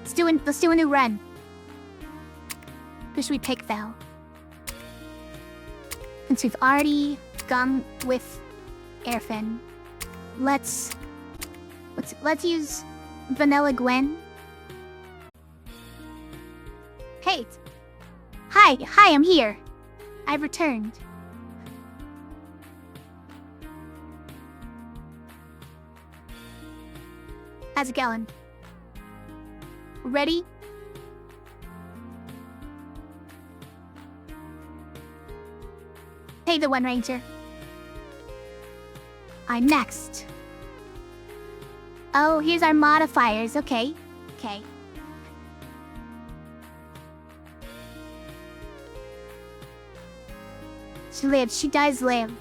Let's do a new run. Who should we pick though? Since we've already gone with Airfin, let's use Vanilla Gwen. Hey. Hi, I'm here. I've returned. How's it going? Ready? Hey, the One Ranger. I'm next. Oh, here's our modifiers. Okay. She lives. She does live.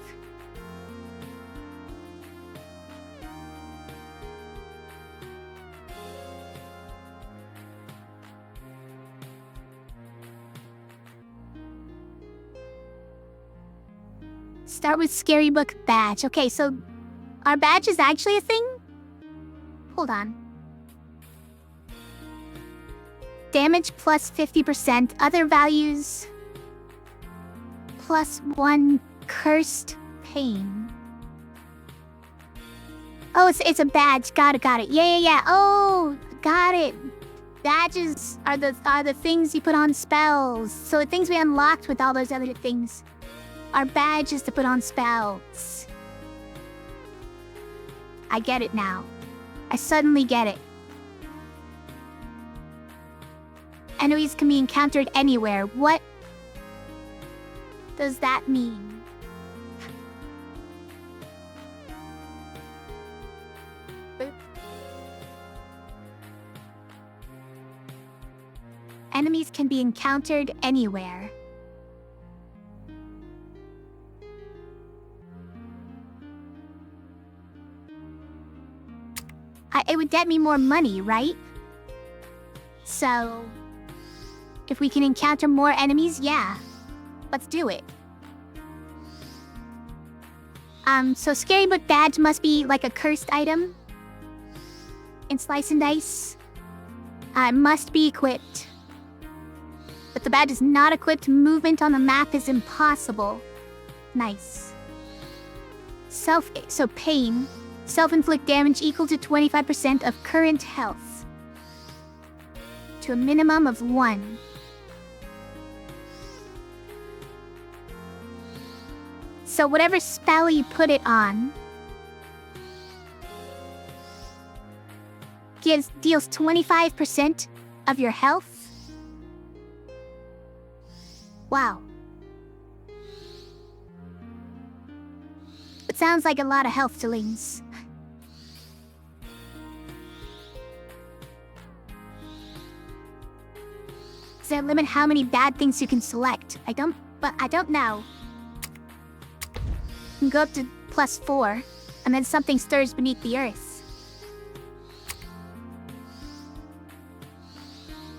Start with Scary Book badge. Okay, so our badge is actually a thing? Hold on. Damage plus 50%. Other values plus 1 cursed pain. Oh, it's a badge. Got it. Yeah. Oh, got it. Badges are the things you put on spells. So the things we unlocked with all those other things. Our badge is to put on spells. I get it now. I suddenly get it. Enemies can be encountered anywhere. What does that mean? Enemies can be encountered anywhere. It would get me more money, right? So, if we can encounter more enemies, yeah. Let's do it. So Scary Book badge must be like a cursed item. In Slice and Dice. It must be equipped. If the badge is not equipped, movement on the map is impossible. Nice. So pain. Self-inflict damage equal to 25% of current health. To a minimum of 1. So whatever spell you put it on deals 25% of your health. Wow. It sounds like a lot of health to Lings. Does that limit how many bad things you can select? I don't know. You can go up to +4, and then something stirs beneath the earth.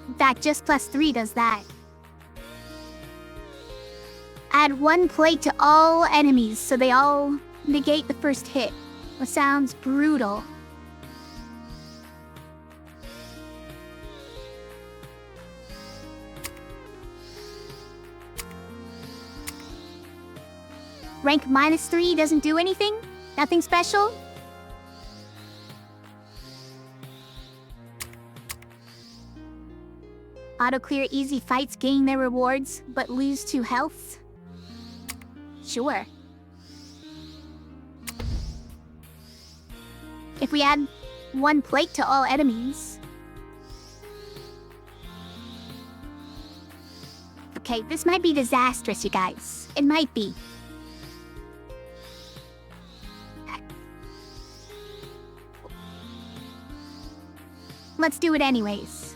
In fact, just +3 does that. Add 1 plate to all enemies, so they all negate the first hit. That sounds brutal. Rank -3 doesn't do anything? Nothing special? Auto-clear easy fights gain their rewards, but lose 2 health? Sure. If we add 1 plate to all enemies... Okay, this might be disastrous, you guys. It might be. Let's do it anyways.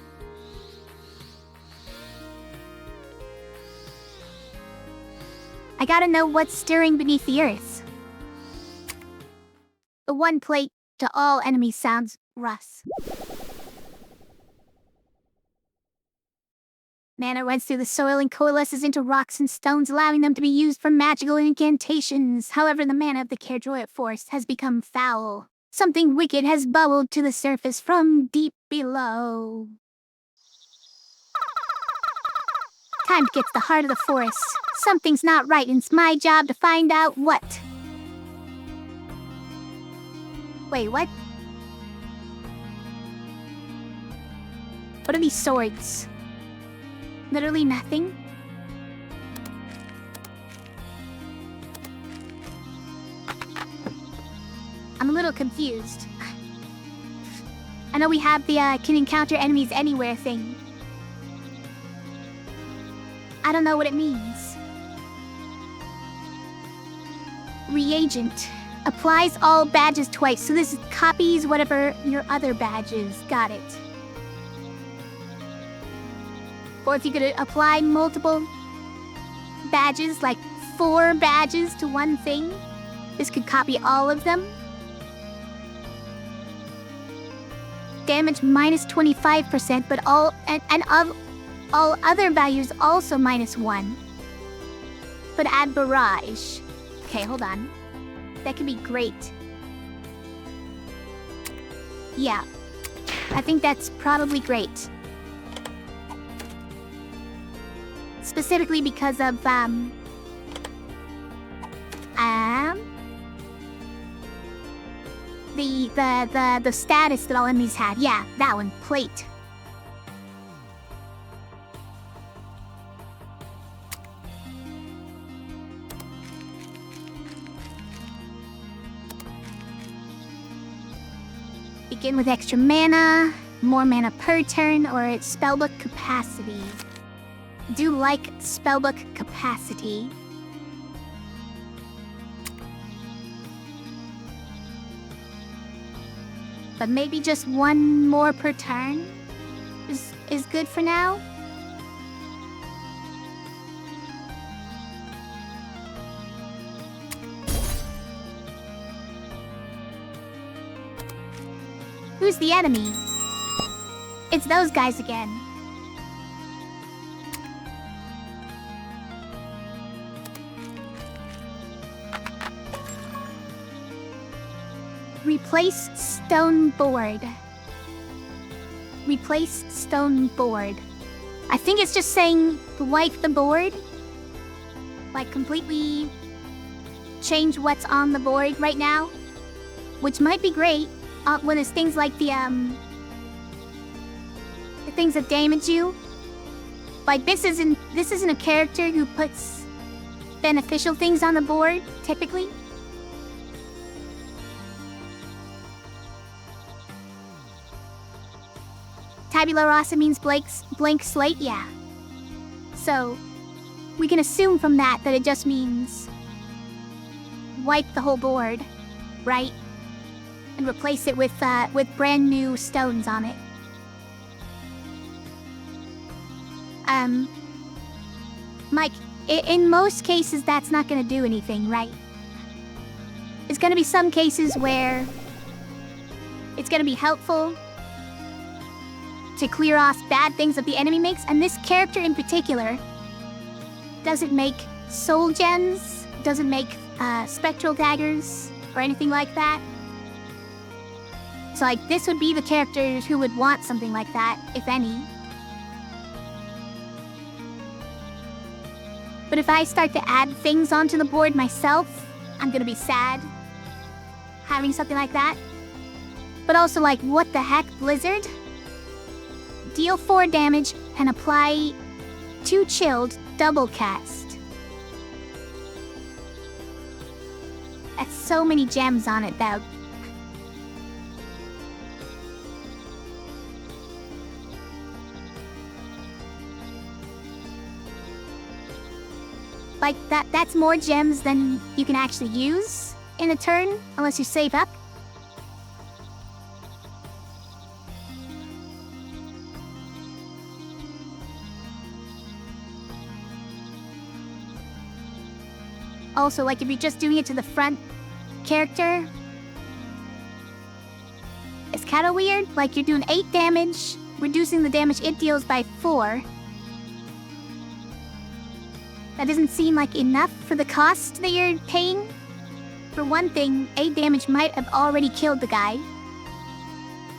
I gotta know what's stirring beneath the earth. The 1 plate to all enemies sounds rough. Mana runs through the soil and coalesces into rocks and stones, allowing them to be used for magical incantations. However, the mana of the Kerdroit forest has become foul. Something wicked has bubbled to the surface from deep below. Time to get to the heart of the forest. Something's not right, and it's my job to find out what. Wait, what? What are these swords? Literally nothing? I'm a little confused. I know we have the can encounter enemies anywhere thing. I don't know what it means. Reagent. Applies all badges twice, so this copies whatever your other badges. Got it. Or if you could apply multiple badges, like 4 badges to one thing, this could copy all of them. Damage minus 25%, but all of all other values also -1. But add barrage. Okay, hold on. That could be great. Yeah. I think that's probably great. Specifically because of the status that all enemies had. Yeah, that one. Plate. Begin with extra mana, more mana per turn, or its spellbook capacity. Do like spellbook capacity. But maybe just 1 more per turn is good for now. Who's the enemy? It's those guys again. Replace stone board. Replace stone board. I think it's just saying wipe the board. Like completely change what's on the board right now. Which might be great when there's things like the things that damage you. Like this isn't a character who puts beneficial things on the board, typically. Tabula rasa means blank slate, yeah. So, we can assume from that it just means wipe the whole board, right? And replace it with brand new stones on it. Mike, in most cases that's not gonna do anything, right? There's gonna be some cases where it's gonna be helpful to clear off bad things that the enemy makes, and this character in particular doesn't make soul gems, doesn't make spectral daggers, or anything like that. So like, this would be the characters who would want something like that, if any. But if I start to add things onto the board myself, I'm gonna be sad having something like that. But also like, what the heck, Blizzard? Deal 4 damage and apply 2 chilled double cast. That's so many gems on it though. Like that's more gems than you can actually use in a turn unless you save up. Also, like, if you're just doing it to the front character, it's kind of weird. Like, you're doing 8 damage, reducing the damage it deals by 4. That doesn't seem like enough for the cost that you're paying. For one thing, 8 damage might have already killed the guy.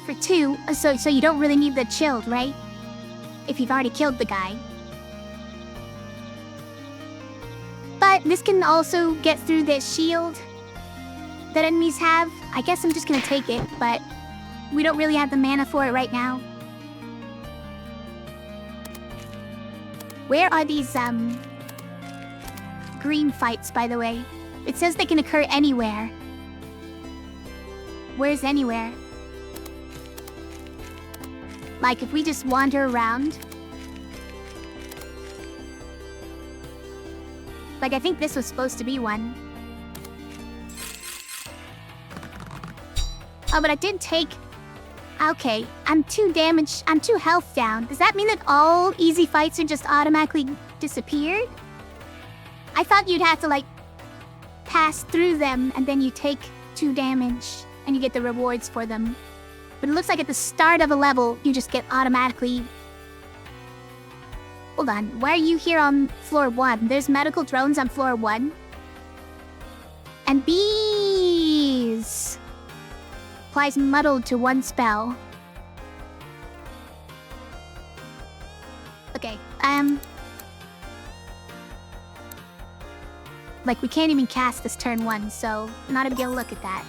For 2, so you don't really need the chilled, right? If you've already killed the guy. what? This can also get through this shield that enemies have. I guess I'm just gonna take it, but we don't really have the mana for it right now. Where are these, green fights, by the way? It says they can occur anywhere. Where's anywhere? Like, if we just wander around. Like, I think this was supposed to be one. Oh, but I did take... Okay, I'm 2 damage. I'm 2 health down. Does that mean that all easy fights are just automatically disappeared? I thought you'd have to, like, pass through them and then you take 2 damage and you get the rewards for them. But it looks like at the start of a level, you just get automatically... Hold on, why are you here on floor 1? There's medical drones on floor 1. And bees! Applies muddled to 1 spell. Okay, like, we can't even cast this turn 1, so I'm not even gonna look at that.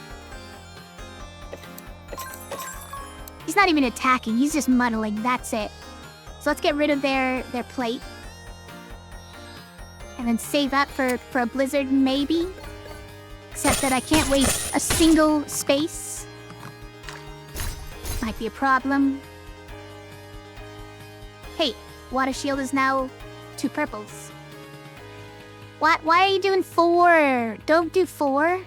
He's not even attacking, he's just muddling, that's it. So let's get rid of their plate. And then save up for a blizzard, maybe? Except that I can't waste a single space. Might be a problem. Hey, water shield is now 2 purples. What? Why are you doing 4? Don't do 4.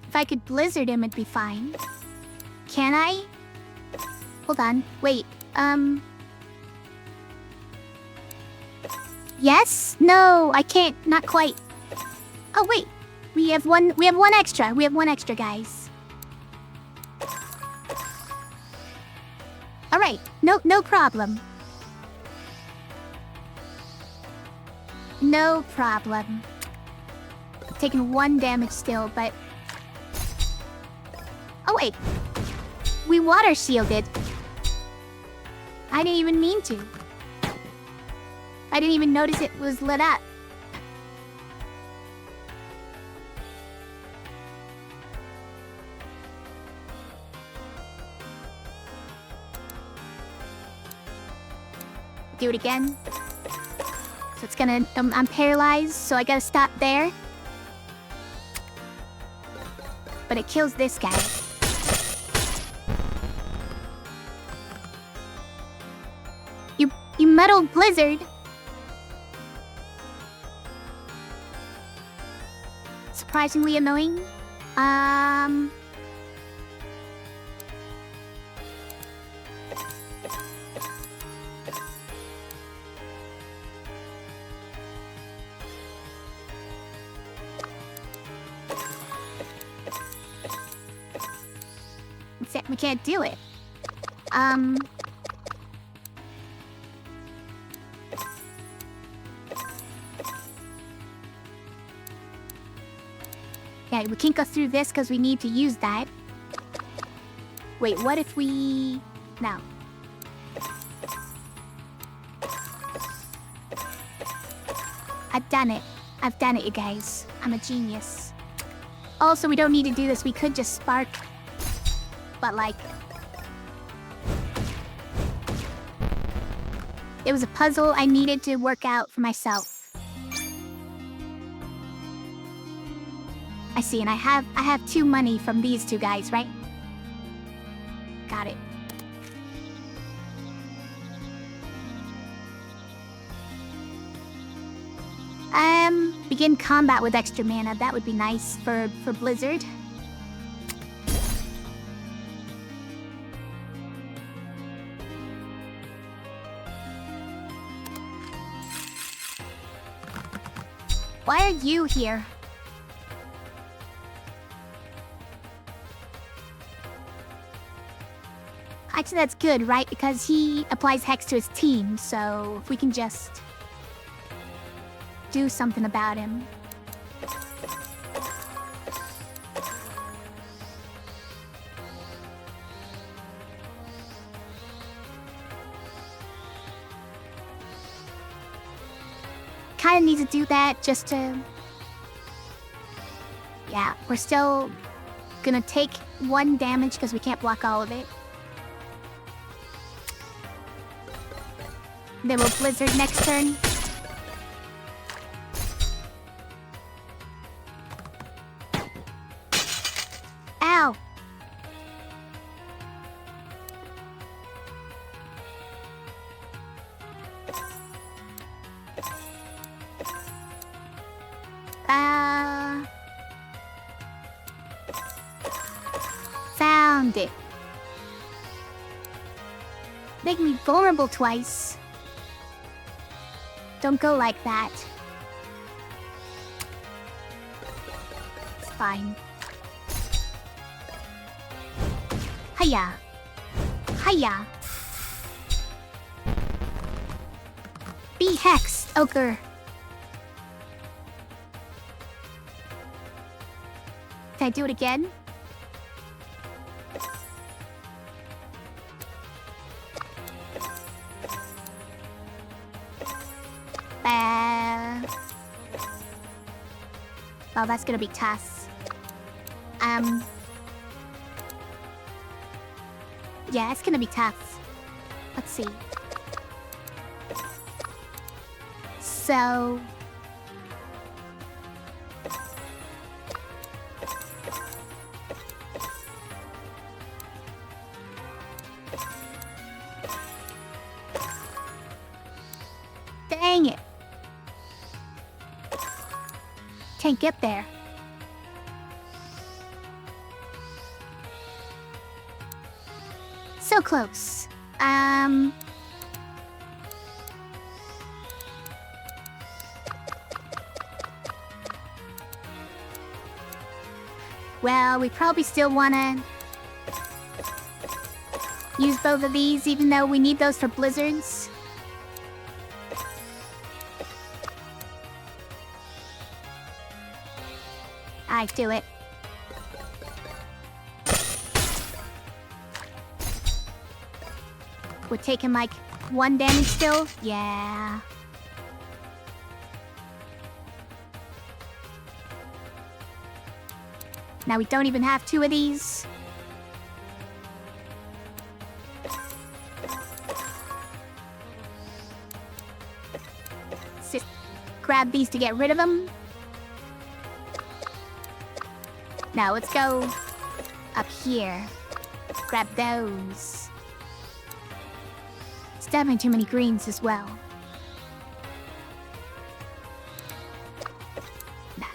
If I could blizzard him, it'd be fine. Can I? Hold on. Wait. Yes? No, I can't. Not quite. Oh, wait. We have one extra. We have 1 extra, guys. Alright. No problem. No problem. I'm taking 1 damage still, but... Oh, wait. We water shielded. I didn't even mean to. I didn't even notice it was lit up. Do it again. So it's gonna... I'm paralyzed, so I gotta stop there. But it kills this guy. You muddled blizzard. Surprisingly annoying. Except we can't do it. Yeah, we can't go through this because we need to use that. Wait, what if we... No. I've done it. I've done it, you guys. I'm a genius. Also, we don't need to do this. We could just spark. But, like... It was a puzzle I needed to work out for myself. I see, and I have 2 money from these 2 guys, right? Got it. Begin combat with extra mana. That would be nice for Blizzard. Why are you here? Actually, that's good, right? Because he applies Hex to his team, so if we can just do something about him. kind of need to do that just to... Yeah, we're still gonna take 1 damage because we can't block all of it. Then we'll Blizzard next turn. Ow! Found it. Make me vulnerable twice. Don't go like that. It's fine. Hiya. Hiya. Be hexed, ogre. Can I do it again? Well, that's gonna be tough. Yeah, it's gonna be tough. Let's see. So... Dang it! Can't get there. So close. Well, we probably still wanna use both of these, even though we need those for blizzards. I do it. We're taking like 1 damage still? Yeah. Now we don't even have 2 of these. Just grab these to get rid of them. Now let's go up here. Grab those. It's definitely too many greens as well. Nah.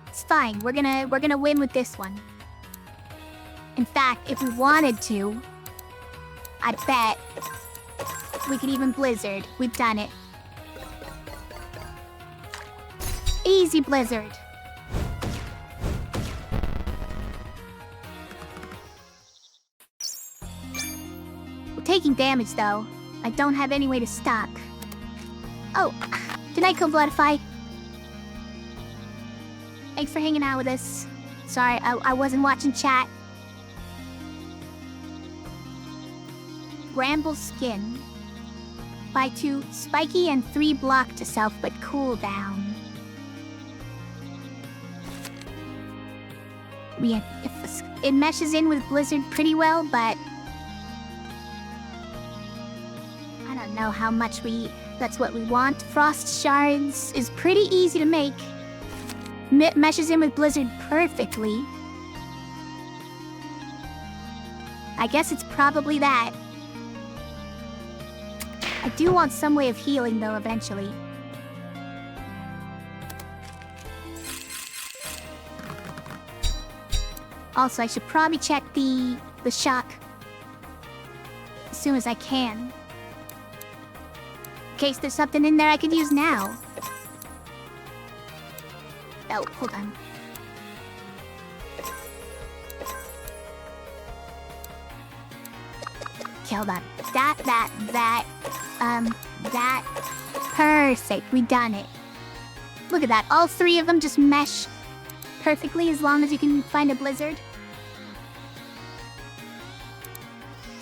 It's fine. We're gonna win with this one. In fact, if we wanted to, I bet we could even blizzard. We've done it. Easy blizzard. We're taking damage though. I don't have any way to stop. Oh, good night, Coldbloodify. Thanks for hanging out with us. Sorry, I wasn't watching chat. Bramble Skin. Buy 2 spiky and 3 block to self, but cooldown. Yeah, it meshes in with Blizzard pretty well, but I don't know how much that's what we want. Frost Shards is pretty easy to make. Meshes in with Blizzard perfectly. I guess it's probably that. I do want some way of healing, though, eventually. Also, I should probably check the shock as soon as I can. In case there's something in there I could use now. Oh, hold on. Kill that. That. Perfect. We done it. Look at that. All 3 of them just mesh perfectly as long as you can find a blizzard.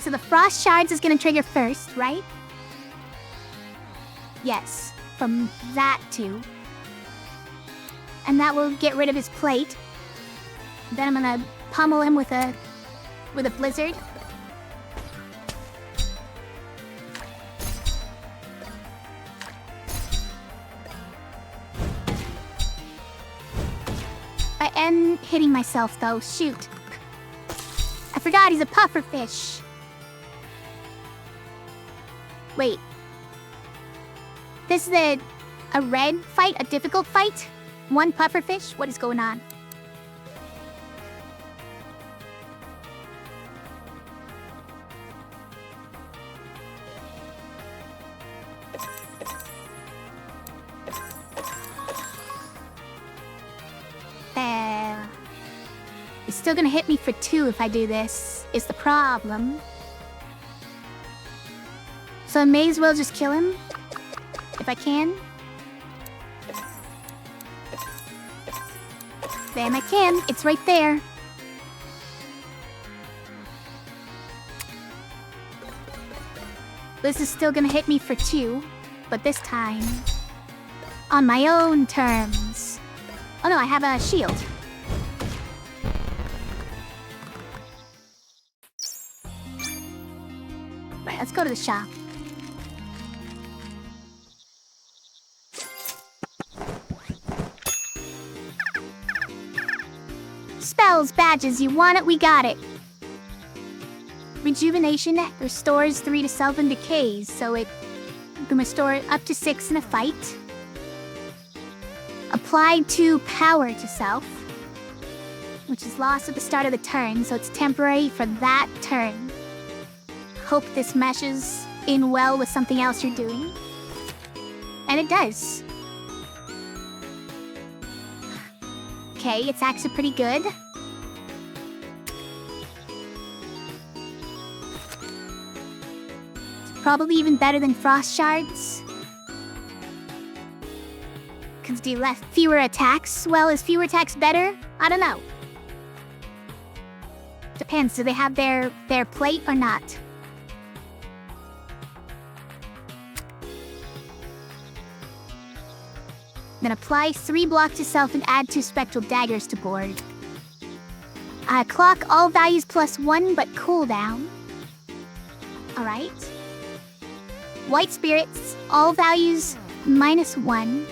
so the Frost Shards is gonna trigger first, right? Yes, from that too. And that will get rid of his plate. Then I'm gonna pummel him with a blizzard. I am hitting myself though, shoot. I forgot he's a pufferfish. Wait. This is a red fight? A difficult fight? One pufferfish? What is going on? He's still gonna hit me for 2 if I do this, is the problem. So I may as well just kill him, if I can. Damn, I can. It's right there. This is still gonna hit me for 2, but this time on my own terms. Oh no, I have a shield. Right, let's go to the shop. Spells, badges, you want it, we got it. Rejuvenation restores 3 to self and decays, so it can restore up to 6 in a fight. Applied to power to self, which is lost at the start of the turn, so it's temporary for that turn. Hope this meshes in well with something else you're doing. And it does. Okay, it's actually pretty good. It's probably even better than Frost Shards. Because do left fewer attacks? Well, is fewer attacks better? I don't know. Depends, do they have their plate or not? Then apply 3 block to self and add 2 spectral daggers to board. Clock all values +1, but cooldown. Alright. White spirits, all values -1.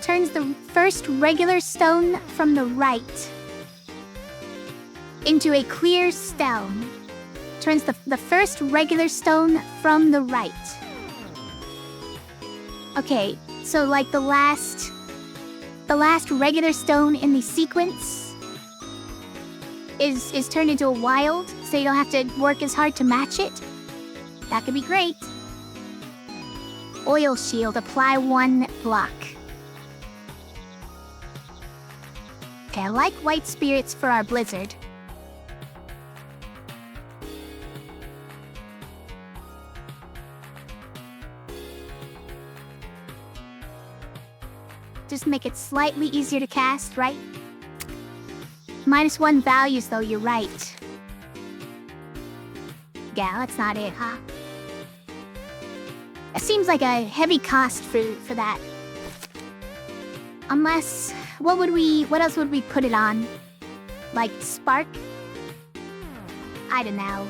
Turns the first regular stone from the right into a clear stone. Turns the first regular stone from the right. Okay, so like the last regular stone in the sequence is turned into a wild, so you don't have to work as hard to match it. That could be great. Oil shield, apply 1 block. Okay, I like white spirits for our blizzard. Just make it slightly easier to cast, right? -1 values though, you're right. Yeah, that's not it, huh? It seems like a heavy cost for that. Unless, what else would we put it on? Like spark? I don't know.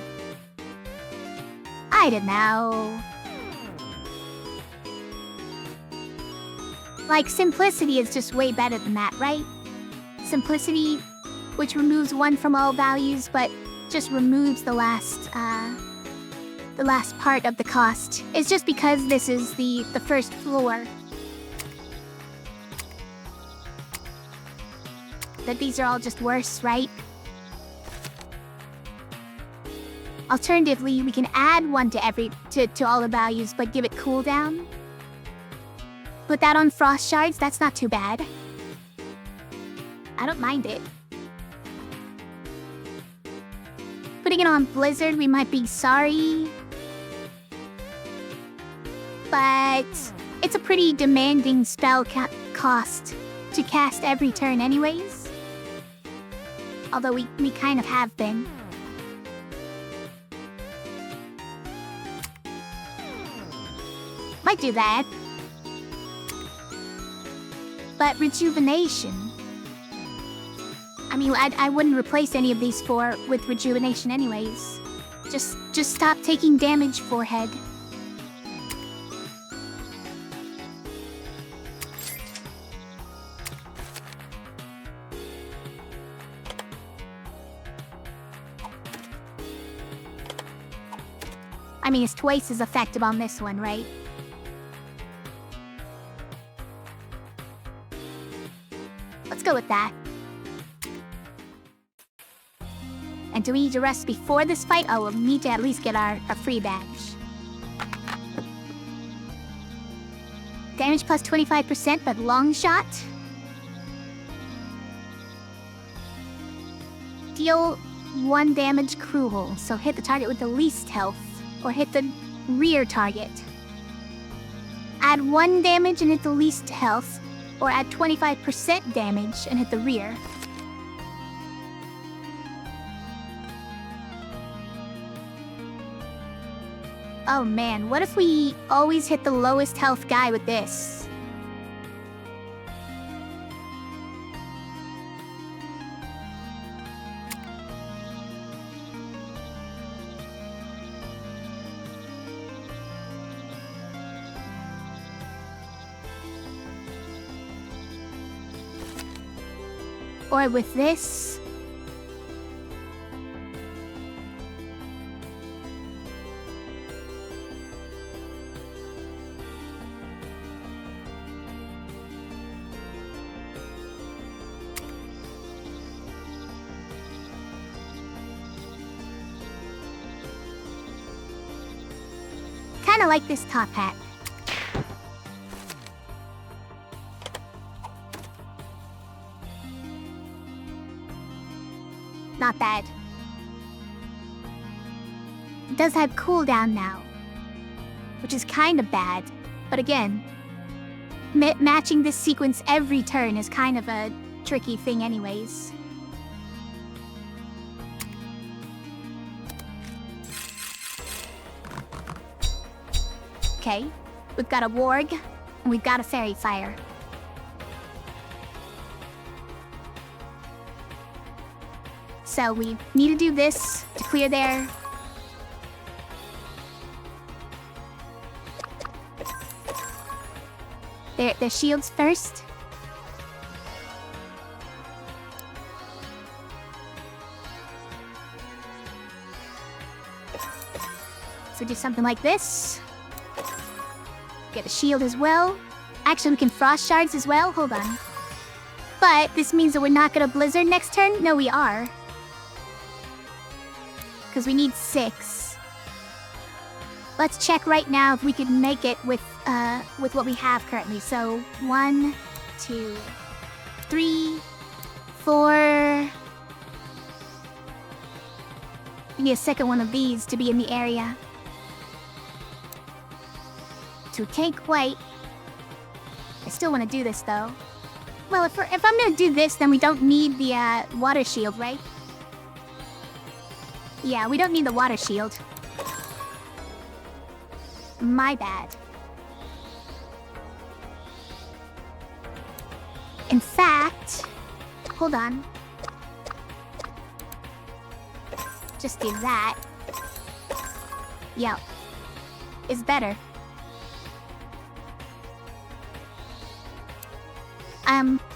Like simplicity is just way better than that, right? Simplicity, which removes 1 from all values, but just removes the last part of the cost. It's just because this is the first floor. That these are all just worse, right? Alternatively, we can add 1 to all the values, but give it cooldown. Put that on Frost Shards, that's not too bad. I don't mind it. Putting it on Blizzard, we might be sorry. But it's a pretty demanding spell cost to cast every turn anyways. Although we kind of have been. Might do that. But rejuvenation. I mean, I wouldn't replace any of these four with rejuvenation anyways. Just stop taking damage, forehead. I mean, it's twice as effective on this one, right? Let's go with that. And do we need to rest before this fight? Oh, we'll need to at least get our free badge. Damage plus 25%, but long shot. Deal 1 damage cruel, so hit the target with the least health, or hit the rear target. Add 1 damage and hit the least health, or add 25% damage and hit the rear. Oh man, what if we always hit the lowest health guy with this? Or with this? Kinda like this top hat. Not bad. It does have cooldown now, which is kinda bad. But again, matching this sequence every turn is kind of a tricky thing anyways. Okay, we've got a warg, and we've got a fairy fire. So we need to do this to clear their shields first. So do something like this. Get a shield as well. Actually, we can frost shards as well. Hold on. But this means that we're not gonna blizzard next turn? No, we are. Because we need 6. Let's check right now if we can make it with what we have currently. So 1, 2, 3, 4. We need a second one of these to be in the area. So we can't quite. I still want to do this though. Well, if I'm gonna do this, then we don't need the water shield, right? Yeah, we don't need the water shield. My bad. In fact, hold on. Just do that. Yep. It's better.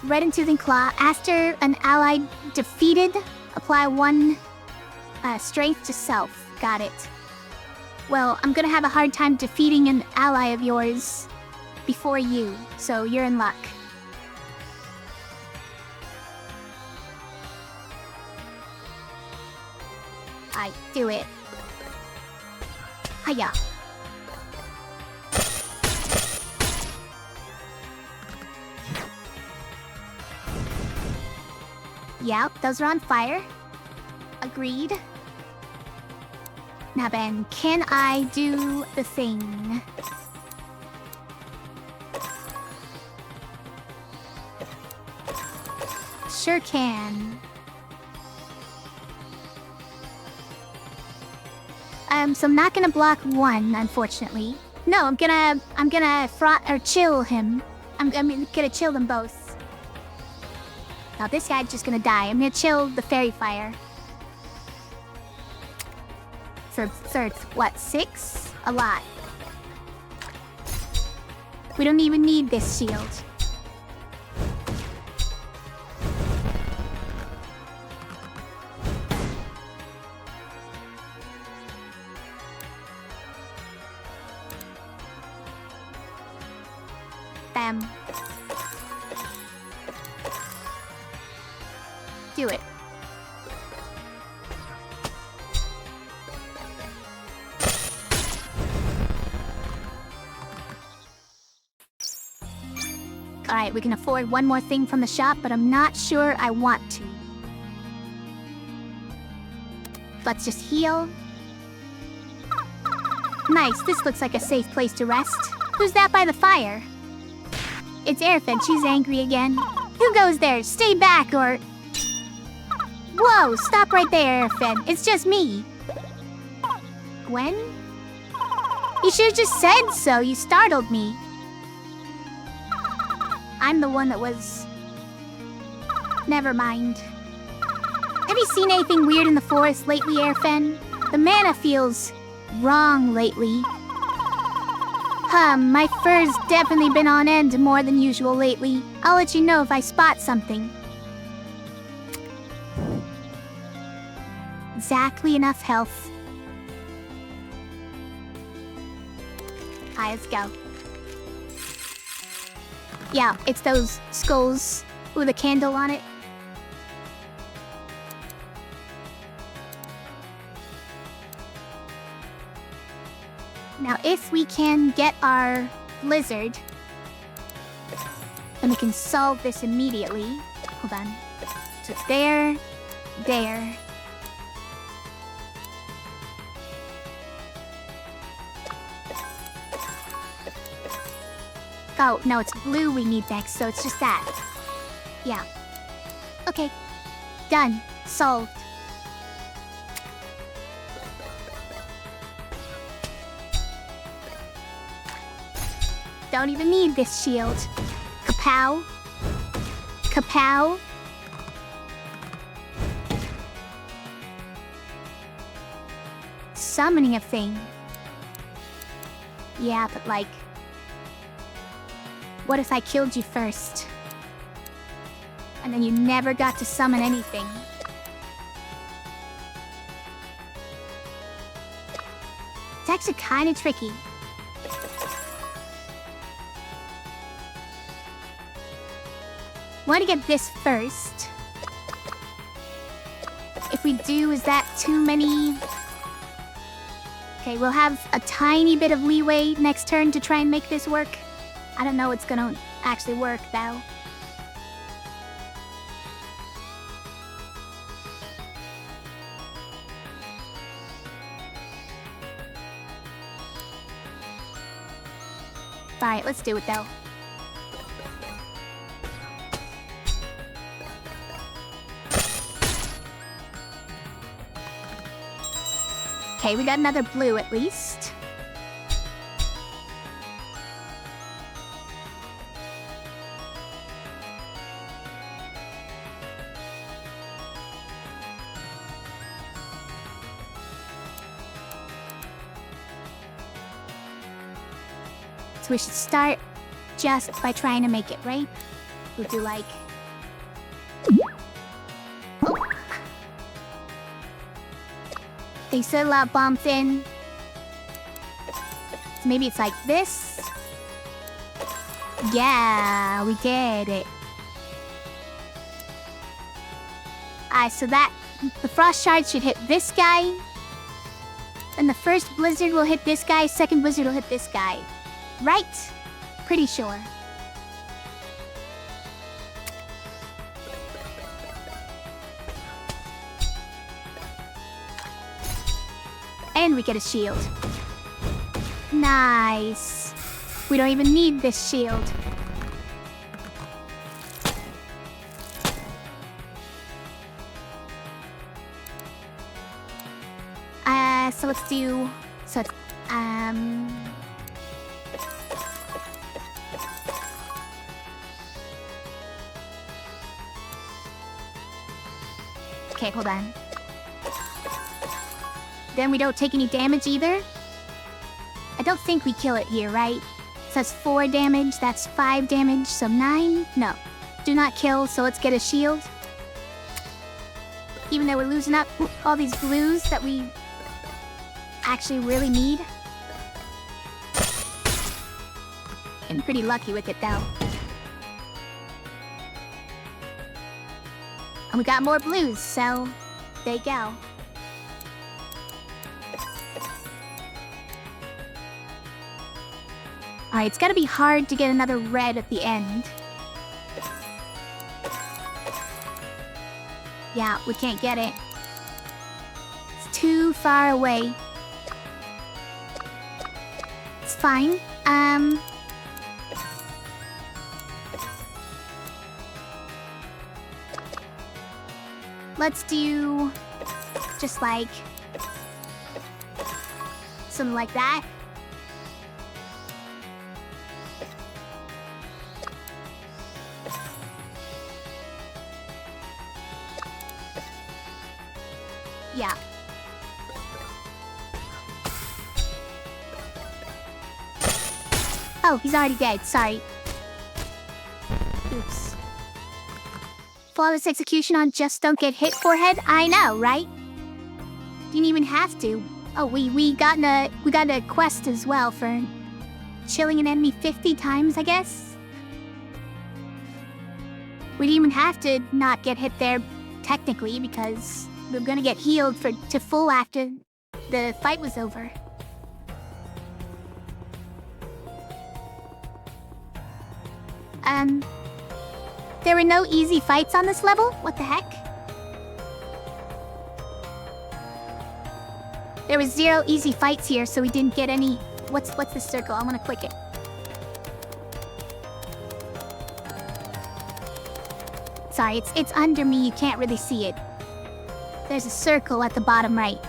Red and Tooth and Claw. After an ally defeated, apply 1 strength to self. Got it. Well, I'm gonna have a hard time defeating an ally of yours before you, so you're in luck. I do it. Hiya. Yep, those are on fire. Agreed. Now then, can I do the thing? Sure can. So I'm not gonna block 1, unfortunately. No, I'm gonna chill him. I'm gonna chill them both. Now this guy's just gonna die. I'm gonna chill the fairy fire. For what, 6? A lot. We don't even need this shield. Bam. Do it. Alright, we can afford one more thing from the shop, but I'm not sure I want to. Let's just heal. Nice, this looks like a safe place to rest. Who's that by the fire? It's Airfed, she's angry again. Who goes there? Stay back or... Whoa, stop right there, Airfed. It's just me. Gwen? You should've just said so, you startled me. I'm the one that was... Never mind. Have you seen anything weird in the forest lately, Airfen? The mana feels... wrong lately. My fur's definitely been on end more than usual lately. I'll let you know if I spot something. Exactly enough health. Alright, let's go. Yeah, it's those skulls with a candle on it. Now, if we can get our blizzard, then we can solve this immediately. Hold on. So it's there, there. Oh, no, it's blue we need next, so it's just that. Yeah. Okay. Done. Solved. Don't even need this shield. Kapow. Kapow. Summoning a thing. Yeah, but like... what if I killed you first? And then you never got to summon anything? It's actually kind of tricky. Want to get this first. If we do, is that too many? Okay, we'll have a tiny bit of leeway next turn to try and make this work. I don't know it's gonna actually work, though. Alright, let's do it, though. Okay, we got another blue at least. So we should start just by trying to make it, right? We'll do like... oh. They said a lot bumped in. So maybe it's like this. Yeah, we get it. So that... the frost shard should hit this guy. And the first blizzard will hit this guy, second blizzard will hit this guy. Right? Pretty sure. And we get a shield. Nice. We don't even need this shield. So let's do... so, Okay, hold on. Then we don't take any damage either. I don't think we kill it here, right? So that's 4 damage, that's 5 damage, so 9? No. Do not kill, so let's get a shield. Even though we're losing up all these blues that we actually really need. I'm pretty lucky with it, though. And we got more blues, so there you go. Alright, it's gotta be hard to get another red at the end. Yeah, we can't get it. It's too far away. It's fine. Let's do just like something like that. Yeah. Oh, he's already dead. Sorry. Oops. Flawless execution on just don't get hit forehead? I know, right? Didn't even have to. Oh, we got a quest as well for chilling an enemy 50 times, I guess? We didn't even have to not get hit there, technically, because we're gonna get healed to full after the fight was over. There were no easy fights on this level? What the heck? There was 0 easy fights here, so we didn't get any... What's this circle? I wanna click it. Sorry, it's under me, you can't really see it. There's a circle at the bottom right.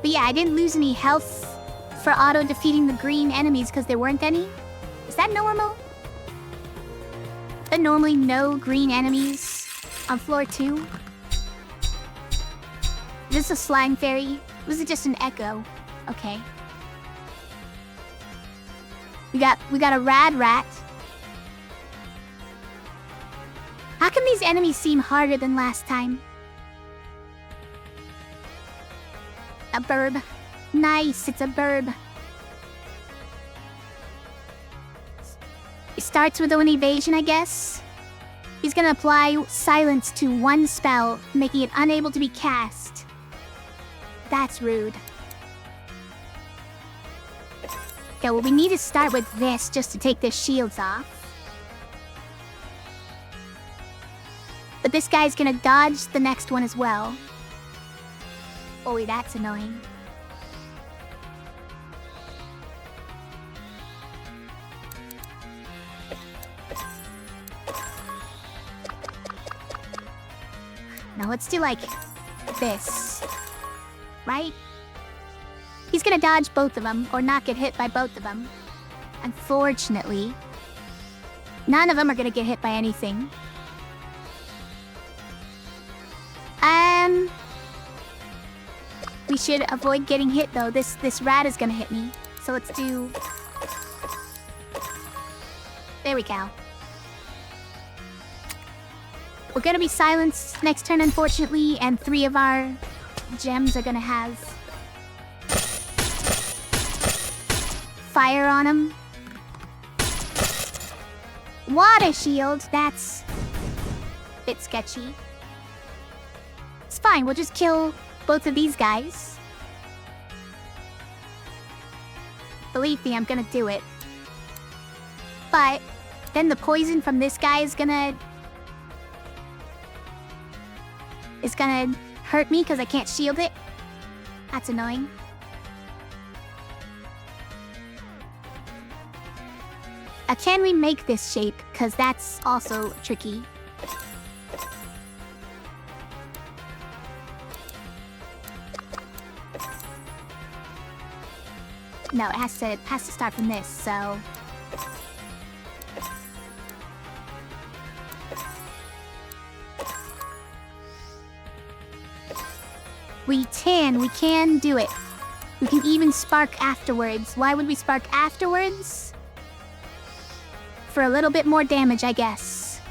But yeah, I didn't lose any health for auto-defeating the green enemies because there weren't any. Is that normal? But normally no green enemies on floor 2? Is this a slime fairy? Was it just an echo? Okay. We got a rad rat. How come these enemies seem harder than last time? A burb. Nice, it's a burb. It starts with an evasion, I guess. He's gonna apply silence to one spell, making it unable to be cast. That's rude. Okay, well, we need to start with this just to take the shields off. But this guy's gonna dodge the next one as well. Oh, wait, that's annoying. Now let's do like this. Right? He's gonna dodge both of them, or not get hit by both of them. Unfortunately, none of them are gonna get hit by anything. We should avoid getting hit though. This rat is gonna hit me. So let's do... There we go. We're gonna be silenced next turn, unfortunately, and 3 of our gems are gonna have fire on them. Water shield, that's a bit sketchy. It's fine, we'll just kill both of these guys. Believe me, I'm gonna do it. But then the poison from this guy is gonna hurt me because I can't shield it. That's annoying. Can we make this shape? Because that's also tricky. No, it has to start from this, so... We can do it. We can even spark afterwards. Why would we spark afterwards? For a little bit more damage, I guess.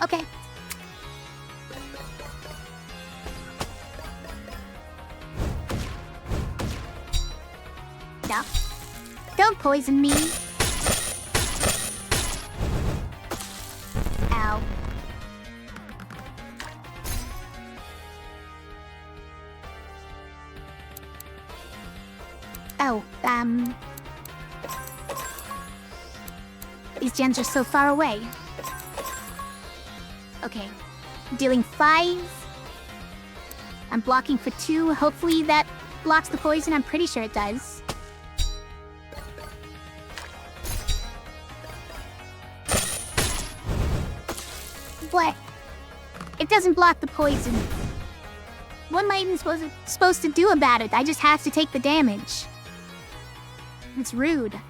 Okay. No. Don't poison me. Ow. Oh, these gens are so far away. Okay. Dealing 5. I'm blocking for 2. Hopefully that blocks the poison. I'm pretty sure it does. What? It doesn't block the poison. What am I even supposed to do about it? I just have to take the damage. It's rude.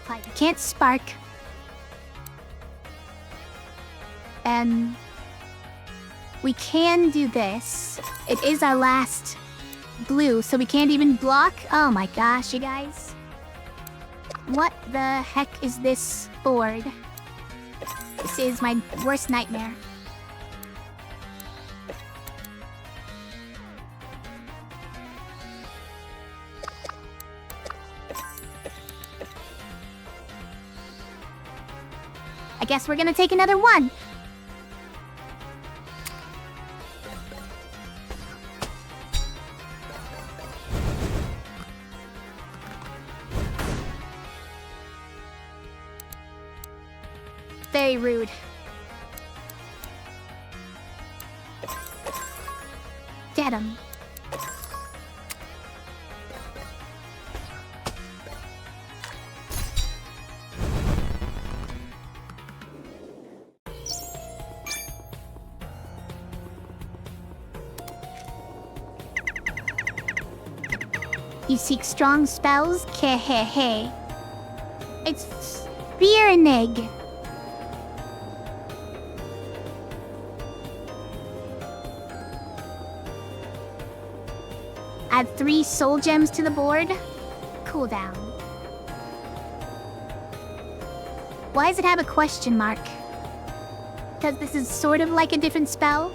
I can't spark. We can do this. It is our last blue, so we can't even block. Oh my gosh, you guys. What the heck is this board? This is my worst nightmare. I guess we're gonna take another one. Very rude. Get him. You seek strong spells? Kehehe. It's Spearnig. Add 3 soul gems to the board. Cooldown. Why does it have a question mark? Because this is sort of like a different spell.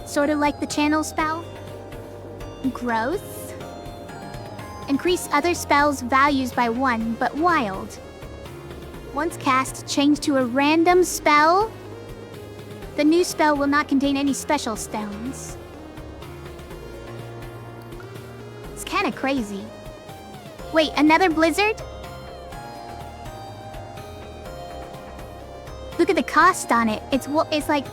Sort of like the channel spell. Growth. Increase other spells' values by 1, but wild. Once cast, change to a random spell. The new spell will not contain any special stones. It's kinda crazy. Wait, another blizzard? Look at the cost on it. It's like...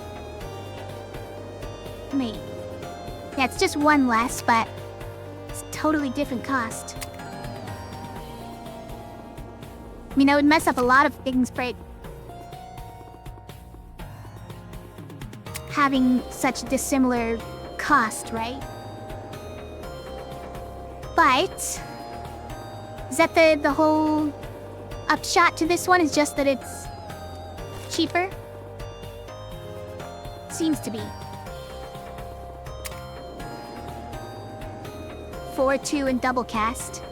Wait. Yeah, it's just 1 less, but... it's a totally different cost. I mean, I would mess up a lot of things for it having such dissimilar cost, right? But is that the whole upshot to this one? Is just that it's cheaper? Seems to be. 4/2 and double cast.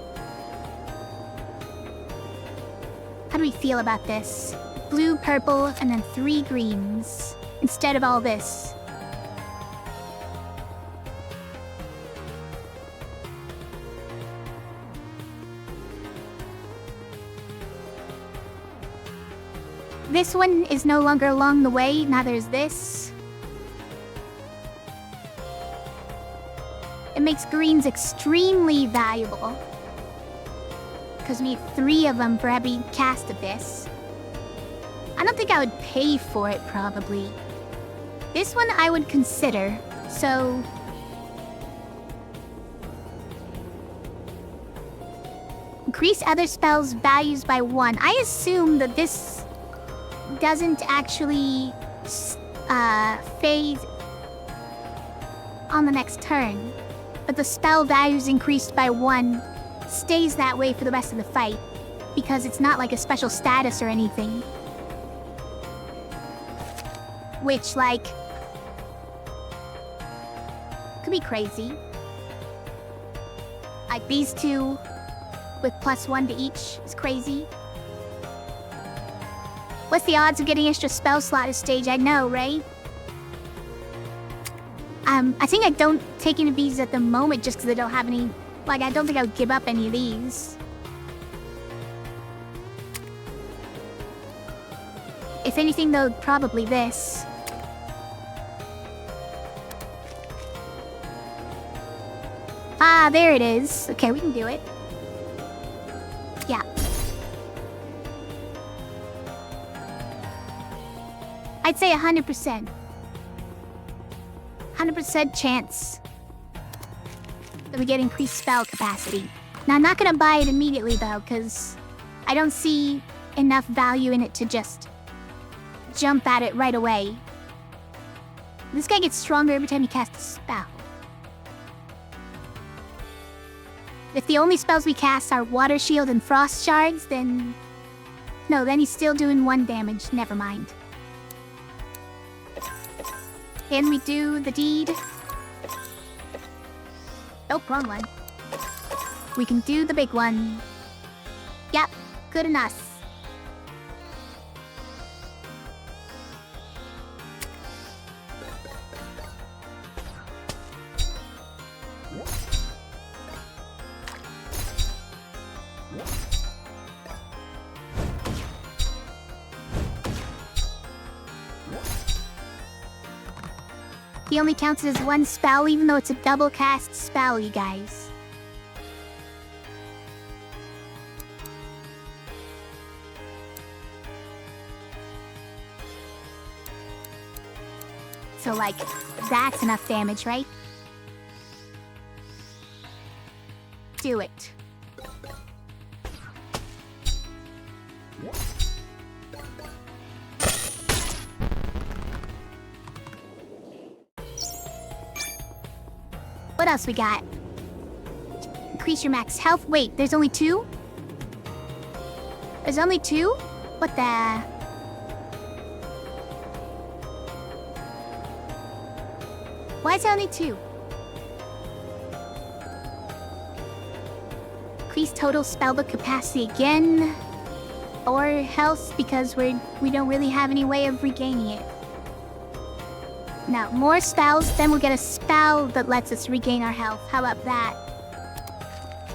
How do we feel about this? Blue, purple, and then 3 greens. Instead of all this. This one is no longer along the way, neither is this. It makes greens extremely valuable. Because we need 3 of them for every cast of this. I don't think I would pay for it, probably. This one I would consider, so... increase other spells' values by 1. I assume that this doesn't actually phase on the next turn, but the spell value is increased by 1, stays that way for the rest of the fight, because it's not like a special status or anything. Which, like, could be crazy. Like these two with +1 to each is crazy. What's the odds of getting extra spell slot this stage? I know, right? I think I don't take any of these at the moment just because I don't have any... Like, I don't think I would give up any of these. If anything, though, probably this. Ah, there it is. Okay, we can do it. Yeah. I'd say 100%. 100% chance that we get increased spell capacity. Now, I'm not gonna buy it immediately, though, because I don't see enough value in it to just jump at it right away. This guy gets stronger every time he casts a spell. If the only spells we cast are Water Shield and Frost Shards, then... No, then he's still doing 1 damage. Never mind. Can we do the deed? Oh, wrong one. We can do the big one. Yep, good enough. He only counts it as 1 spell, even though it's a double cast spell, you guys. So, like, that's enough damage, right? Do it. What else we got? Increase your max health. Wait, there's only 2? There's only 2? What the... Why is there only 2? Increase total spellbook capacity again. Or health, because we don't really have any way of regaining it. Now, more spells, then we'll get a spell that lets us regain our health. How about that?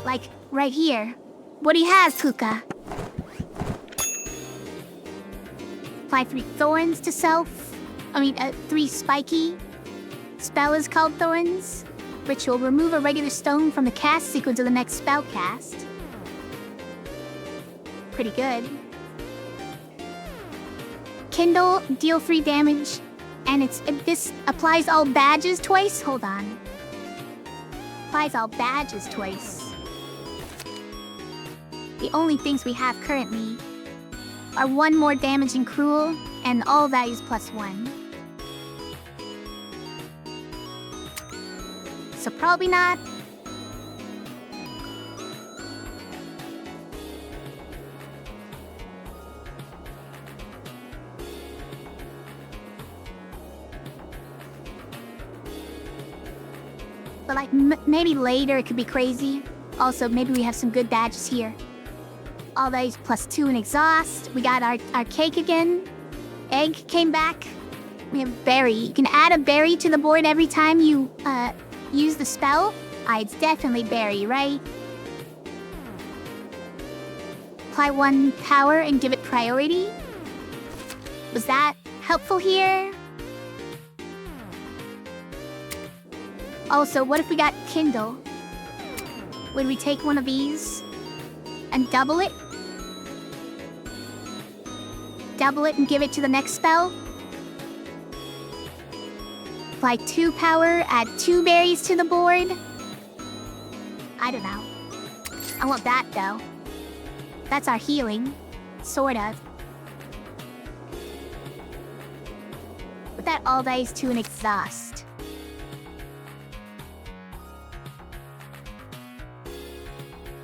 Like, right here. What do you have, Puka? Apply 3 thorns to self. 3 spiky. Spell is called Thorns. Ritual, remove a regular stone from the cast sequence of the next spell cast. Pretty good. Kindle, deal 3 damage. And this applies all badges twice? Hold on. Applies all badges twice. The only things we have currently are 1 more damage in Cruel, and all values +1. So probably not. But like, maybe later it could be crazy. Also, maybe we have some good badges here. All those +2 in exhaust. We got our cake again. Egg came back. We have berry. You can add a berry to the board every time you use the spell. It's definitely berry, right? Apply 1 power and give it priority. Was that helpful here? Also, what if we got Kindle? Would we take one of these and double it? Double it and give it to the next spell? Apply 2 power, add 2 berries to the board? I don't know. I want that, though. That's our healing. Sort of. that all dice to an exhaust.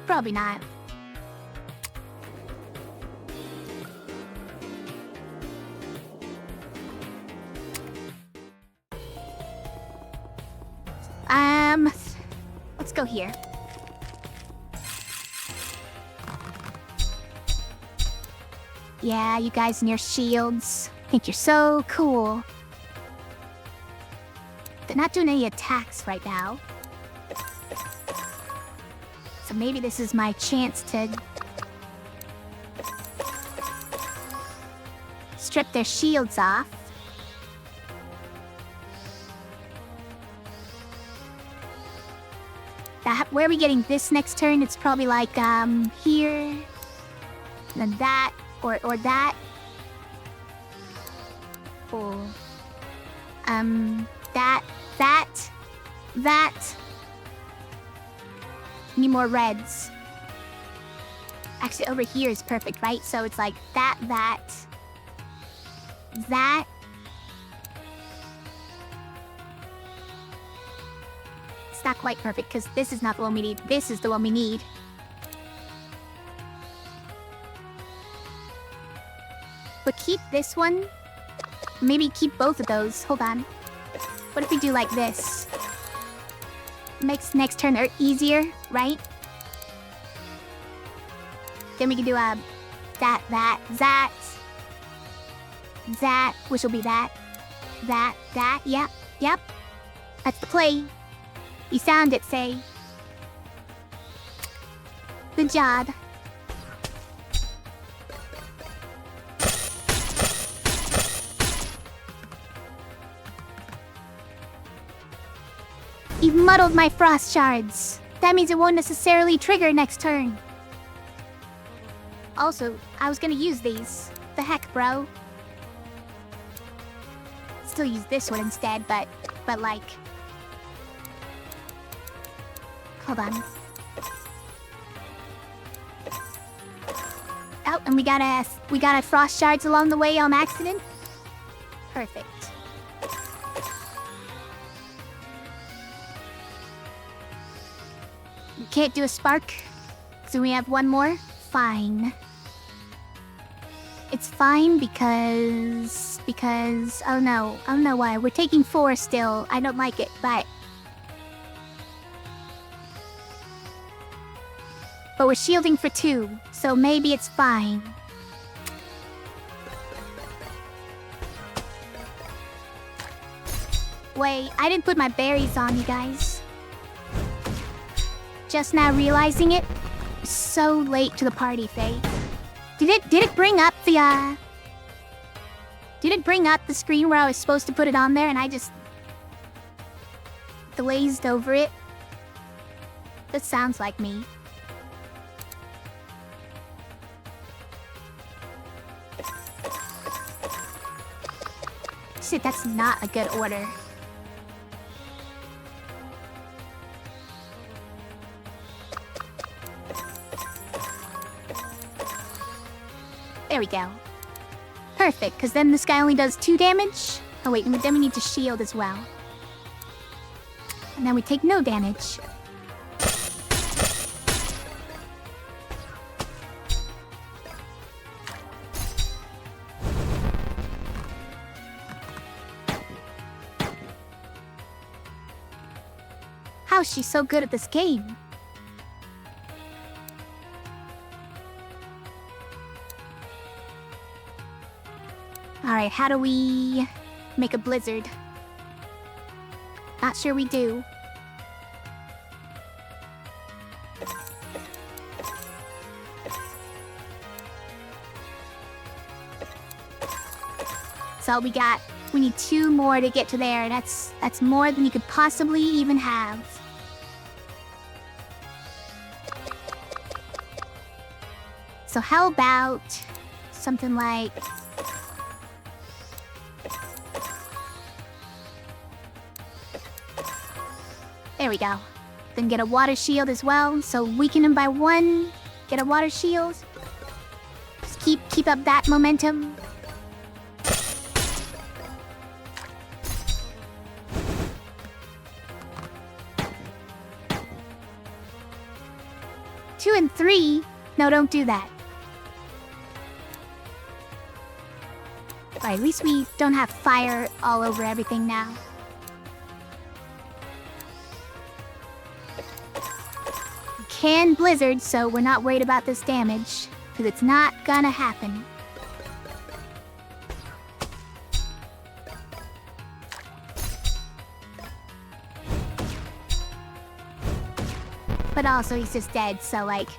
Probably not. Let's go here. Yeah, you guys and your shields. Think you're so cool. They're not doing any attacks right now. So maybe this is my chance to strip their shields off. Where are we getting this next turn? It's probably like, here. Then that, or that. Or, that. Need more reds. Actually, over here is perfect, right? So it's like that. It's not quite perfect, because this is not the one we need. This is the one we need. But keep this one. Maybe keep both of those. Hold on. What if we do like this? Makes next turn easier, right? Then we can do that, which will be that, yep. That's the play. You sound it, say. Good job. You've muddled my frost shards. That means it won't necessarily trigger next turn. Also, I was gonna use these. The heck, bro. Still use this one instead, but like... Hold on. Oh, and we got a frost shards along the way on accident. Perfect. We can't do a spark, so we have one more. Fine. It's fine because oh no, I don't know why. We're taking 4 still. I don't like it, but we're shielding for 2, so maybe it's fine. Wait, I didn't put my berries on, you guys. Just now realizing it. So late to the party, Faye. Did it bring up the Did it bring up the screen where I was supposed to put it on there and I just glazed over it? That sounds like me. Shit, that's not a good order. There we go. Perfect, because then this guy only does 2 damage. Oh wait, then we need to shield as well. And then we take no damage. How is she so good at this game? Alright, how do we make a blizzard? Not sure we do. So we need 2 more to get to there. That's more than you could possibly even have. So how about something like... There we go. Then get a water shield as well. So weaken him by 1. Get a water shield. Just keep up that momentum. 2 and 3. No, don't do that. Alright, at least we don't have fire all over everything now. We can blizzard, so we're not worried about this damage, because it's not gonna happen. But also, he's just dead, so like...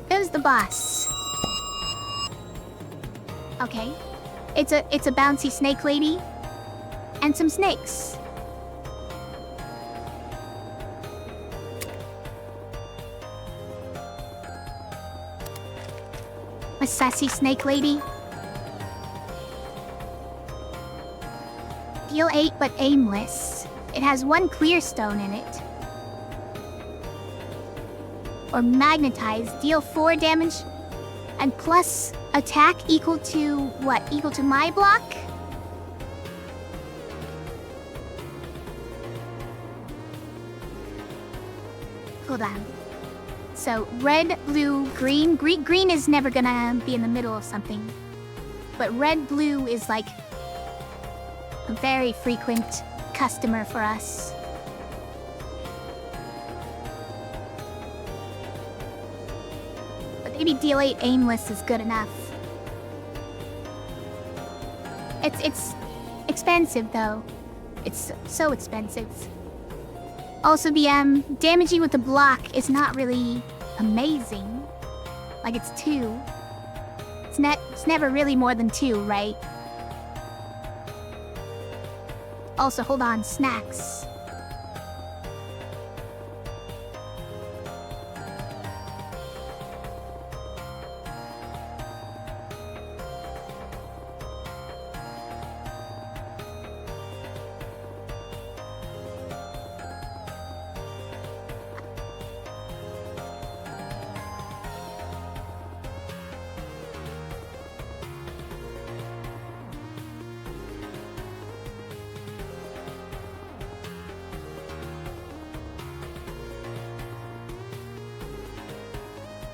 Who's the boss? Okay. It's a bouncy snake lady. And some snakes. A sassy snake lady. Deal 8 but aimless. It has 1 clear stone in it. Or magnetize, deal 4 damage and plus attack equal to what? Equal to my block? Hold on. So red, blue, green. Green is never gonna be in the middle of something. But red, blue is like a very frequent customer for us. But maybe deal 8 aimless is good enough. It's expensive though. It's so expensive. Also, the damaging with the block is not really amazing. Like it's 2. It's never really more than 2, right? Also, hold on, snacks.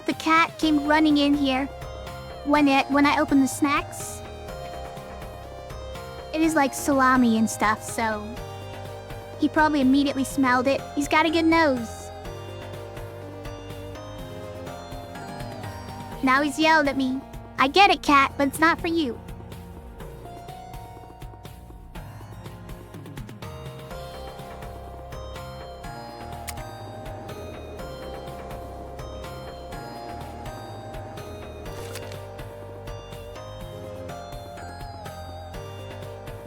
The cat came running in here when I opened the snacks. It is like salami and stuff, so he probably immediately smelled it. He's got a good nose. Now he's yelled at me. I get it, cat, but it's not for you.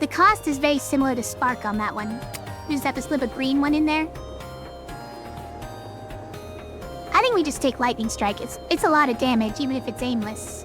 The cost is very similar to Spark on that one. We just have to slip a green one in there. I think we just take Lightning Strike. It's a lot of damage, even if it's aimless.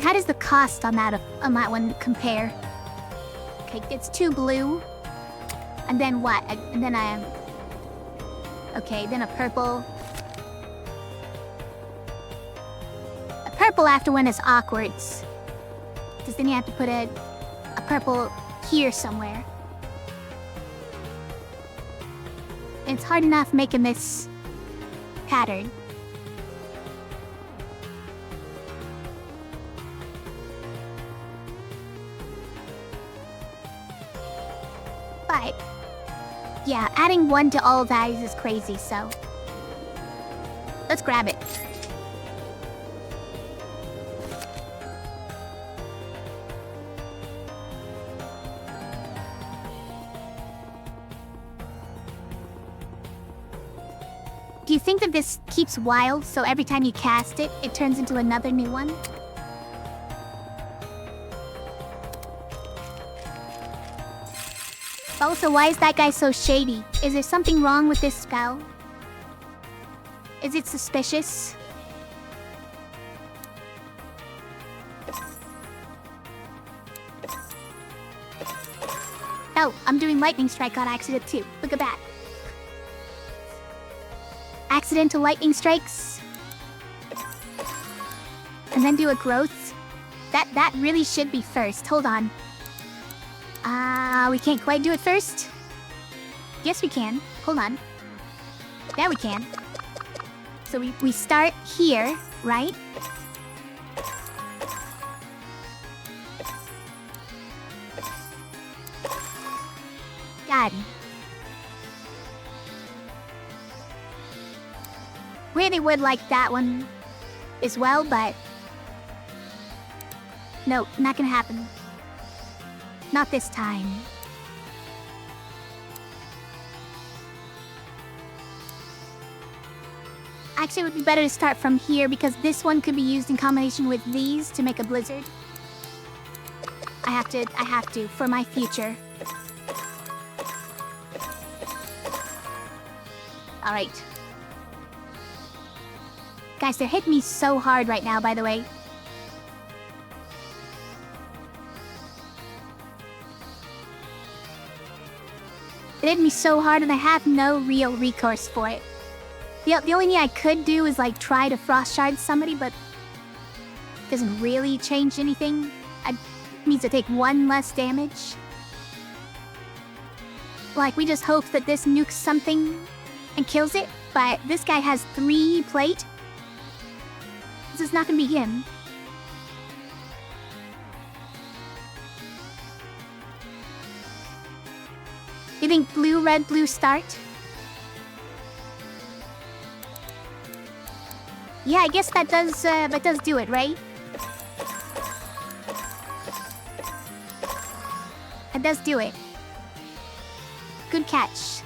How does the cost on that one compare? Okay, it's 2 blue. And then what? And then okay, then a purple. A purple after one is awkward. Because then you have to put a purple here somewhere. And it's hard enough making this pattern. Yeah, adding 1 to all values is crazy, so... let's grab it. Do you think that this keeps wild, so every time you cast it, it turns into another new one? Also, why is that guy so shady? Is there something wrong with this spell? Is it suspicious? Oh, I'm doing lightning strike on accident too. Look at that. Accidental lightning strikes. And then do a growth. That really should be first. Hold on. We can't quite do it first. Yes, we can. Hold on. Yeah, we can. So we start here, right? God. Really would like that one as well, but... no, not gonna happen. Not this time. Actually, it would be better to start from here because this one could be used in combination with these to make a blizzard. I have to, for my future. Alright. Guys, they're hitting me so hard right now, by the way. It hit me so hard and I have no real recourse for it. The only thing I could do is like try to frost shard somebody, but it doesn't really change anything. It means to take 1 less damage. Like, we just hope that this nukes something and kills it, but this guy has 3 plate. This is not gonna be him. You think blue, red, blue start? Yeah, I guess that does do it, right? That does do it. Good catch.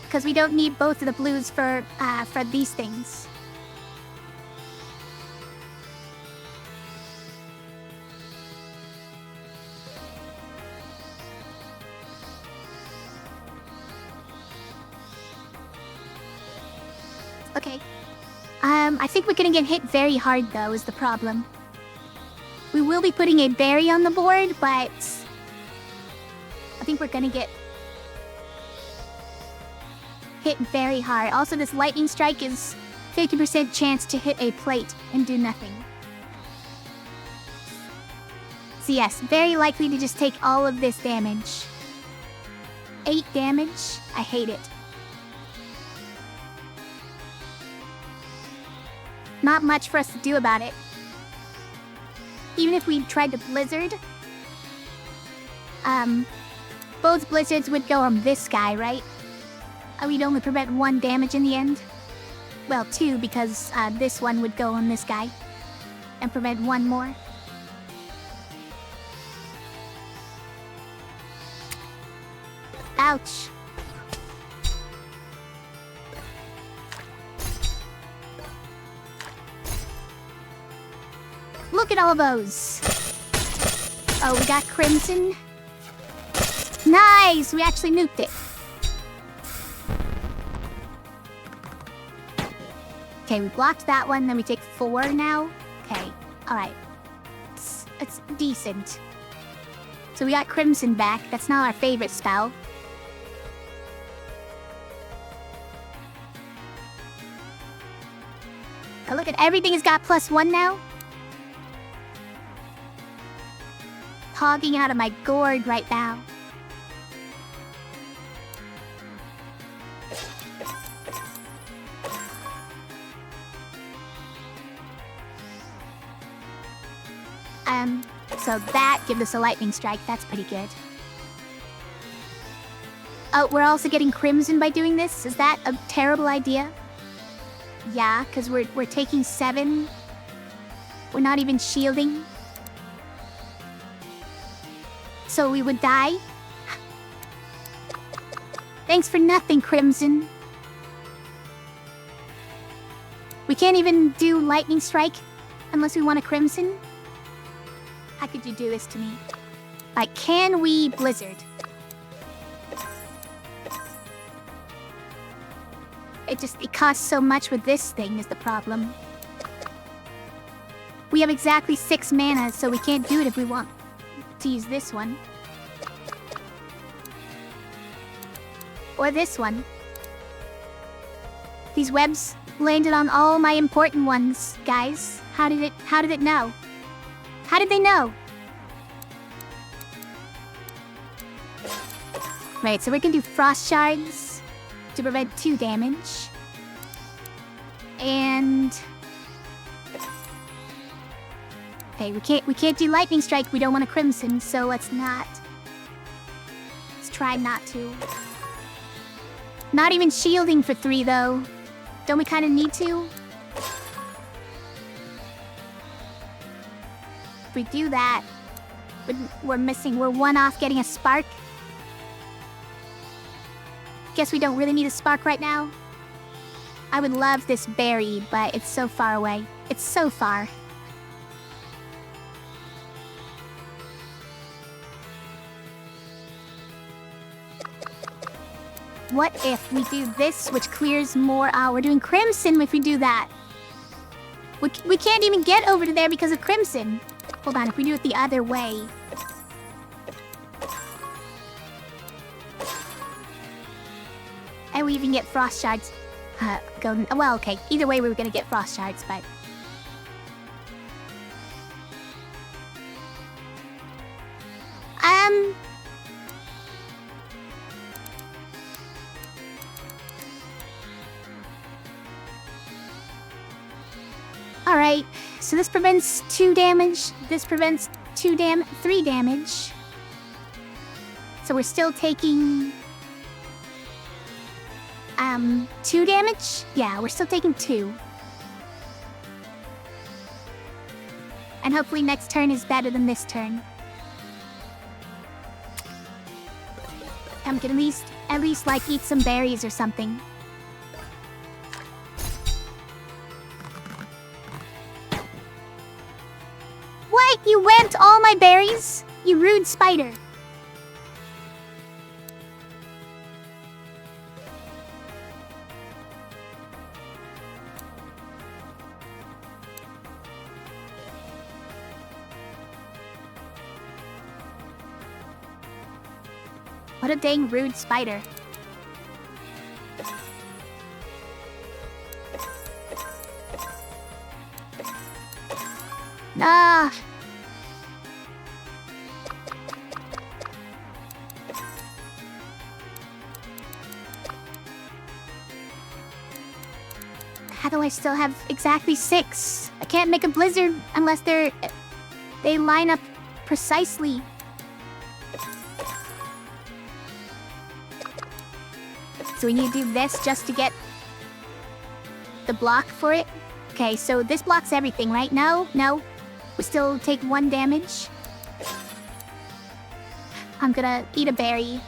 Because we don't need both of the blues for these things. Okay. I think we're gonna get hit very hard, though, is the problem. We will be putting a berry on the board, but... I think we're gonna get... hit very hard. Also, this lightning strike is 50% chance to hit a plate and do nothing. So yes, very likely to just take all of this damage. 8 damage? I hate it. Not much for us to do about it. Even if we tried to blizzard, both blizzards would go on this guy, right? We'd only prevent 1 damage in the end. Well, 2, because this one would go on this guy and prevent 1 more. Ouch. Look at all those. Oh, we got Crimson. Nice! We actually nuked it. Okay, we blocked that one, then we take 4 now. Okay, alright. It's decent. So we got Crimson back. That's not our favorite spell. Oh, look at everything has got +1 now. Hogging out of my gourd right now. So that gives us a lightning strike. That's pretty good. Oh, we're also getting crimson by doing this? Is that a terrible idea? Yeah, because we're taking 7. We're not even shielding. So we would die? Thanks for nothing, Crimson. We can't even do lightning strike unless we want a Crimson? How could you do this to me? Like, can we blizzard? It costs so much with this thing is the problem. We have exactly 6 mana, so we can't do it if we want to use this one. Or this one. These webs landed on all my important ones, guys. How did it know? How did they know? Right, so we're gonna do frost shards to prevent 2 damage. And okay, we can't do lightning strike. We don't want a crimson, so let's try not to. Not even shielding for 3 though. Don't we kind of need to? If we do that, we're 1 off getting a spark. Guess we don't really need a spark right now. I would love this berry, but it's so far away. It's so far. What if we do this, which clears more? We're doing Crimson if we do that. We can't even get over to there because of Crimson. Hold on, if we do it the other way. And we even get Frost Shards. Well, okay. Either way, we were gonna get Frost Shards, but... Alright, so this prevents 2 damage. This prevents 3 damage. So we're still taking... 2 damage? Yeah, we're still taking 2. And hopefully next turn is better than this turn. I'm gonna at least like eat some berries or something. What? You went all my berries? You rude spider. What a dang rude spider. Ah. How do I still have exactly 6? I can't make a blizzard unless they line up precisely. So we need to do this just to get the block for it. Okay, so this blocks everything, right? No. We still take 1 damage. I'm gonna eat a berry.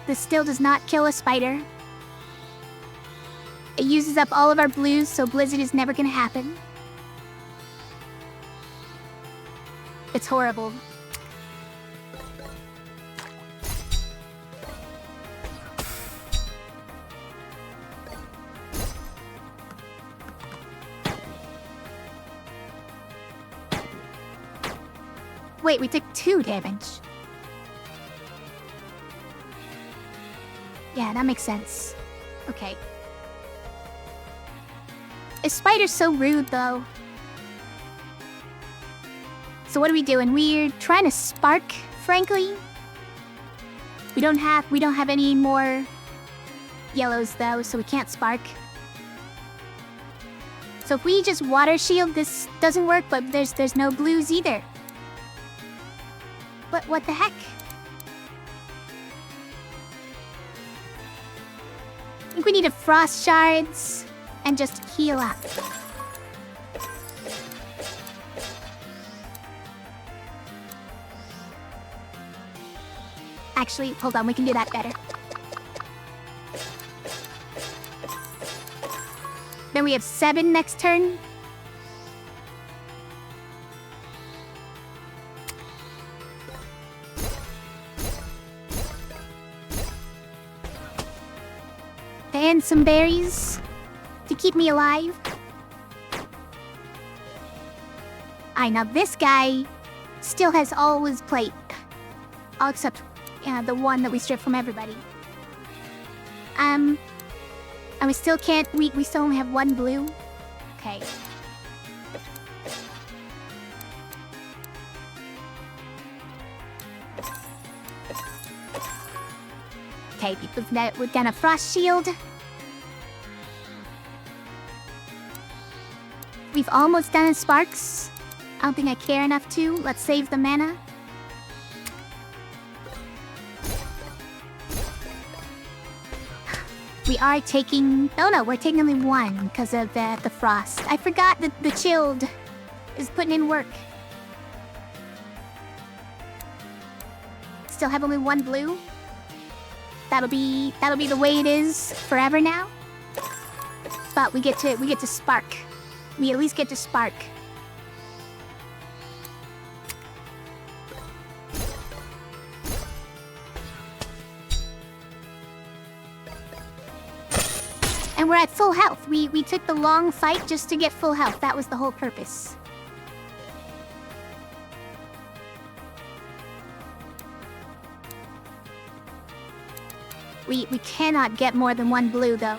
This still does not kill a spider. It uses up all of our blues, so blizzard is never gonna happen. It's horrible. Wait, we took 2 damage. Yeah, that makes sense. Okay. This spider's so rude, though. So what are we doing? We're trying to spark, frankly. We don't have any more yellows, though, so we can't spark. So if we just water shield, this doesn't work, but there's no blues either. But what the heck? I think we need a frost shards and just heal up. Actually, hold on, we can do that better. Then we have 7 next turn. And some berries to keep me alive. Now this guy still has all his plate. All except the one that we stripped from everybody. And we still can't, we still only have 1 blue. Okay. Okay, we've done a frost shield. We've almost done a sparks. I don't think I care enough to. Let's save the mana. We are taking... No, we're taking only 1 because of the frost. I forgot that the chilled is putting in work. Still have only 1 blue. That'll be the way it is forever now. But we get to spark. We at least get to spark. And we're at full health. We took the long fight just to get full health. That was the whole purpose. We cannot get more than 1 blue, though.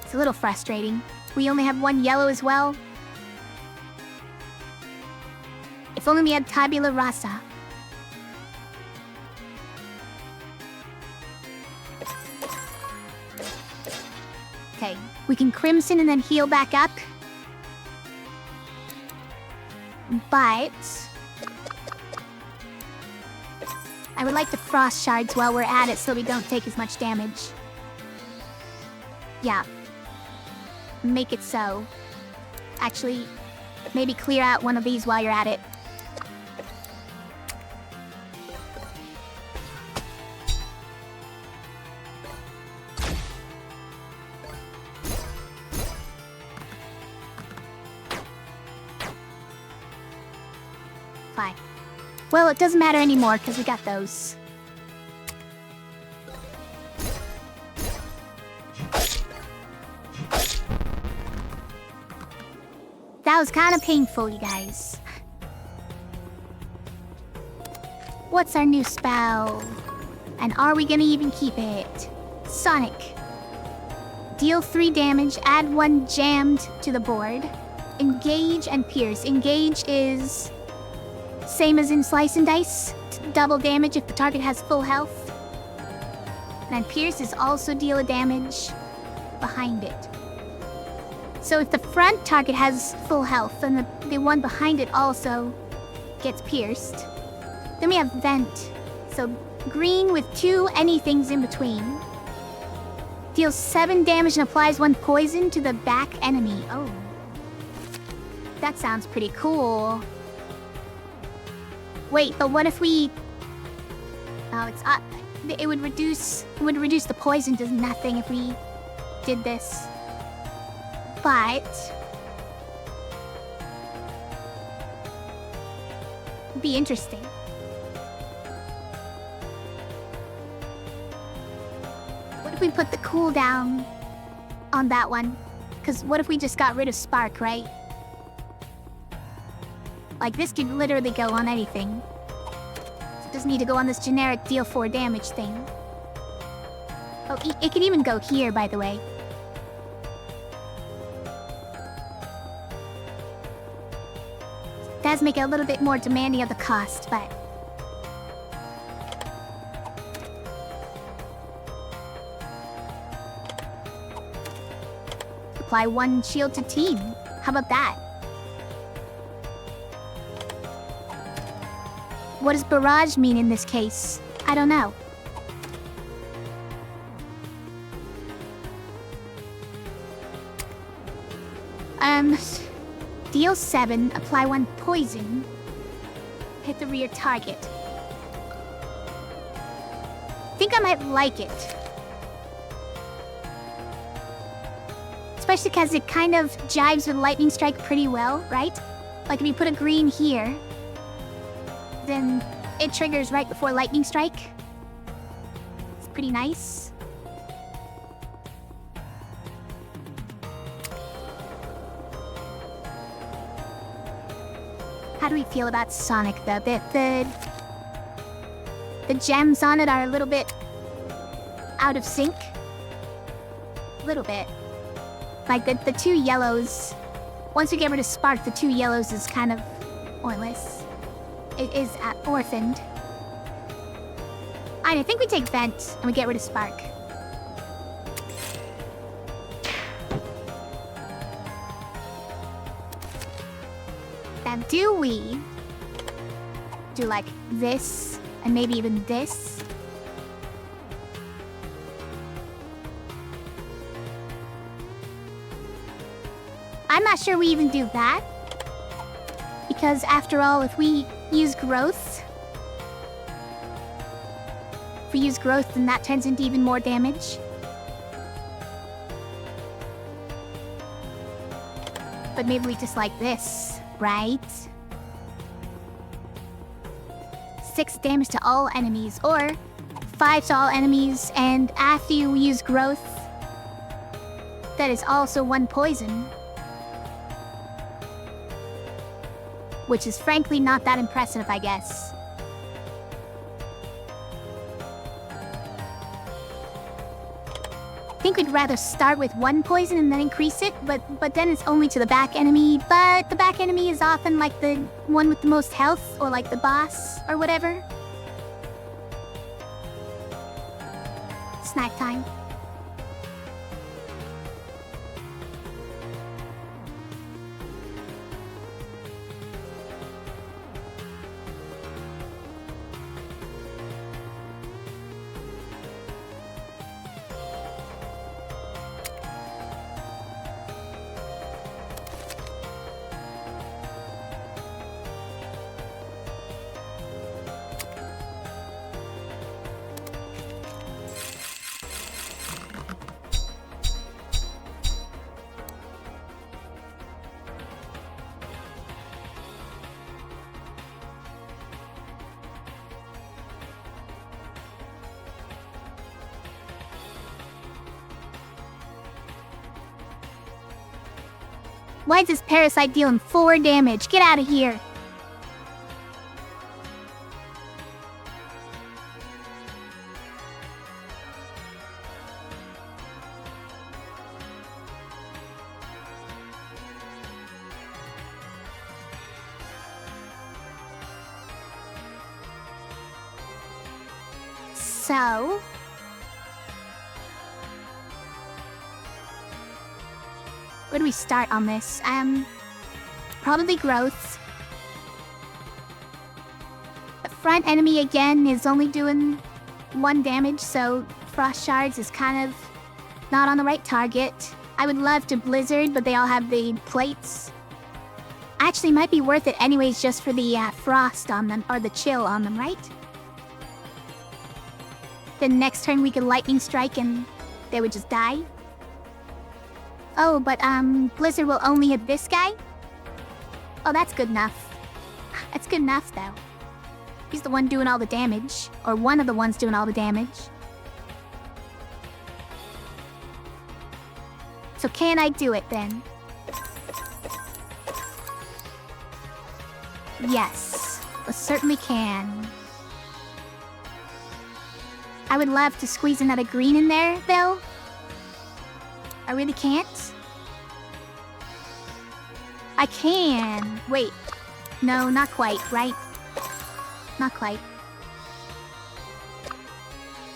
It's a little frustrating. We only have 1 yellow as well. If only we had Tabula Rasa. Okay, we can Crimson and then heal back up. But... I would like the frost shards while we're at it so we don't take as much damage. Yeah. Make it so. Actually, maybe clear out one of these while you're at it. Fine. Well, it doesn't matter anymore because we got those. That was kind of painful, you guys. What's our new spell? And are we gonna even keep it? Sonic. Deal 3 damage, add 1 jammed to the board. Engage and pierce. Engage is... same as in Slice and Dice. Double damage if the target has full health. And then pierce is also deal a damage behind it. So if the front target has full health, then the one behind it also gets pierced. Then we have Vent. So green with 2 anythings in between. Deals 7 damage and applies 1 poison to the back enemy. Oh. That sounds pretty cool. Wait, but what if we... Oh, it's up. It would reduce the poison to nothing if we did this. But... it'd be interesting. What if we put the cooldown on that one? Because what if we just got rid of Spark, right? Like, this could literally go on anything. It doesn't need to go on this generic deal 4 damage thing. Oh, it could even go here, by the way. It does make it a little bit more demanding of the cost, but... apply 1 shield to team. How about that? What does barrage mean in this case? I don't know. Deal 7, apply 1 poison. Hit the rear target. Think I might like it. Especially because it kind of jives with Lightning Strike pretty well, right? Like if you put a green here, then it triggers right before Lightning Strike. It's pretty nice. How do we feel about Sonic, though? The gems on it are a little bit out of sync. A little bit. Like, the 2 yellows... Once we get rid of Spark, the 2 yellows is kind of pointless. It is orphaned. I think we take Vent, and we get rid of Spark. Then do we do like this, and maybe even this? I'm not sure we even do that. Because after all, if we use growth, then that turns into even more damage. But maybe we just like this, right? 6 damage to all enemies, or 5 to all enemies, and after you use growth, that is also 1 poison. Which is frankly not that impressive, I guess. I think we'd rather start with 1 poison and then increase it, but then it's only to the back enemy. But the back enemy is often like the one with the most health, or like the boss, or whatever. Snack time. Why is this parasite dealing 4 damage? Get out of here. So... where do we start on this? Probably growth. The front enemy again is only doing 1 damage, so Frost Shards is kind of not on the right target. I would love to Blizzard, but they all have the plates. Actually, might be worth it anyways just for the frost on them, or the chill on them, right? Then next turn we could Lightning Strike and they would just die. Oh, but Blizzard will only hit this guy? Oh, that's good enough. That's good enough, though. He's the one doing all the damage. Or one of the ones doing all the damage. So can I do it, then? Yes. I certainly can. I would love to squeeze another green in there, though. I really can't. I can. Wait. No, not quite, right? Not quite.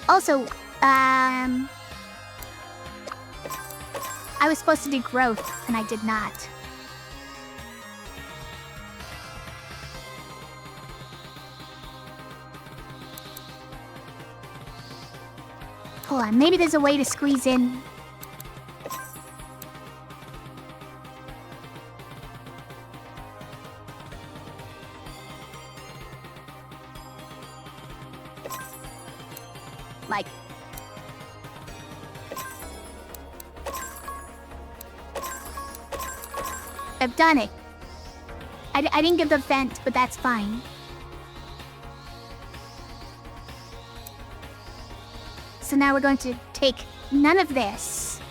Also, I I was supposed to do growth, and I did not. Hold on, maybe there's a way to squeeze in. Like... I've done it. I didn't get the vent, but that's fine. So now we're going to take none of this.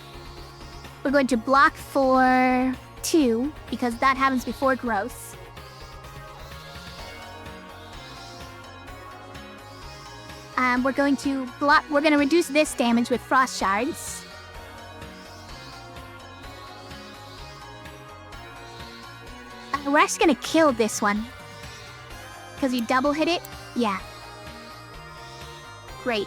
We're going to block for 2, because that happens before growth. We're going to reduce this damage with frost shards. We're actually gonna kill this one. Because you double hit it? Yeah. Great.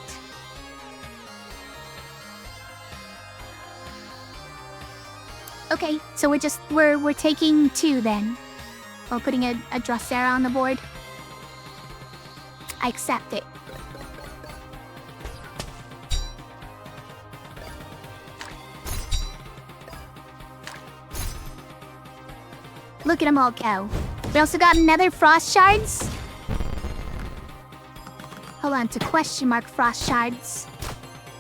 Okay, so we're taking 2 then. Or putting a Drosera on the board. I accept it. Look at them all go. We also got another frost shards. Hold on to question mark frost shards.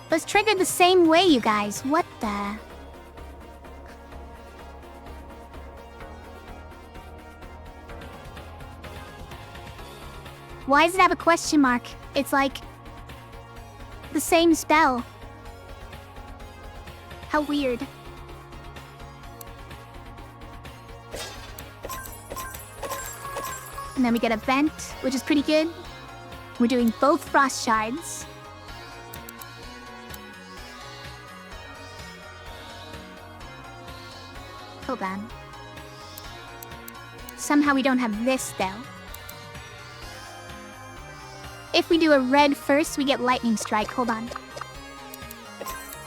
But it's triggered the same way, you guys. What the? Why does it have a question mark? It's like the same spell. How weird. And then we get a vent, which is pretty good. We're doing both frost shards. Hold on. Somehow we don't have this, though. If we do a red first, we get lightning strike. Hold on.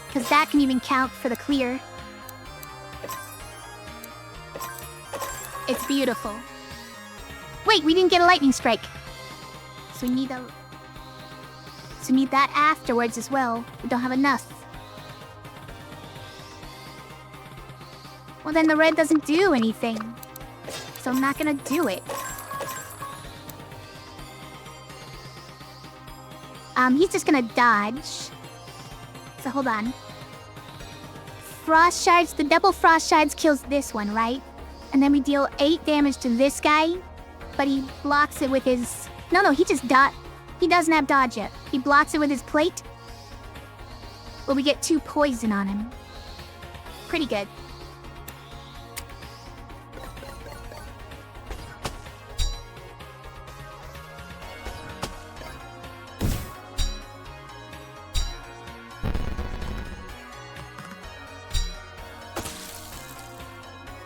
Because that can even count for the clear. It's beautiful. Wait, we didn't get a lightning strike. So we need that afterwards as well. We don't have enough. Well, then the red doesn't do anything. So I'm not gonna do it. He's just gonna dodge. So hold on. Frost shards, the double frost shards kills this one, right? And then we deal 8 damage to this guy. But he blocks it with his... No, he just he doesn't have dodge yet. He blocks it with his plate. But we get 2 poison on him. Pretty good.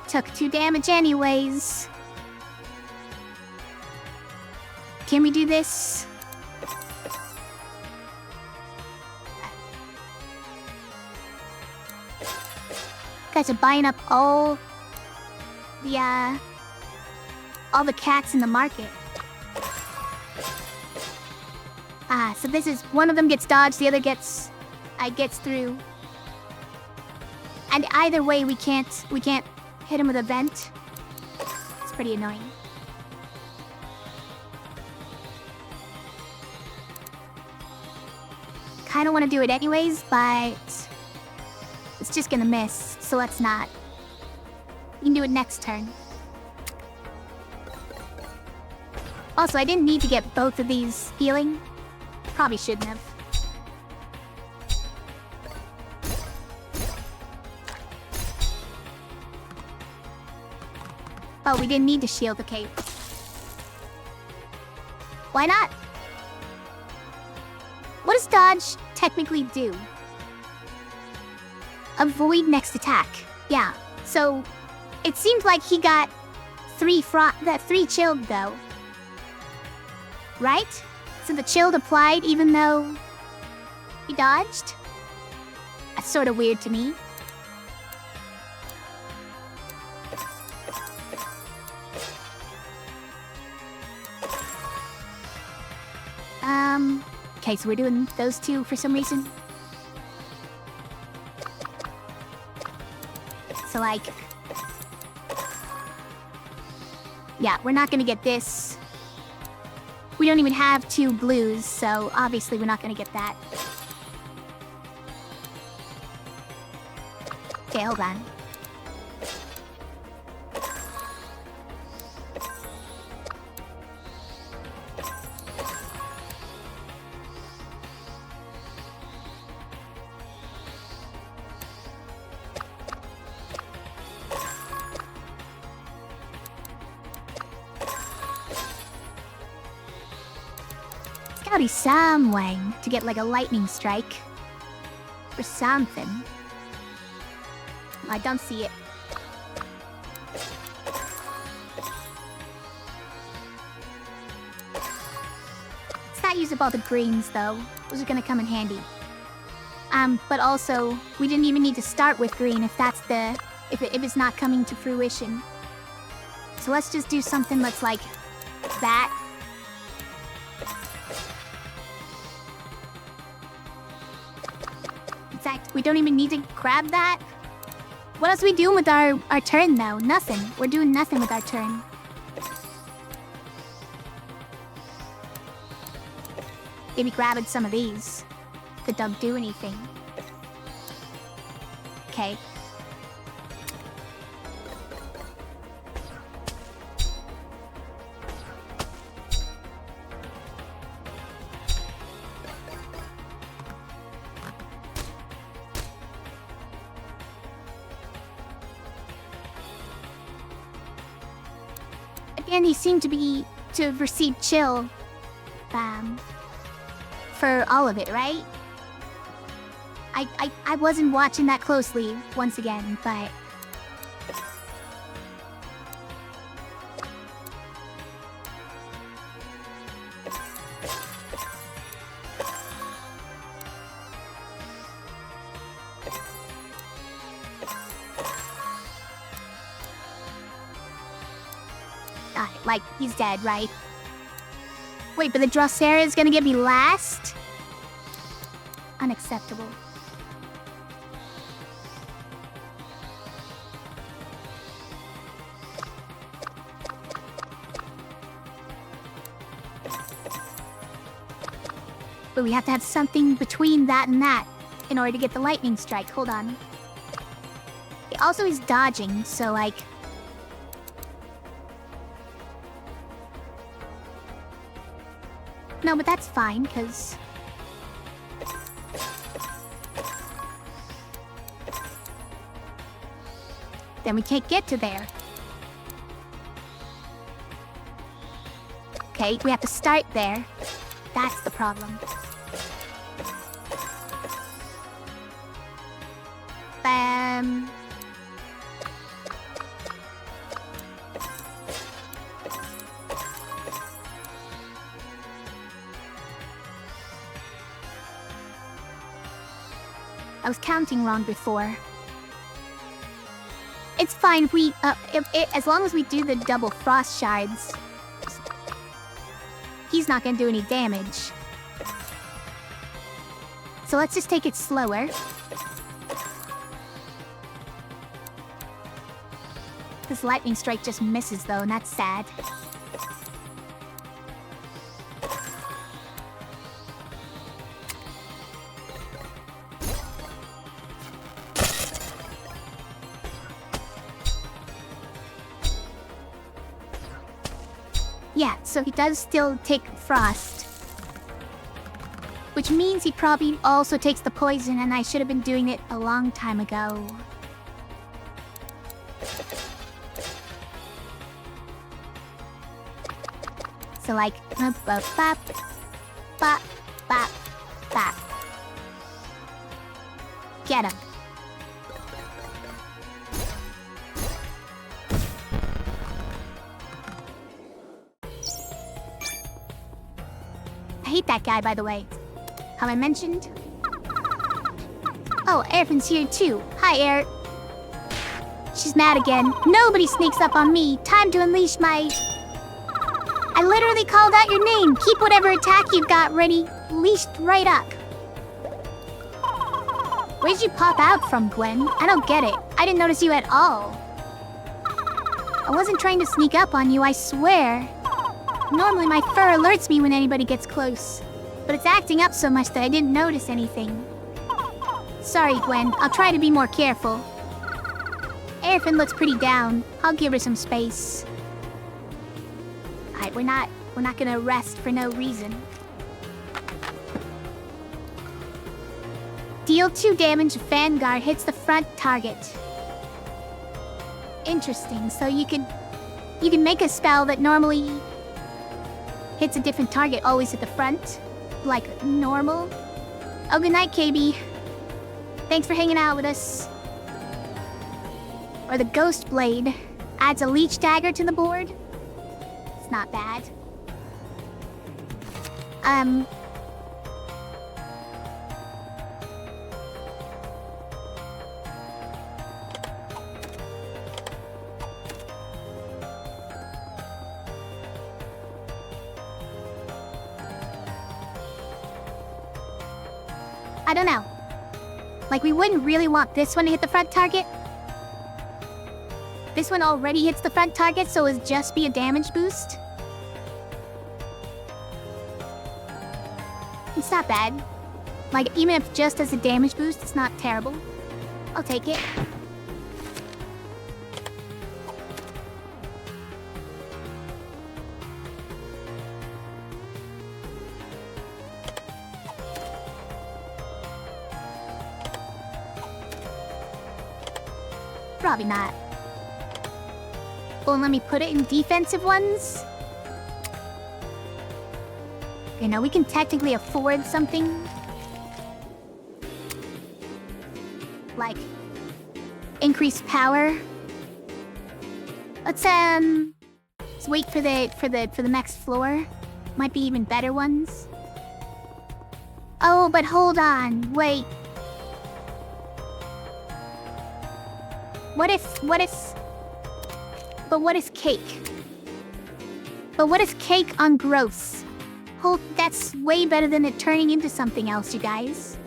Took 2 damage anyways. Can we do this? Guys are buying up all the cats in the market. So this is one of them gets dodged, the other gets through. And either way we can't hit him with a vent. It's pretty annoying. Kinda wanna do it anyways, but it's just gonna miss, so let's not. You can do it next turn. Also, I didn't need to get both of these healing. Probably shouldn't have. Oh, we didn't need to shield the cape. Why not? What does dodge technically do? Avoid next attack. Yeah, so it seemed like he got 3 chilled though. Right? So the chilled applied even though he dodged? That's sort of weird to me. Okay, so we're doing those two for some reason. So, like... Yeah, we're not gonna get this. We don't even have 2 blues, so obviously we're not gonna get that. Okay, hold on. There's gotta be some way to get like a lightning strike. Or something. I don't see it. Let's not use up all the greens, though. Those are gonna come in handy. But also, we didn't even need to start with green if that's the... if it's not coming to fruition. So let's just do something that's like... that. In fact, we don't even need to grab that. What else are we doing with our turn, though? Nothing. We're doing nothing with our turn. Maybe grabbing some of these that don't do anything. Okay. Again, he seemed to have received chill, for all of it, right? I wasn't watching that closely once again, but... like, he's dead, right? Wait, but the Drosera is gonna get me last? Unacceptable. But we have to have something between that and that in order to get the lightning strike. Hold on. Also, he's dodging, so like... No, but that's fine, because... then we can't get to there. Okay, we have to start there. That's the problem. I was counting wrong before. It's fine if we, as long as we do the double frost shards, he's not gonna do any damage. So let's just take it slower. This lightning strike just misses though, and that's sad. Yeah, so he does still take frost. Which means he probably also takes the poison, and I should have been doing it a long time ago. So like, bop, bop, bop, bop, bop, bop. Get him. I hate that guy, by the way. Have I mentioned? Oh, Airfin's here too. Hi, Air. She's mad again. Nobody sneaks up on me. Time to unleash my... I literally called out your name. Keep whatever attack you've got ready. leashed right up. Where'd you pop out from, Gwen? I don't get it. I didn't notice you at all. I wasn't trying to sneak up on you, I swear. Normally my fur alerts me when anybody gets close, but it's acting up so much that I didn't notice anything. Sorry, Gwen. I'll try to be more careful. Airfin looks pretty down. I'll give her some space. Alright, we're not gonna rest for no reason. Deal 2 damage if Vanguard hits the front target. Interesting. So you can make a spell that normally hits a different target always at the front, like normal. Oh, good night, KB. Thanks for hanging out with us. Or the Ghost Blade adds a leech dagger to the board. It's not bad. I don't know. Like, we wouldn't really want this one to hit the front target. This one already hits the front target, so it'll just be a damage boost. It's not bad. Like, even if just as a damage boost, it's not terrible. I'll take it. Probably not. Well, let me put it in defensive ones. You know, we can technically afford something. Like, increased power. Let's wait for the next floor. Might be even better ones. Oh, but hold on, wait. What is cake? But what is cake on growth? Hold, that's way better than it turning into something else, you guys.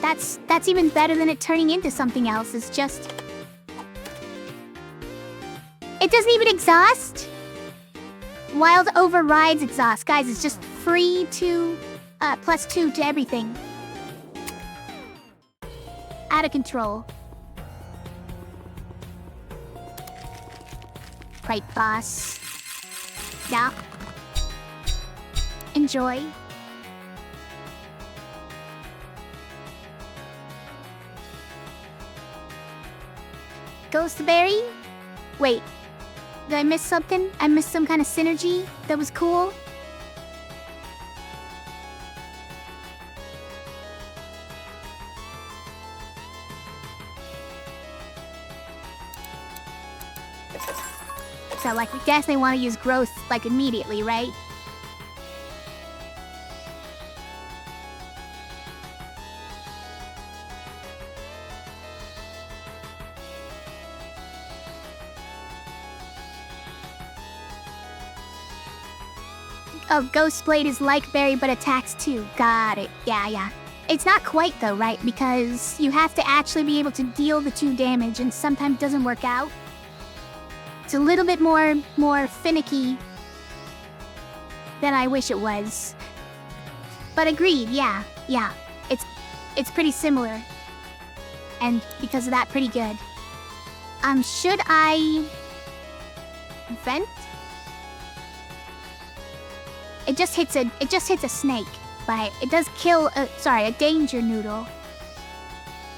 That's even better than it turning into something else. It's just... It doesn't even exhaust? Wild overrides exhaust. Guys, it's just free to... +2 to everything. Out of control. Right, boss. Yeah. Enjoy. Ghostberry? Wait. Did I miss something? I missed some kind of synergy that was cool? So, like, we definitely want to use growth, like, immediately, right? Oh, Ghost Blade is like Berry, but attacks too. Got it. Yeah. It's not quite, though, right? Because you have to actually be able to deal the 2 damage, and sometimes it doesn't work out. It's a little bit more finicky than I wish it was. But agreed, yeah. It's pretty similar. And because of that, pretty good. Should I... vent? It just hits a snake, but it does kill a danger noodle.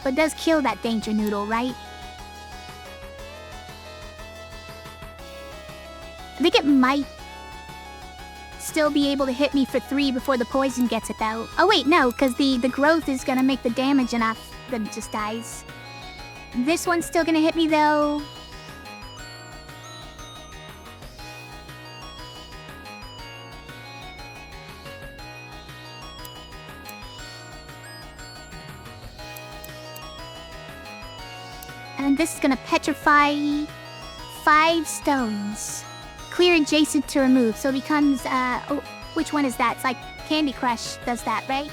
But it does kill that danger noodle, right? I think it might still be able to hit me for 3 before the poison gets it, though. Oh wait, no, because the growth is gonna make the damage enough that it just dies. This one's still gonna hit me, though. And this is gonna petrify 5 stones. Clear adjacent to remove, so it becomes, Which one is that? It's like Candy Crush does that, right?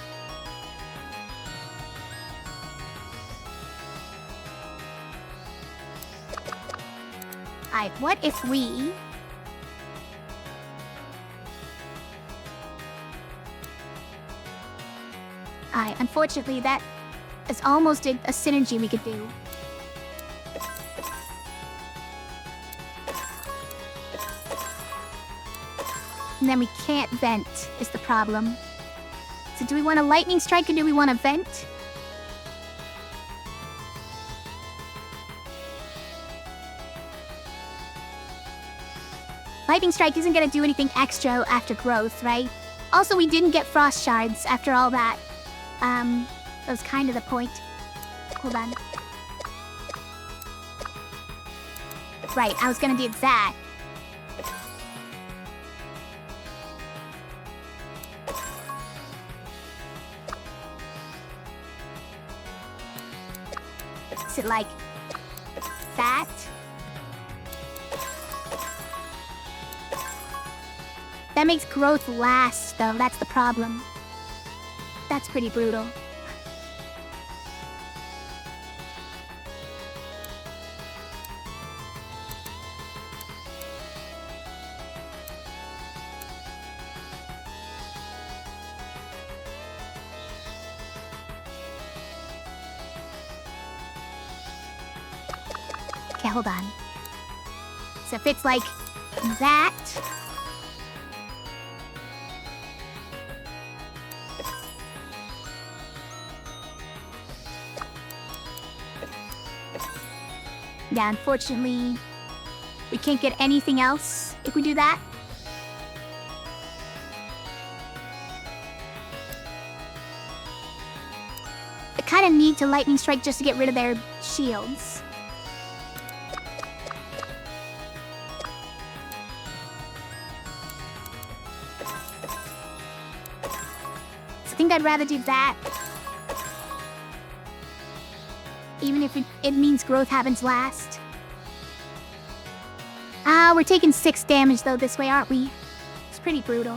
Alright, what if we... Alright, unfortunately that is almost a synergy we could do. And then we can't vent, is the problem. So do we want a lightning strike or do we want to vent? Lightning strike isn't going to do anything extra after growth, right? Also, we didn't get frost shards after all that. That was kind of the point. Hold on. Right, I was going to do that. Is it like that? That makes growth last, though. That's the problem. That's pretty brutal. Okay, hold on. So if it's like that... Yeah, unfortunately, we can't get anything else if we do that. I kind of need to lightning strike just to get rid of their shields. So I think I'd rather do that. Even if it means growth happens last. Ah, we're taking 6 damage though this way, aren't we? It's pretty brutal.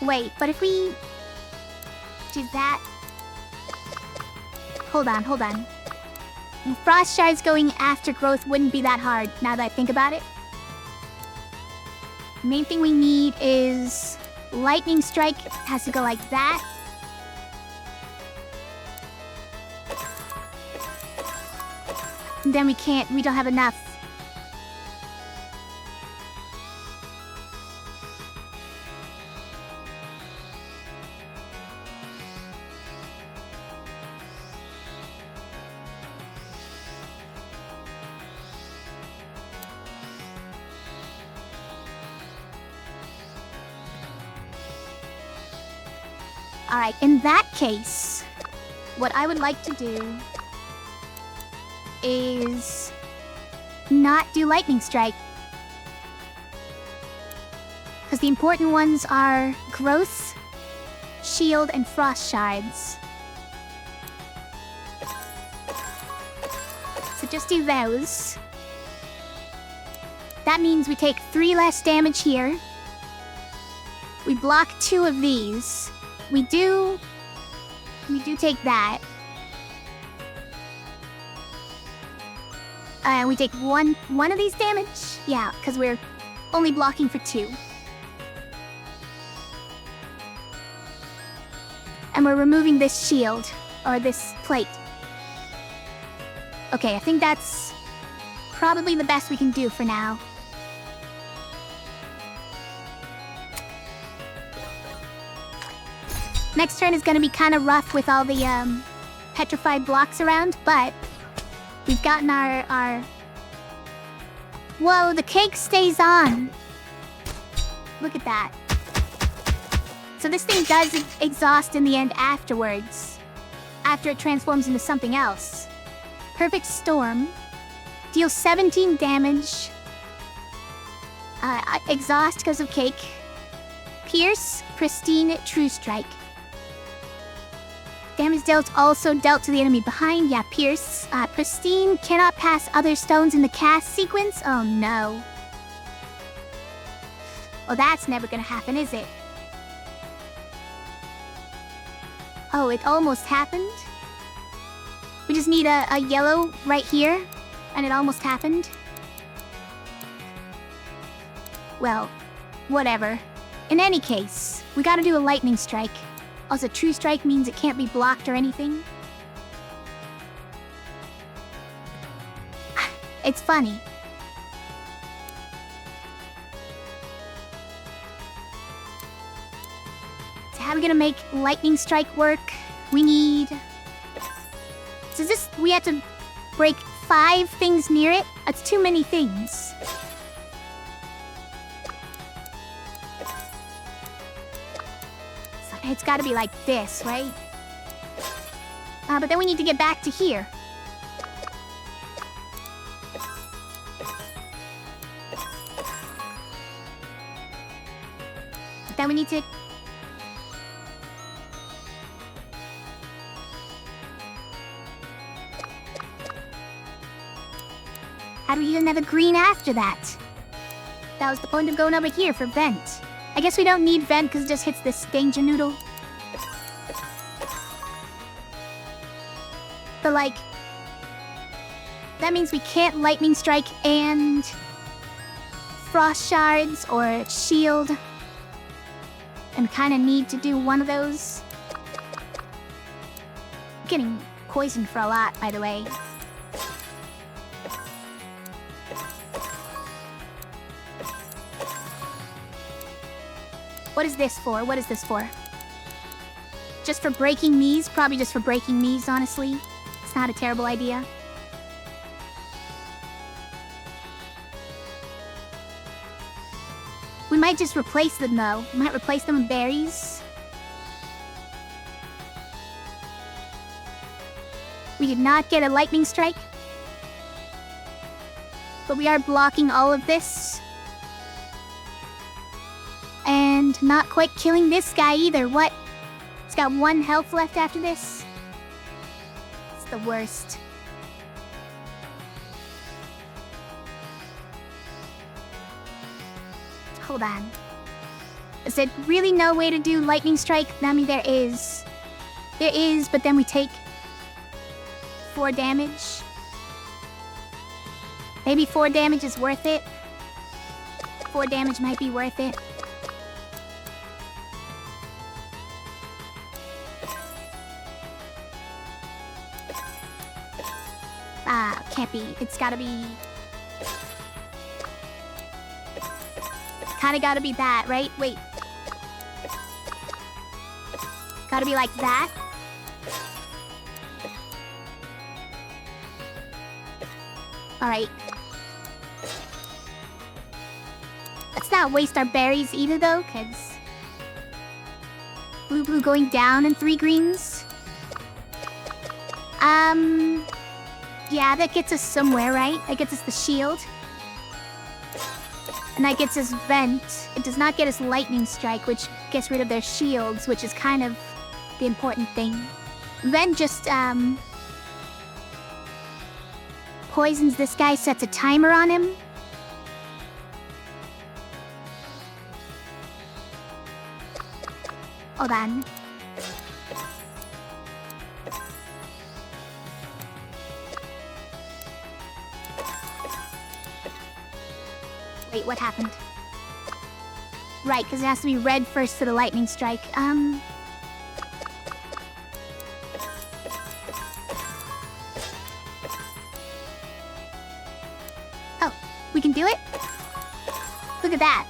Wait, but if we do that... Hold on. Frost shards going after growth wouldn't be that hard, now that I think about it. The main thing we need is... Lightning strike has to go like that. And then we don't have enough. Alright, in that case, what I would like to do is not do lightning strike. Because the important ones are growth, shield, and frost shards. So just do those. That means we take 3 less damage here. We block 2 of these. We do take that. We take one of these damage? Yeah, because we're only blocking for 2. And we're removing this shield, or this plate. Okay, I think that's probably the best we can do for now. Next turn is going to be kind of rough with all the petrified blocks around, but we've gotten our... Whoa, the cake stays on! Look at that. So this thing does exhaust in the end afterwards. After it transforms into something else. Perfect Storm. Deals 17 damage. Exhaust because of cake. Pierce, Pristine, True Strike. Damage dealt also dealt to the enemy behind. Yeah, Pierce. Pristine cannot pass other stones in the cast sequence. Oh no. Oh, that's never gonna happen, is it? Oh, it almost happened? We just need a yellow right here, and it almost happened. Well, whatever. In any case, we gotta do a lightning strike. Also, true strike means it can't be blocked or anything. It's funny. So how are we gonna make lightning strike work? We need... So this, we have to break 5 things near it? That's too many things. So it's gotta be like this, right? But then we need to get back to here. Then we need to... How do we get another green after that? That was the point of going over here for vent. I guess we don't need vent because it just hits this danger noodle. But like... That means we can't lightning strike and... frost shards or shield. And kind of need to do one of those. I'm getting poisoned for a lot, by the way. What is this for? What is this for? Just for breaking these? Probably just for breaking these, honestly. It's not a terrible idea. We might just replace them, though. We might replace them with berries. We did not get a lightning strike. But we are blocking all of this. And not quite killing this guy either. What? He's got 1 health left after this? It's the worst. Hold on. Is there really no way to do lightning strike? I mean, there is. There is, but then we take 4 damage. Maybe 4 damage is worth it. 4 damage might be worth it. Can't be. It's gotta be... Kinda gotta be that, right? Wait. Gotta be like that? Alright. Let's not waste our berries either, though, because... Blue going down and 3 greens. Yeah, that gets us somewhere, right? That gets us the shield. And that gets us vent. It does not get us lightning strike, which gets rid of their shields, which is kind of the important thing. Vent just, poisons this guy, sets a timer on him. Hold on. Wait, what happened? Right, because it has to be red first for the lightning strike. Oh, we can do it? Look at that.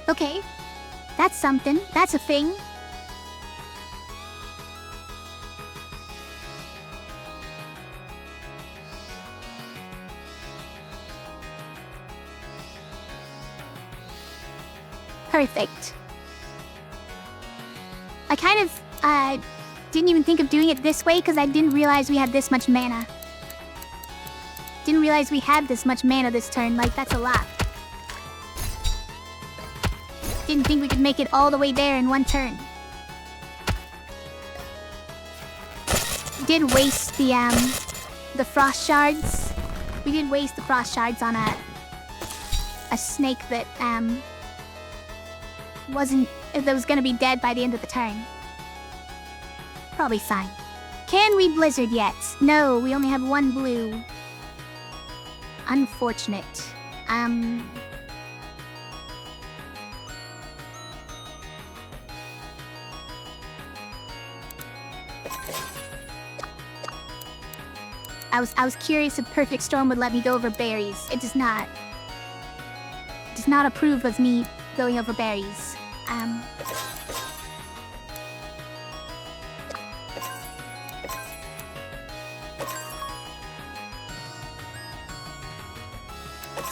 Okay. That's something. That's a thing. Perfect. I kind of, didn't even think of doing it this way because I didn't realize we had this much mana. Didn't realize we had this much mana this turn. Like, that's a lot. Didn't think we could make it all the way there in 1 turn. Did waste the frost shards. We did waste the frost shards on a snake that was gonna be dead by the end of the turn. Probably fine. Can we blizzard yet? No, we only have one blue. Unfortunate. I was curious if Perfect Storm would let me go over berries. It does not. It does not approve of me going over berries.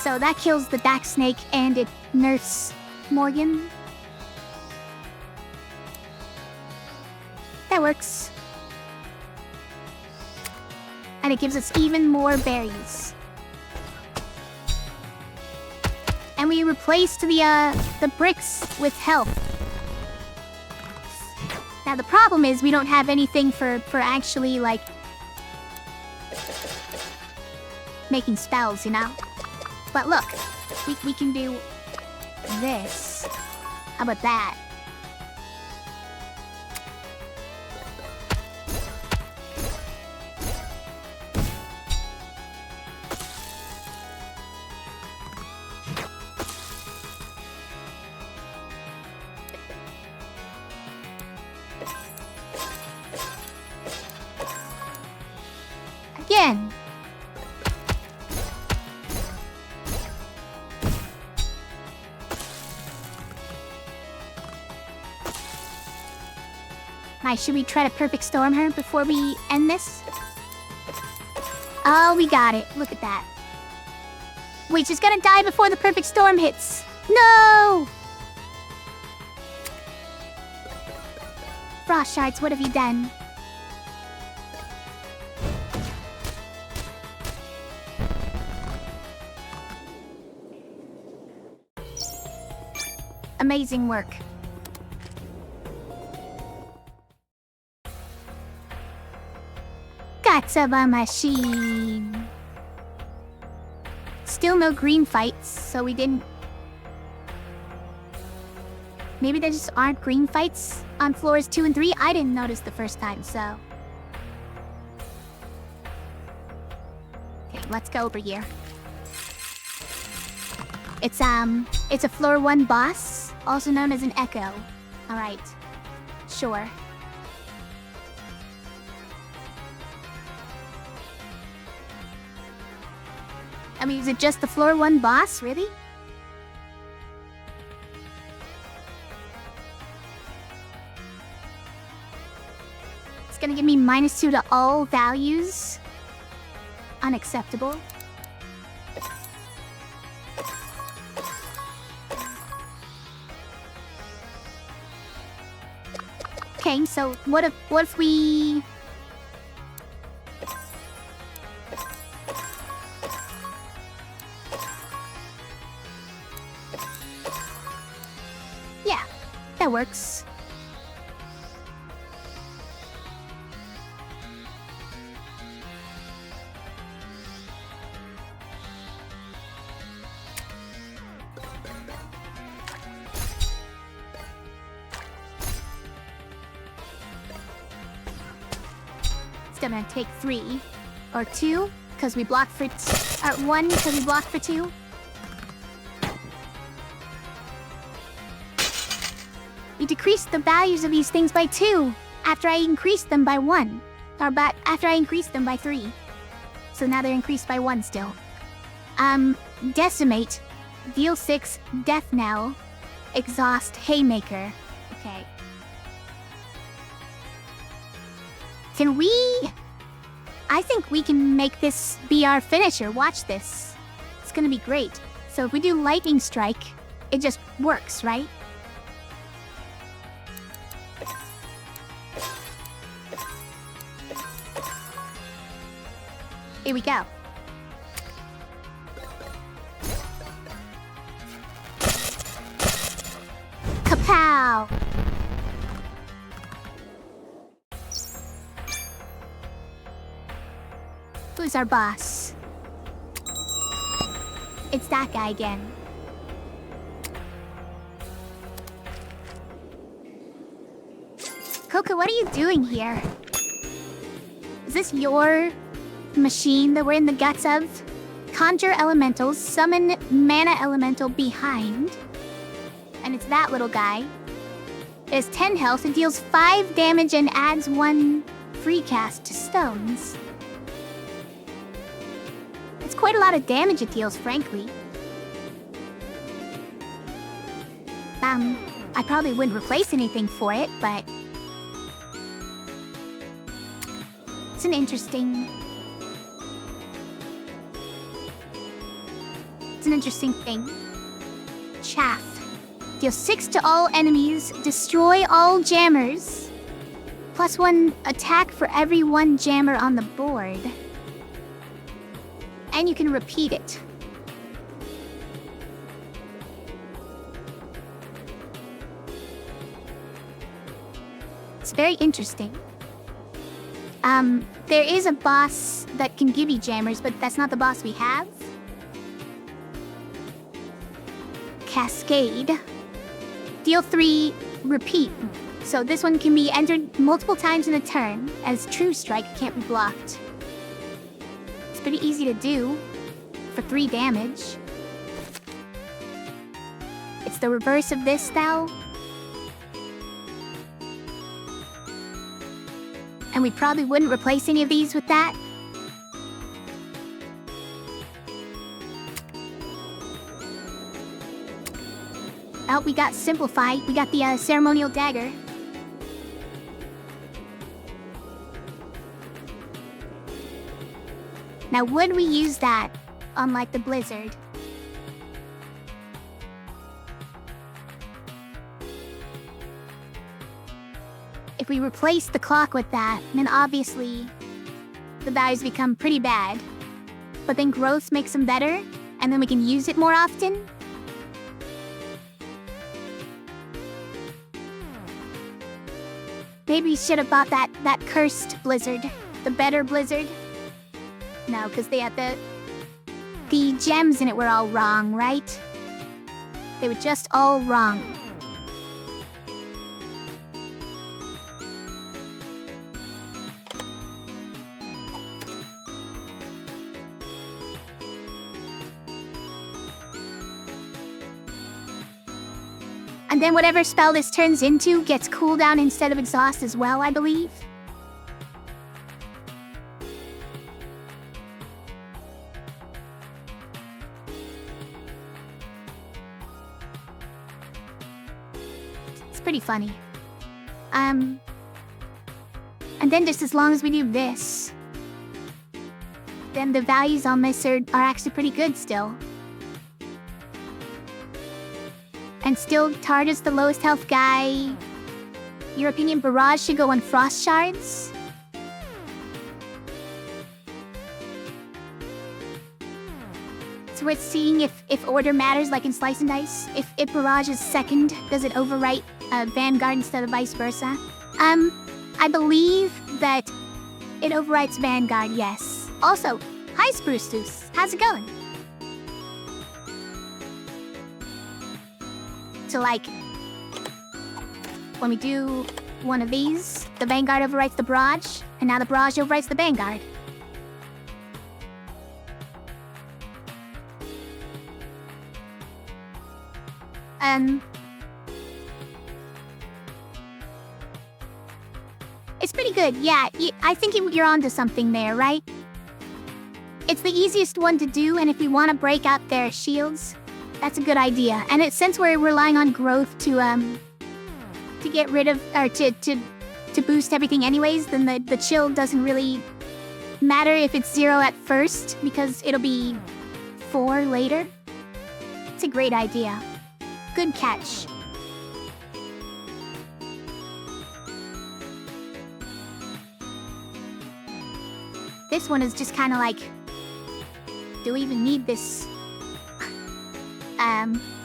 So that kills the Dak Snake and it nerfs Morgan. That works. And it gives us even more berries. And we replaced the bricks with health. Now the problem is we don't have anything for actually like making spells, you know? But look, we can do this. How about that? Again. Nice, should we try to Perfect Storm her before we end this? Oh, we got it. Look at that. Wait, she's gonna die before the Perfect Storm hits. No! Frost Shards, what have you done? Amazing work. Gatsaba machine. Still no green fights, so we didn't... Maybe there just aren't green fights on floors 2 and 3? I didn't notice the first time, so... Okay, let's go over here. It's a floor 1 boss, also known as an Echo. Alright. Sure. I mean, is it just the floor 1 boss? Really? It's gonna give me -2 to all values. Unacceptable. Okay, so what if we... Yeah, that works. It's gonna take 3 or 2 because we blocked for 1 because we blocked for 2. We decreased the values of these things by 2 after I increased them by 1. Or after I increased them by 3. So now they're increased by 1 still. Decimate, deal 6, death knell, exhaust, haymaker. Okay. Can we... I think we can make this be our finisher. Watch this. It's gonna be great. So if we do lightning strike, it just works, right? Here we go. Kapow! Who's our boss? It's that guy again. Coco, what are you doing here? Is this your machine that we're in the guts of? Conjure elementals, summon mana elemental behind. And it's that little guy. It has 10 health, it deals 5 damage and adds 1 free cast to stones. It's quite a lot of damage it deals, frankly. I probably wouldn't replace anything for it, but it's an interesting thing. Chaff. Deal 6 to all enemies, destroy all jammers. +1 attack for every 1 jammer on the board. And you can repeat it. It's very interesting. There is a boss that can give you jammers, but that's not the boss we have. Cascade. Deal 3, repeat. So this one can be entered multiple times in a turn, as True Strike can't be blocked. It's pretty easy to do for 3 damage. It's the reverse of this, though. And we probably wouldn't replace any of these with that. Oh, we got Simplify. We got the Ceremonial Dagger. Now, would we use that on, like, the Blizzard? If we replace the clock with that, then obviously the values become pretty bad. But then growth makes them better, and then we can use it more often. Maybe we should have bought that cursed Blizzard. The better Blizzard. No, because they had the gems in it were all wrong, right? They were just all wrong. And then whatever spell this turns into gets cooldown instead of exhaust as well, I believe. It's pretty funny. And then just as long as we do this, then the values on this are actually pretty good still. And still, Tarda's the lowest health guy. Your opinion, Barrage should go on Frost Shards? So we're seeing if order matters, like in Slice and Dice. If Barrage is second, does it overwrite Vanguard instead of vice versa? I believe that it overwrites Vanguard, yes. Also, hi Spruce. How's it going? So, like, when we do one of these, the Vanguard overwrites the Barrage, and now the Barrage overwrites the Vanguard. It's pretty good, yeah. I think you're onto something there, right? It's the easiest one to do, and if we want to break out their shields, that's a good idea. And since we're relying on growth to get rid of, or to boost everything anyways, then the chill doesn't really matter if it's 0 at first, because it'll be 4 later. It's a great idea. Good catch. This one is just kind of like, do we even need this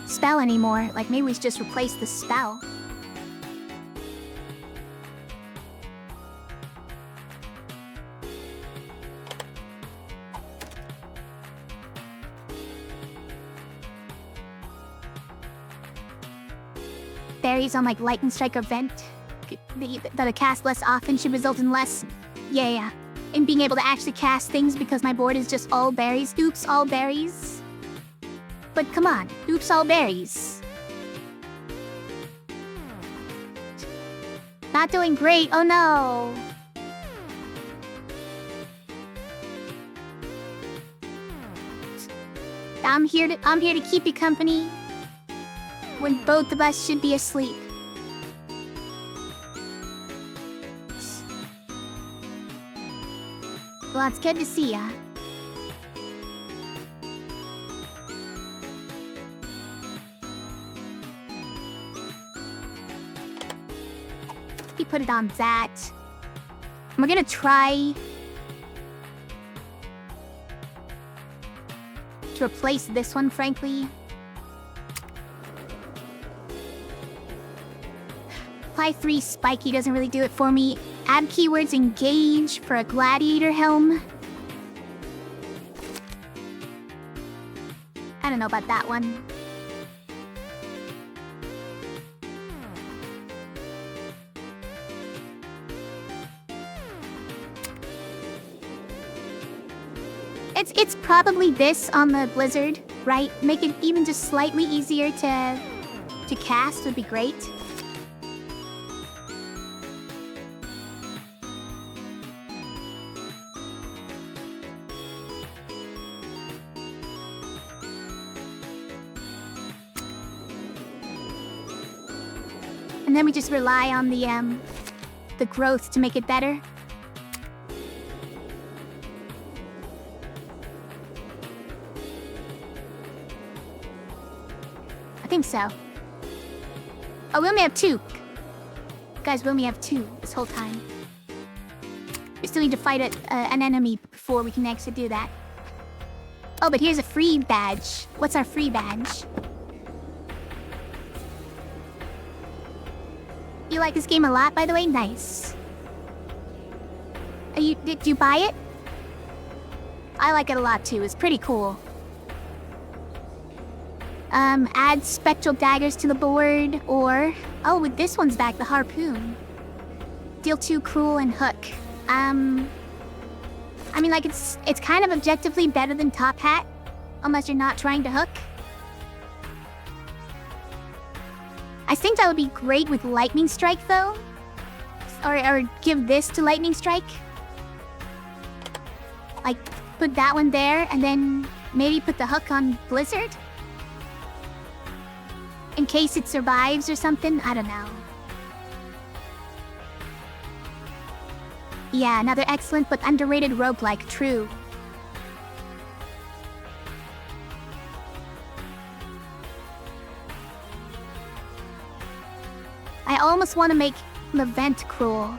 spell anymore? Like, maybe we should just replace the spell. berries on like Lightning Strike or Vent that I cast less often should result in less, in being able to actually cast things because my board is just all berries. Oops, all berries. But come on, oops, all berries. Not doing great, oh no. I'm here to keep you company when both of us should be asleep. Well, it's good to see ya. We put it on that. We're gonna try to replace this one, frankly. Apply 3 spiky doesn't really do it for me. Add keywords engage for a gladiator helm. I don't know about that one. It's probably this on the Blizzard, right? Make it even just slightly easier to cast would be great. And then we just rely on the growth to make it better. I think so. Oh, we only have 2. Guys, we only have 2 this whole time. We still need to fight an enemy before we can actually do that. Oh, but here's a free badge. What's our free badge? You like this game a lot, by the way? Nice. Did you buy it? I like it a lot too. It's pretty cool. Add spectral daggers to the board, or oh, with this one's back, the harpoon. Deal 2 cruel and hook. I mean, like it's kind of objectively better than Top Hat, unless you're not trying to hook. I think that would be great with Lightning Strike, though. Or give this to Lightning Strike. Like, put that one there, and then maybe put the hook on Blizzard? In case it survives or something? I don't know. Yeah, another excellent but underrated roguelike, true. I almost want to make the vent cruel.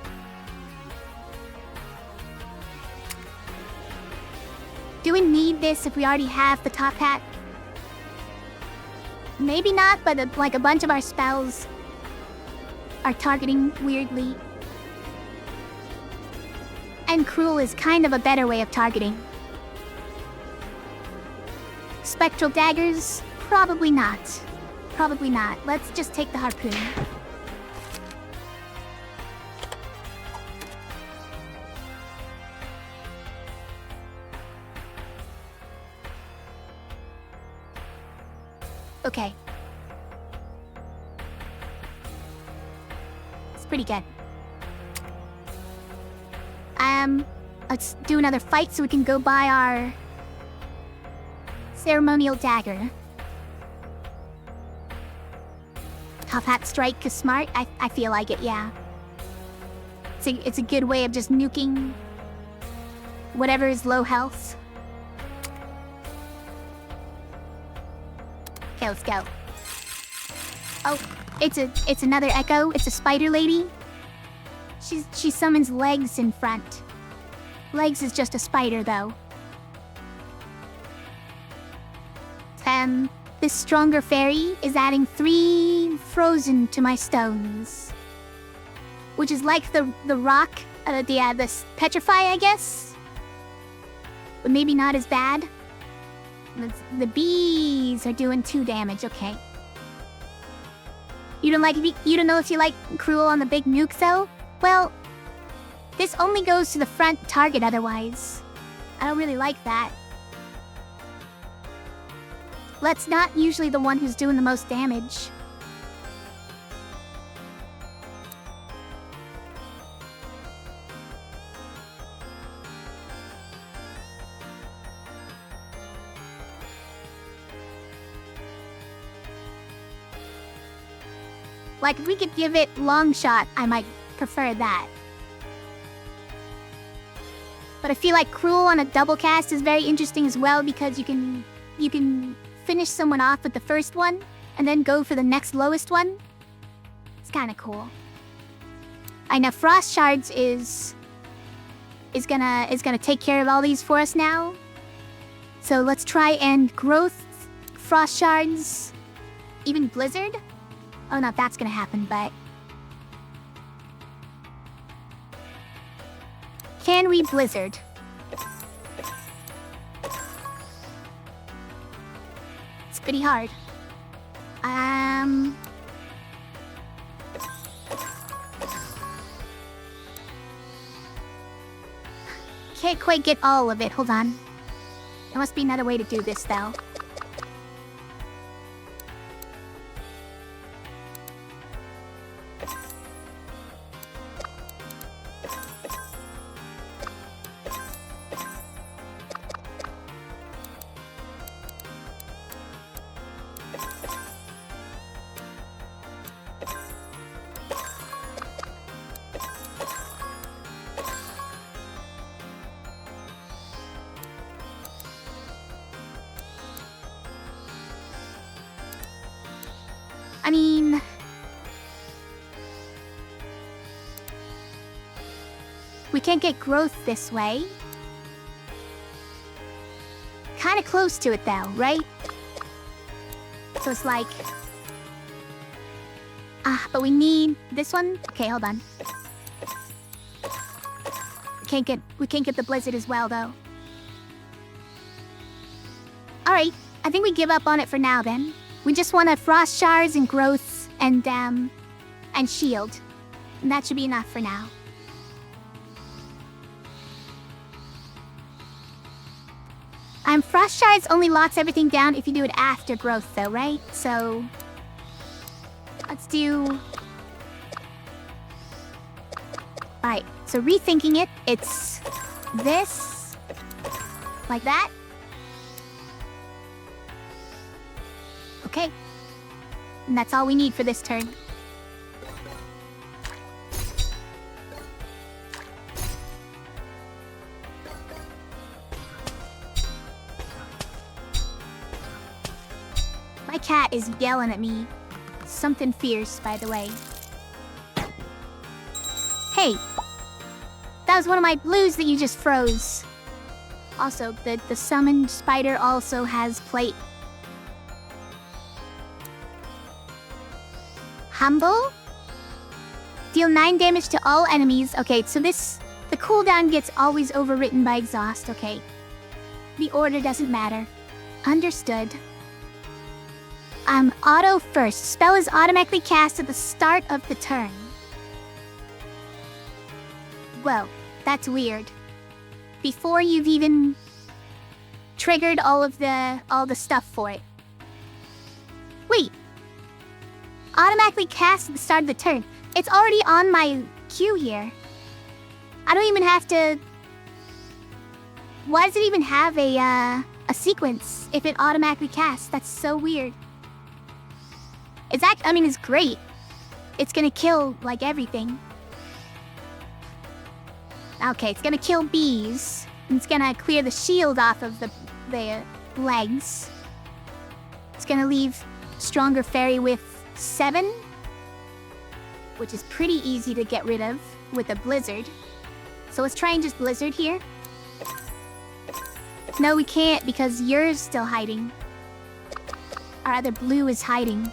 Do we need this if we already have the Top Hat? Maybe not, but like a bunch of our spells are targeting weirdly. And cruel is kind of a better way of targeting. Spectral daggers? Probably not. Probably not. Let's just take the harpoon. Okay. It's pretty good. Let's do another fight so we can go buy our ceremonial dagger. Top Hat Strike is smart. I feel like it, yeah. It's a good way of just nuking whatever is low health. Okay, let's go. Oh, it's another Echo. It's a spider lady. She summons Legs in front. Legs is just a spider, though. This stronger fairy is adding 3 frozen to my stones. Which is like the rock, this petrify, I guess? But maybe not as bad. The bees are doing 2 damage, okay. You don't know if you like Cruel on the big nuke though? Well, this only goes to the front target otherwise. I don't really like that. Let's not usually the one who's doing the most damage. Like, if we could give it long shot, I might prefer that. But I feel like Cruel on a double cast is very interesting as well because you can finish someone off with the first one and then go for the next lowest one. It's kind of cool. I know Frost Shards is gonna take care of all these for us now. So let's try and Growth, Frost Shards, even Blizzard. Oh no, that's gonna happen, but can we Blizzard? It's pretty hard. Can't quite get all of it. Hold on. There must be another way to do this, though. I mean, we can't get growth this way. Kind of close to it though, right? So it's like, but we need this one. Okay, hold on. We can't get the Blizzard as well though. All right, I think we give up on it for now then. We just want a Frost Shards and Growth and Shield. And that should be enough for now. Frost Shards only locks everything down if you do it after Growth though, right? So let's do... Alright, so rethinking it, it's this, like that. Okay. And that's all we need for this turn. My cat is yelling at me. Something fierce, by the way. Hey! That was one of my blues that you just froze. Also, the summoned spider also has plate. Humble? Deal 9 damage to all enemies. Okay, so the cooldown gets always overwritten by Exhaust. Okay. The order doesn't matter. Understood. Auto first. Spell is automatically cast at the start of the turn. Whoa, that's weird. Before you've even triggered all the stuff for it. Wait. Automatically cast at the start of the turn. It's already on my queue here. I don't even have to... Why does it even have a sequence if it automatically casts? That's so weird. I mean, it's great. It's gonna kill, like, everything. Okay, it's gonna kill bees. And it's gonna clear the shield off of the legs. It's gonna leave Stronger Fairy with 7, which is pretty easy to get rid of with a Blizzard. So let's try and just Blizzard here. No, we can't because yours still hiding. Our other blue is hiding.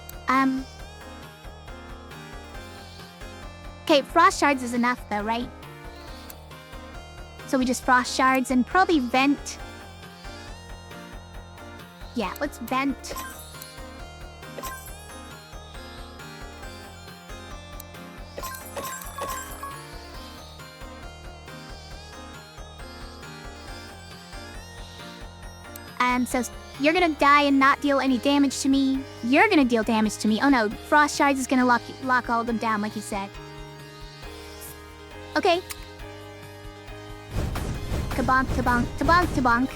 Okay, Frost Shards is enough though, right? So we just Frost Shards and probably Vent. Yeah, let's Vent. So you're gonna die and not deal any damage to me. You're gonna deal damage to me. Oh no, Frost Shards is gonna lock all of them down like you said. Okay. Kabonk, kabonk, kabonk, kabonk.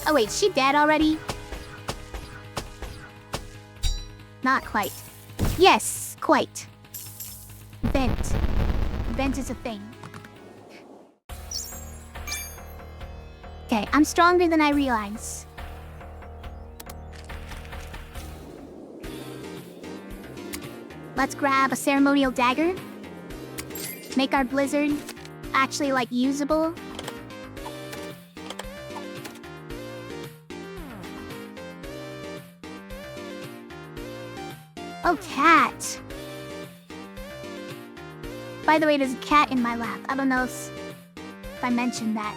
Oh wait, she dead already? Not quite. Yes, quite. Vent. Vent is a thing. Okay, I'm stronger than I realize. Let's grab a ceremonial dagger. Make our blizzard actually, like, usable. Oh, cat. By the way, there's a cat in my lap. I don't know if I mentioned that.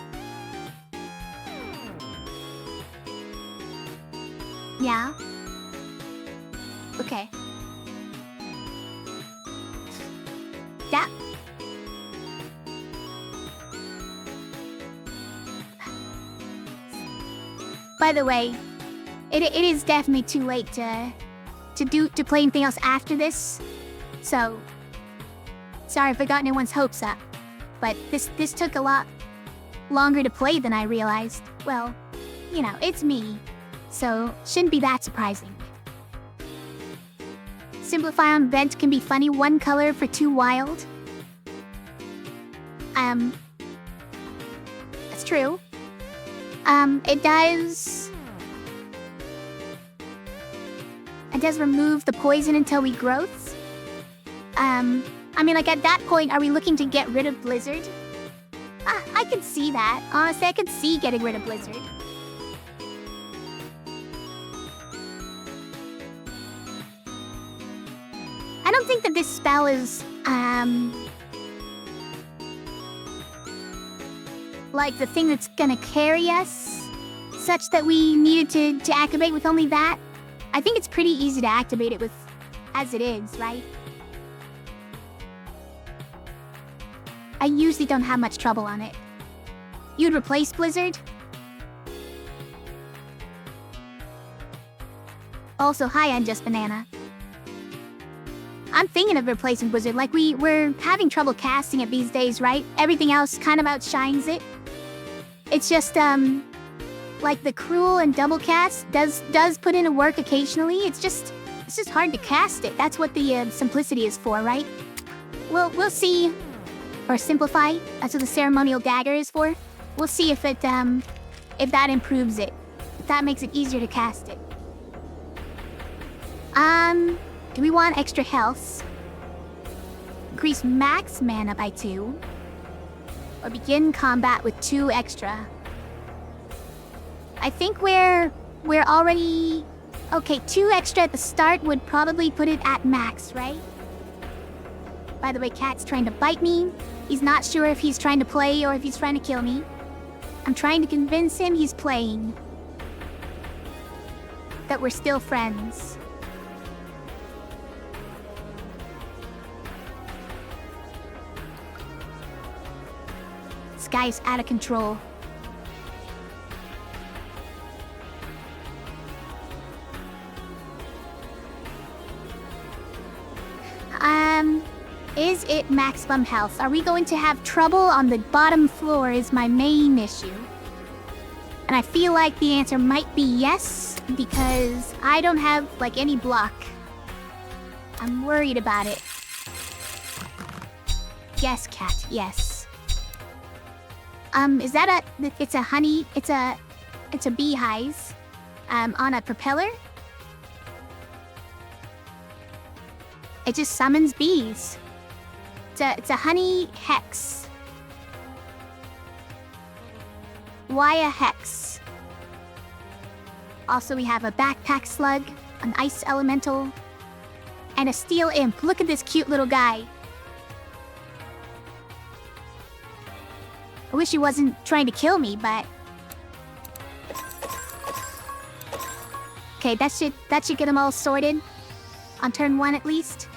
Yeah? Okay. Yeah. By the way, it is definitely too late to play anything else after this. So, sorry if I got anyone's hopes up. But this took a lot longer to play than I realized. Well, you know, it's me. So, shouldn't be that surprising. Simplify on Vent can be funny. One color for too wild. That's true. It does remove the poison until we growth. I mean, like, at that point, are we looking to get rid of Blizzard? I could see that. Honestly, I could see getting rid of Blizzard. I don't think that this spell is, like, the thing that's gonna carry us, such that we needed to activate with only that. I think it's pretty easy to activate it with as it is, right? I usually don't have much trouble on it. You'd replace Blizzard? Also, hi, Unjust Banana. I'm thinking of replacing Blizzard. Like, we're having trouble casting it these days, right? Everything else kind of outshines it. It's just, like, the Cruel and Double Cast does put in a work occasionally. It's just hard to cast it. That's what the simplicity is for, right? We'll see. Or simplify. That's what the ceremonial dagger is for. We'll see if that improves it. If that makes it easier to cast it. Do we want extra health? Increase max mana by 2. Or begin combat with 2 extra. I think we're already... Okay, 2 extra at the start would probably put it at max, right? By the way, Cat's trying to bite me. He's not sure if he's trying to play or if he's trying to kill me. I'm trying to convince him he's playing. That we're still friends. This guy's out of control. Is it maximum health? Are we going to have trouble on the bottom floor is my main issue. And I feel like the answer might be yes, because I don't have, like, any block. I'm worried about it. Yes, Cat, yes. Is that it's a honey, it's a beehive, on a propeller? It just summons bees. It's a honey hex. Why a hex? Also, we have a backpack slug, an ice elemental, and a steel imp. Look at this cute little guy. I wish he wasn't trying to kill me, but... Okay, that should get them all sorted. On turn 1 at least.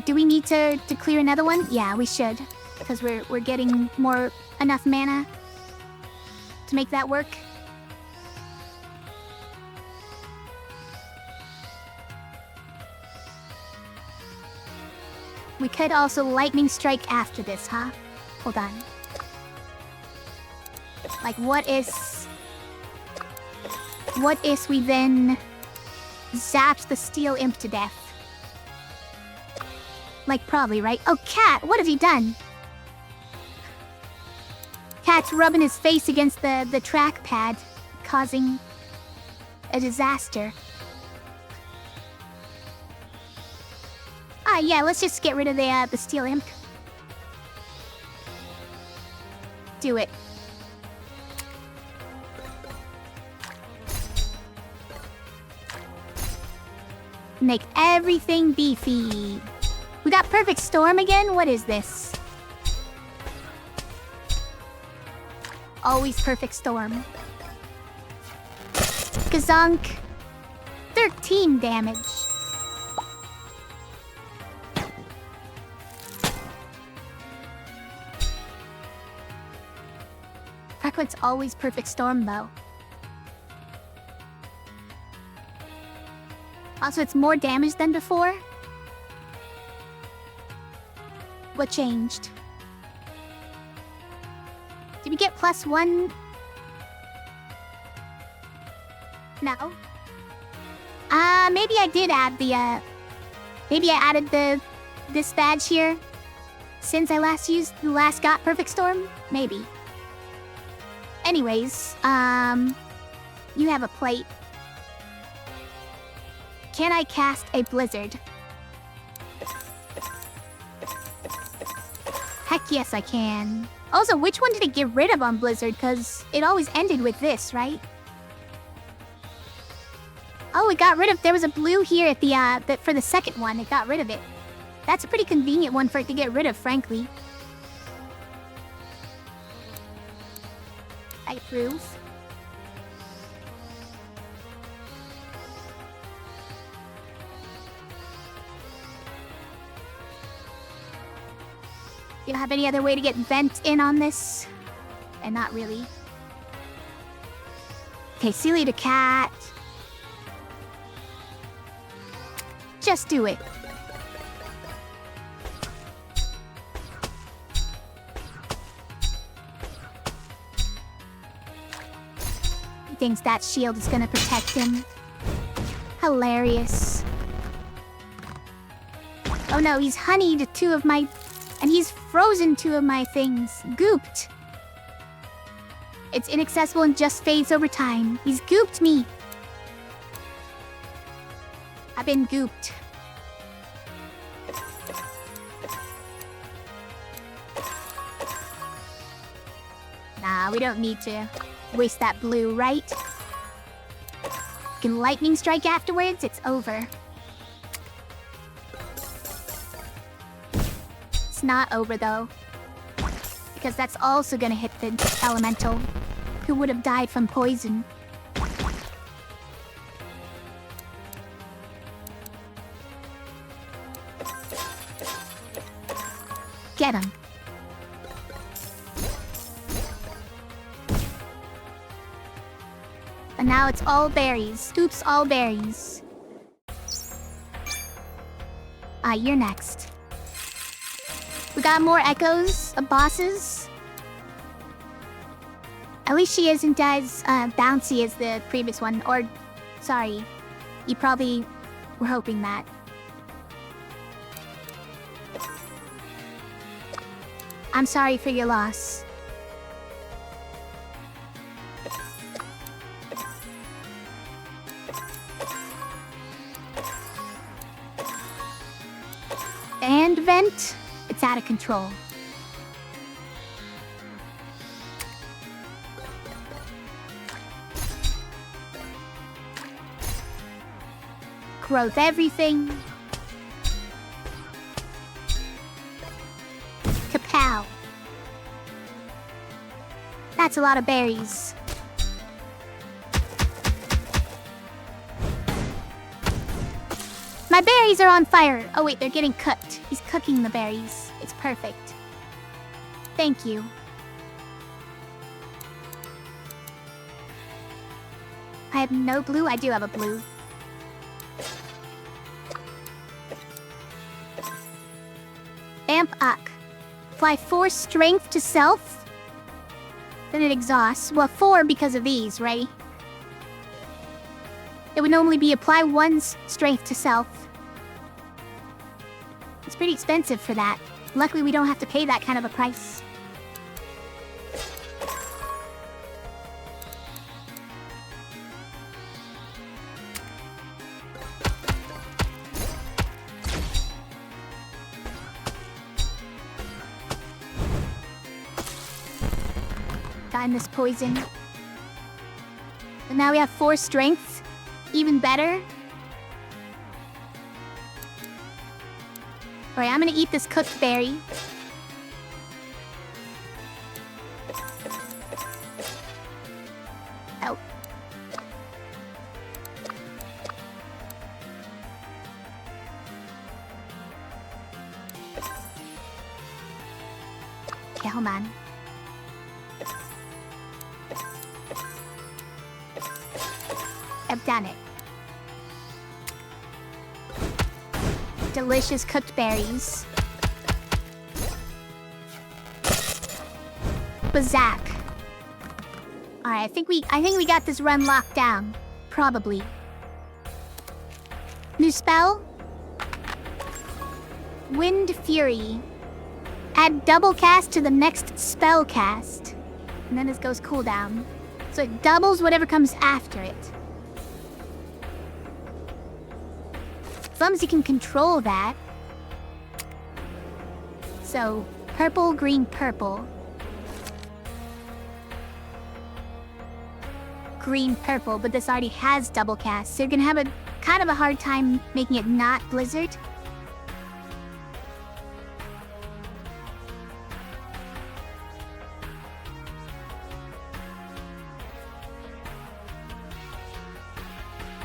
Do we need to clear another one? Yeah, we should. Because we're getting enough mana to make that work. We could also lightning strike after this, huh? Hold on. Like, what if we then zapped the steel imp to death? Like, probably, right? Oh, Cat, what have you done? Cat's rubbing his face against the trackpad, causing a disaster. Yeah, let's just get rid of the steel imp. Do it. Make everything beefy. We got Perfect Storm again? What is this? Always Perfect Storm. Kazunk. 13 damage. Farquaad's always Perfect Storm, though. Also, it's more damage than before. What changed? Did we get +1? No. Maybe I did add the, maybe I added this badge here since I last got Perfect Storm? Maybe. Anyways, you have a plate. Can I cast a blizzard? Heck yes, I can. Also, which one did it get rid of on Blizzard? Because it always ended with this, right? Oh, it got rid of... There was a blue here at the for the second one. It got rid of it. That's a pretty convenient one for it to get rid of, frankly. I approve. You don't have any other way to get Vent in on this? And not really. Okay, Sealy to Cat. Just do it. He thinks that shield is gonna protect him. Hilarious. Oh no, he's honeyed two of my... And he's frozen two of my things. Gooped. It's inaccessible and just fades over time. He's gooped me. I've been gooped. Nah, we don't need to waste that blue, right? You can lightning strike afterwards, it's over. It's not over, though. Because that's also gonna hit the elemental, who would have died from poison. Get him. And now it's all berries. Oops, all berries. You're next. We got more echoes of bosses. At least she isn't as bouncy as the previous one. Or, sorry, you probably were hoping that. I'm sorry for your loss. And Vent, it's out of control. Growth everything. Kapow. That's a lot of berries. My berries are on fire. Oh wait, they're getting cooked. He's cooking the berries. It's perfect. Thank you. I have no blue. I do have a blue. Amp Uck. Apply 4 strength to self. Then it exhausts. Well, 4 because of these, right? It would normally be apply 1 strength to self. It's pretty expensive for that. Luckily, we don't have to pay that kind of a price. Gotten this poison. And now we have 4 strength. Even better. Alright, I'm gonna eat this cooked berry. Oh. Okay, hold on. I've done it. Delicious cooked berries. Bazak. Alright, I think we got this run locked down. Probably. New spell? Wind Fury. Add double cast to the next spell cast. And then this goes cooldown. So it doubles whatever comes after it. As long as you can control that. So, purple, green, purple. Green, purple, but this already has double cast, so you're gonna have a kind of a hard time making it not Blizzard.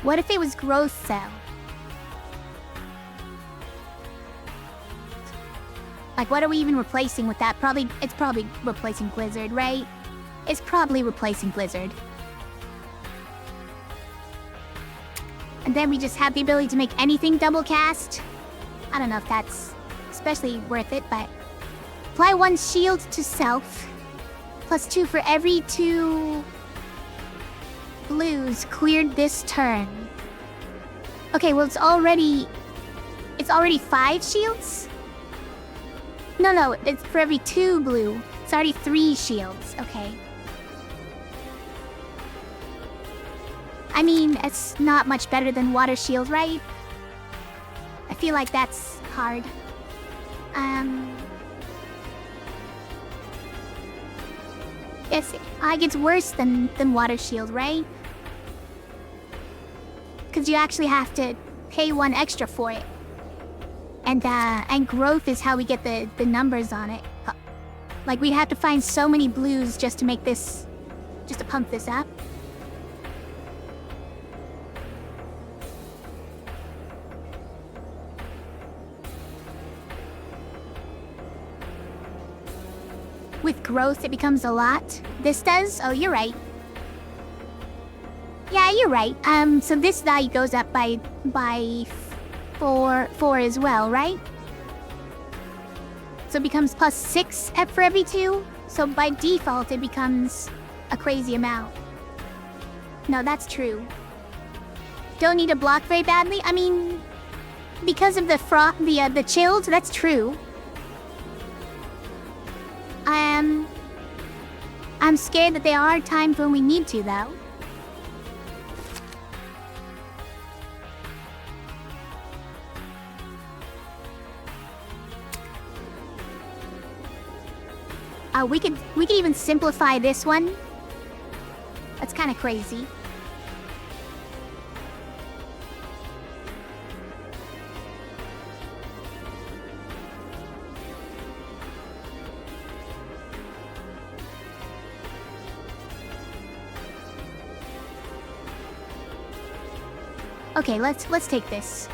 What if it was Growth Cell? Like, what are we even replacing with that? It's probably replacing Blizzard, right? It's probably replacing Blizzard. And then we just have the ability to make anything double cast. I don't know if that's especially worth it, but... Apply 1 shield to self. Plus 2 for every 2 blues cleared this turn. Okay, well it's already 5 shields? No, it's for every 2 blue. It's already 3 shields. Okay. I mean, it's not much better than Water Shield, right? I feel like that's hard. Yes, I gets worse than Water Shield, right? Because you actually have to pay 1 extra for it. And growth is how we get the numbers on it. Like, we'd have to find so many blues just to make this... just to pump this up. With growth, it becomes a lot. This does? Oh, you're right. Yeah, you're right. So this value goes up by 4 as well, right? So it becomes plus 6 for every 2. So by default, it becomes a crazy amount. No, that's true. Don't need a block very badly. I mean, because of the chilled, that's true. I'm scared that there are times when we need to, though. We could even simplify this one. That's kind of crazy. Okay, let's take this.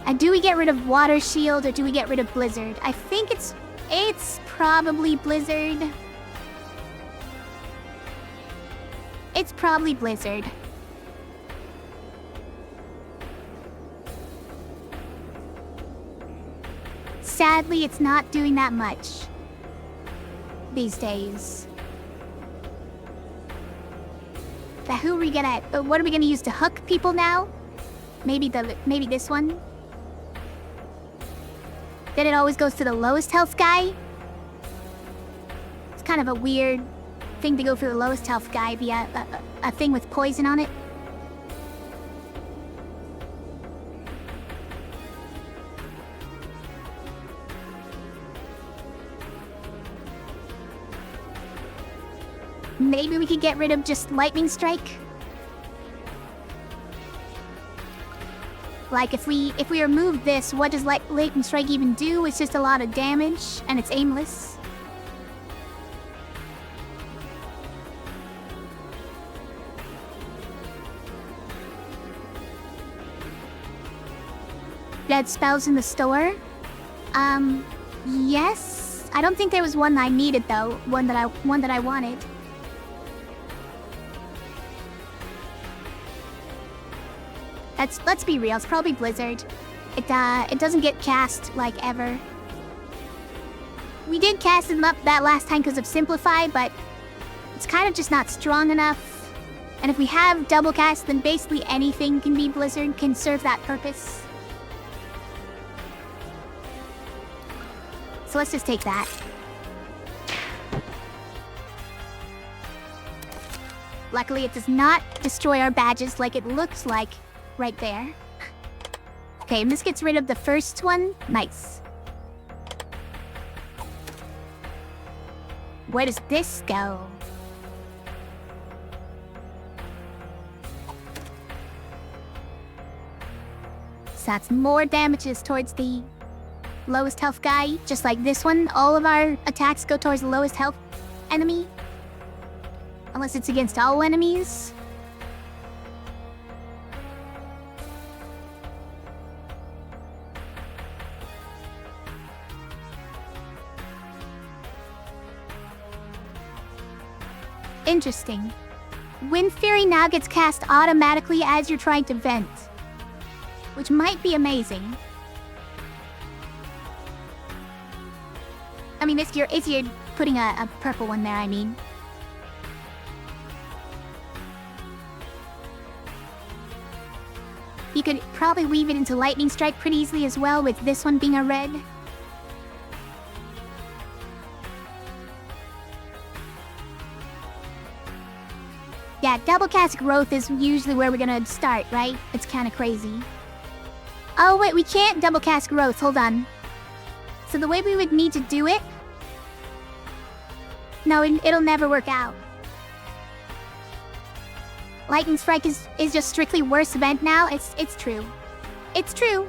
And do we get rid of Water Shield or do we get rid of Blizzard? I think it's probably Blizzard. It's probably Blizzard. Sadly, it's not doing that much these days. But who are we gonna? What are we gonna use to hook people now? Maybe this one. Then it always goes to the lowest health guy. It's kind of a weird thing to go for the lowest health guy via a thing with poison on it. Maybe we could get rid of just Lightning Strike. Like if we remove this, what does Lightning Strike even do? It's just a lot of damage and it's aimless. Dead spells in the store? Yes. I don't think there was one that I needed though. One that I wanted. Let's be real, it's probably Blizzard. It doesn't get cast, like, ever. We did cast them up that last time because of Simplify, but it's kind of just not strong enough. And if we have double cast, then basically anything can be Blizzard, can serve that purpose. So let's just take that. Luckily, it does not destroy our badges like it looks like right there. Okay, and this gets rid of the first one. Nice. Where does this go? So that's more damages towards the lowest health guy. Just like this one, all of our attacks go towards the lowest health enemy. Unless it's against all enemies. Interesting. Wind Fury now gets cast automatically as you're trying to vent, which might be amazing. I mean, if you're putting a purple one there, I mean. You could probably weave it into Lightning Strike pretty easily as well, with this one being a red. Yeah, double cast growth is usually where we're gonna start, right? It's kind of crazy. Oh wait, we can't double cast growth, hold on. So the way we would need to do it... No, it'll never work out. Lightning Strike is just strictly worse event now. It's true. It's true.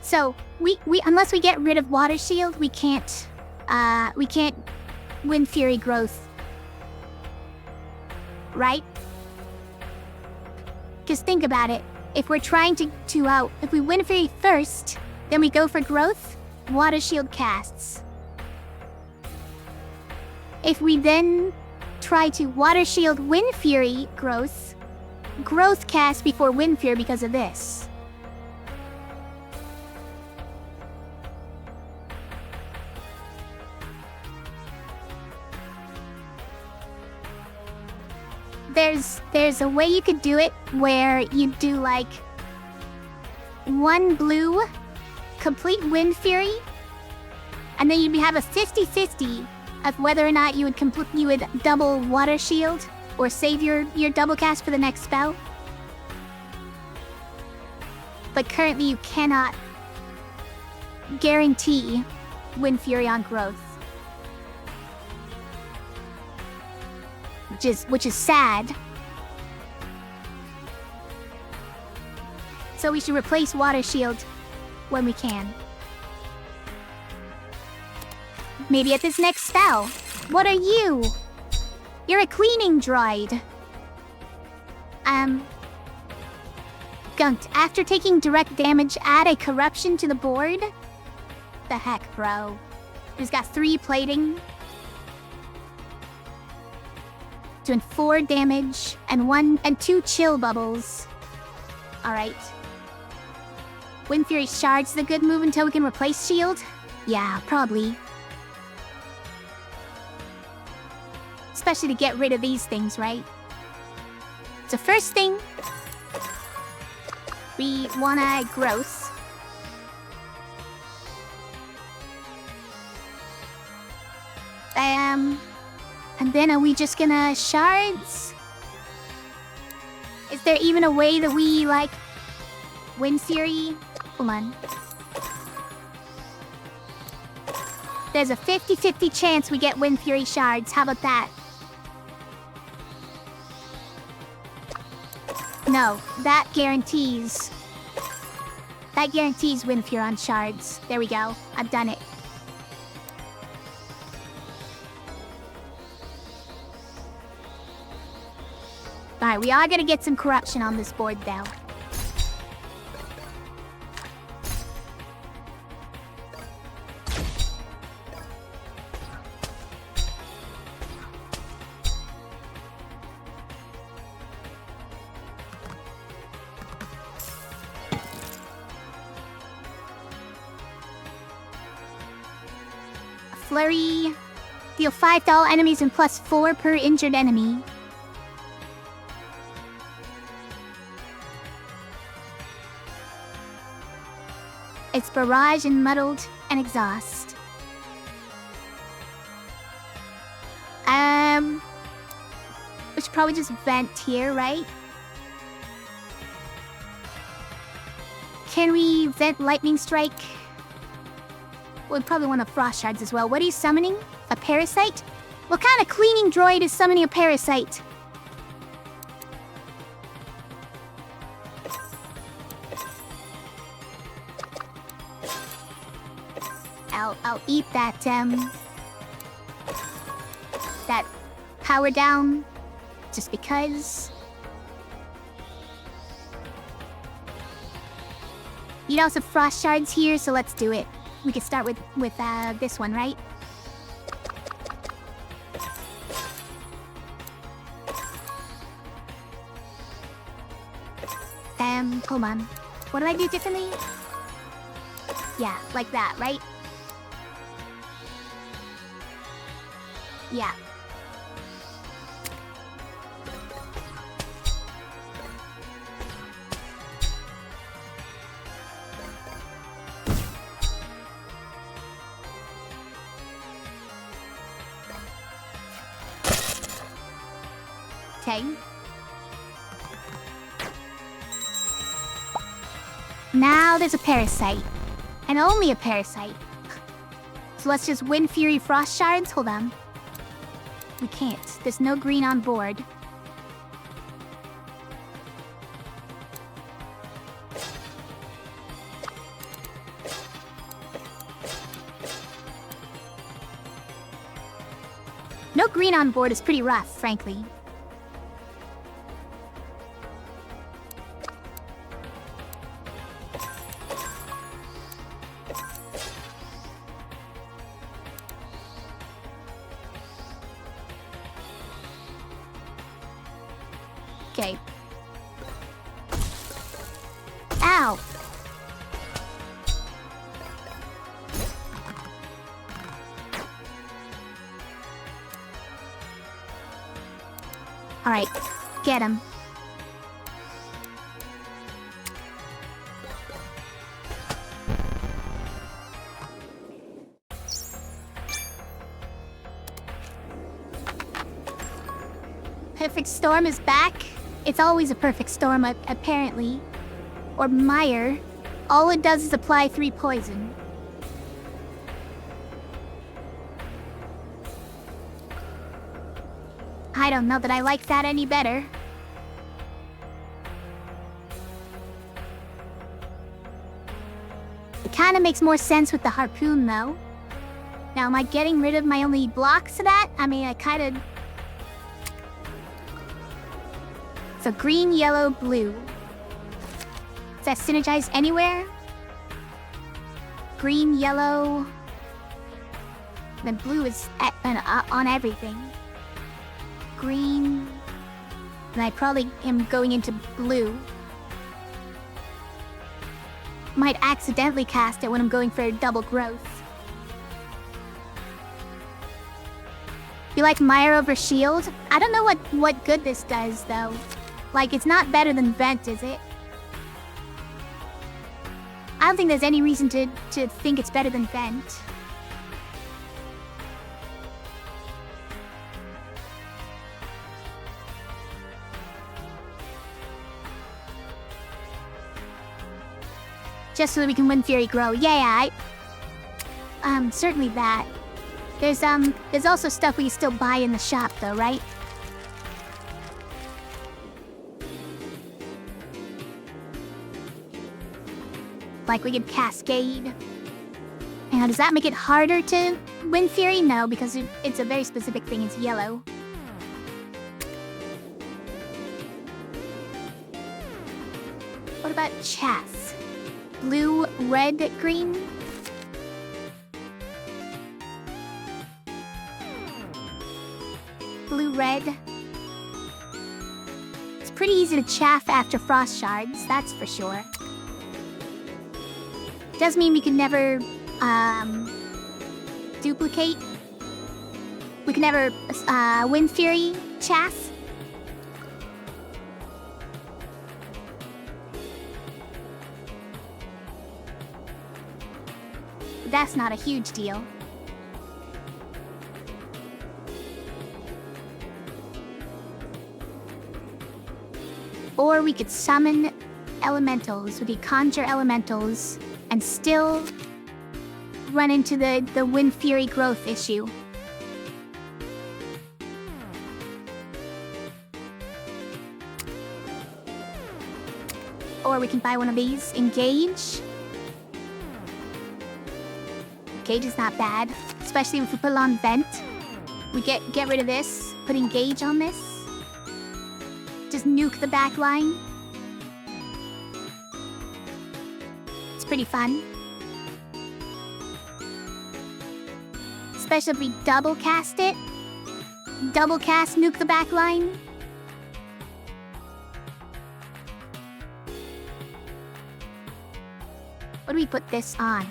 So we unless we get rid of Water Shield, we can't Wind Fury growth. Right? Because think about it. If we're trying if we Wind Fury first, then we go for growth, Water Shield casts. If we then try to Water Shield Wind Fury growth casts before Wind Fury because of this. There's a way you could do it where you do like one blue complete Wind Fury, and then you'd have a 50-50 of whether or not you would double Water Shield or save your double cast for the next spell. But currently you cannot guarantee Wind Fury on growth. Which is sad. So we should replace Water Shield when we can. Maybe at this next spell. What are you? You're a cleaning droid. Gunked. After taking direct damage, add a corruption to the board? The heck, bro. He's got 3 plating. Doing 4 damage and 2 chill bubbles. Alright. Wind Fury Shards is a good move until we can replace shield? Yeah, probably. Especially to get rid of these things, right? So first thing, we wanna growth. And then are we just gonna shards? Is there even a way that we, like, Wind Fury? Hold on. There's a 50-50 chance we get Wind Fury shards. How about that? No, that guarantees Wind Fury on shards. There we go. I've done it. Alright, we are gonna get some corruption on this board, though. Flurry. Deal 5 to all enemies and plus 4 per injured enemy. It's barrage and muddled and exhaust. We should probably just vent here, right? Can we vent lightning strike? We'd probably want the frost shards as well. What are you summoning? A parasite? What kind of cleaning droid is summoning a parasite? I'll eat that power down just because. You'd also frost shards here, so let's do it. We could start with this one, right? Hold on. What did I do differently? Yeah, like that, right? Yeah. Okay. Now there's a parasite. And only a parasite. So let's just Wind Fury Frost Shards? Hold on. We can't. There's no green on board. No green on board is pretty rough, frankly. Okay. Ow! Alright, get him. Perfect Storm is back. It's always a perfect storm, apparently. Or Mire. All it does is apply 3 poison. I don't know that I like that any better. It kind of makes more sense with the harpoon, though. Now, am I getting rid of my only blocks to that? I mean, I kind of... So green, yellow, blue. Is that synergized anywhere? Green, yellow... Then blue is on everything. Green... And I probably am going into blue. Might accidentally cast it when I'm going for double growth. You like Mire over Shield? I don't know what good this does, though. Like, it's not better than Vent, is it? I don't think there's any reason to think it's better than Vent. Just so that we can Wind Fury grow. Yeah, certainly that. There's also stuff we can still buy in the shop, though, right? Like we could Cascade. Now, does that make it harder to Wind Fury? No, because it's a very specific thing. It's yellow. What about Chaff? Blue, red, green? Blue, red. It's pretty easy to chaff after Frost Shards, that's for sure. Does mean we can never, duplicate. We can never, Wind Fury chaff. But that's not a huge deal. Or we could summon elementals. We could conjure elementals and still run into the Wind Fury growth issue. Or we can buy one of these. Engage. Engage is not bad, especially if we put it on Vent. We get rid of this, put Engage on this. Just nuke the back line. It's pretty fun. Especially if we double cast it. Double cast, nuke the back line. What do we put this on?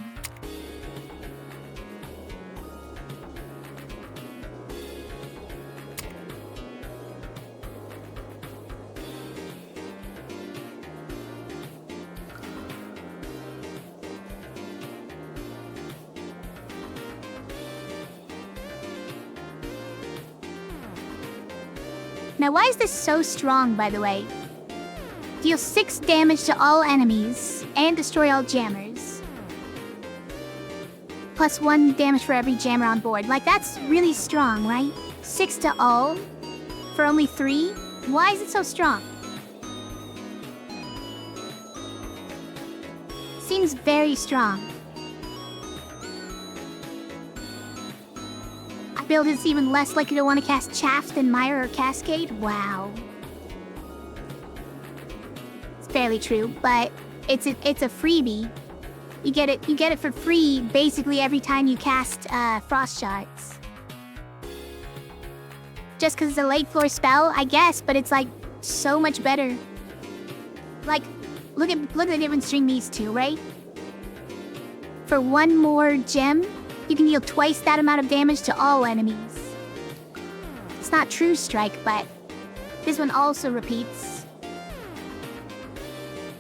Now, why is this so strong, by the way? Deal 6 damage to all enemies and destroy all jammers. Plus 1 damage for every jammer on board. Like, that's really strong, right? 6 to all for only 3? Why is it so strong? Seems very strong. Build is even less likely to want to cast Chaff than Mire or Cascade? Wow. It's fairly true, but it's a freebie. You get it for free basically every time you cast Frost Shards. Just because it's a late floor spell, I guess, but it's like so much better. Like, look at the difference between these two, right? For 1 more gem, you can deal twice that amount of damage to all enemies. It's not True Strike, but this one also repeats.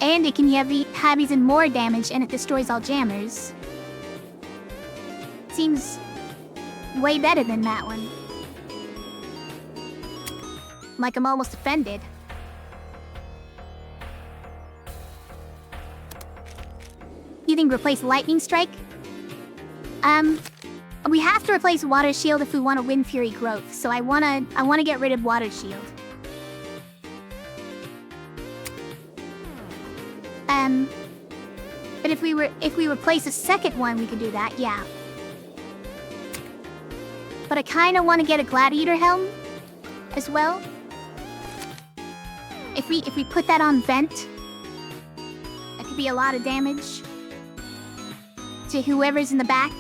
And it can have even more damage, and it destroys all jammers. Seems way better than that one. Like I'm almost offended. You think replace Lightning Strike? We have to replace Water Shield if we want to Wind Fury growth, so I wanna get rid of Water Shield. But if we replace a second one, we could do that, yeah. But I kind of want to get a gladiator helm as well. If we put that on vent, that could be a lot of damage to whoever's in the back.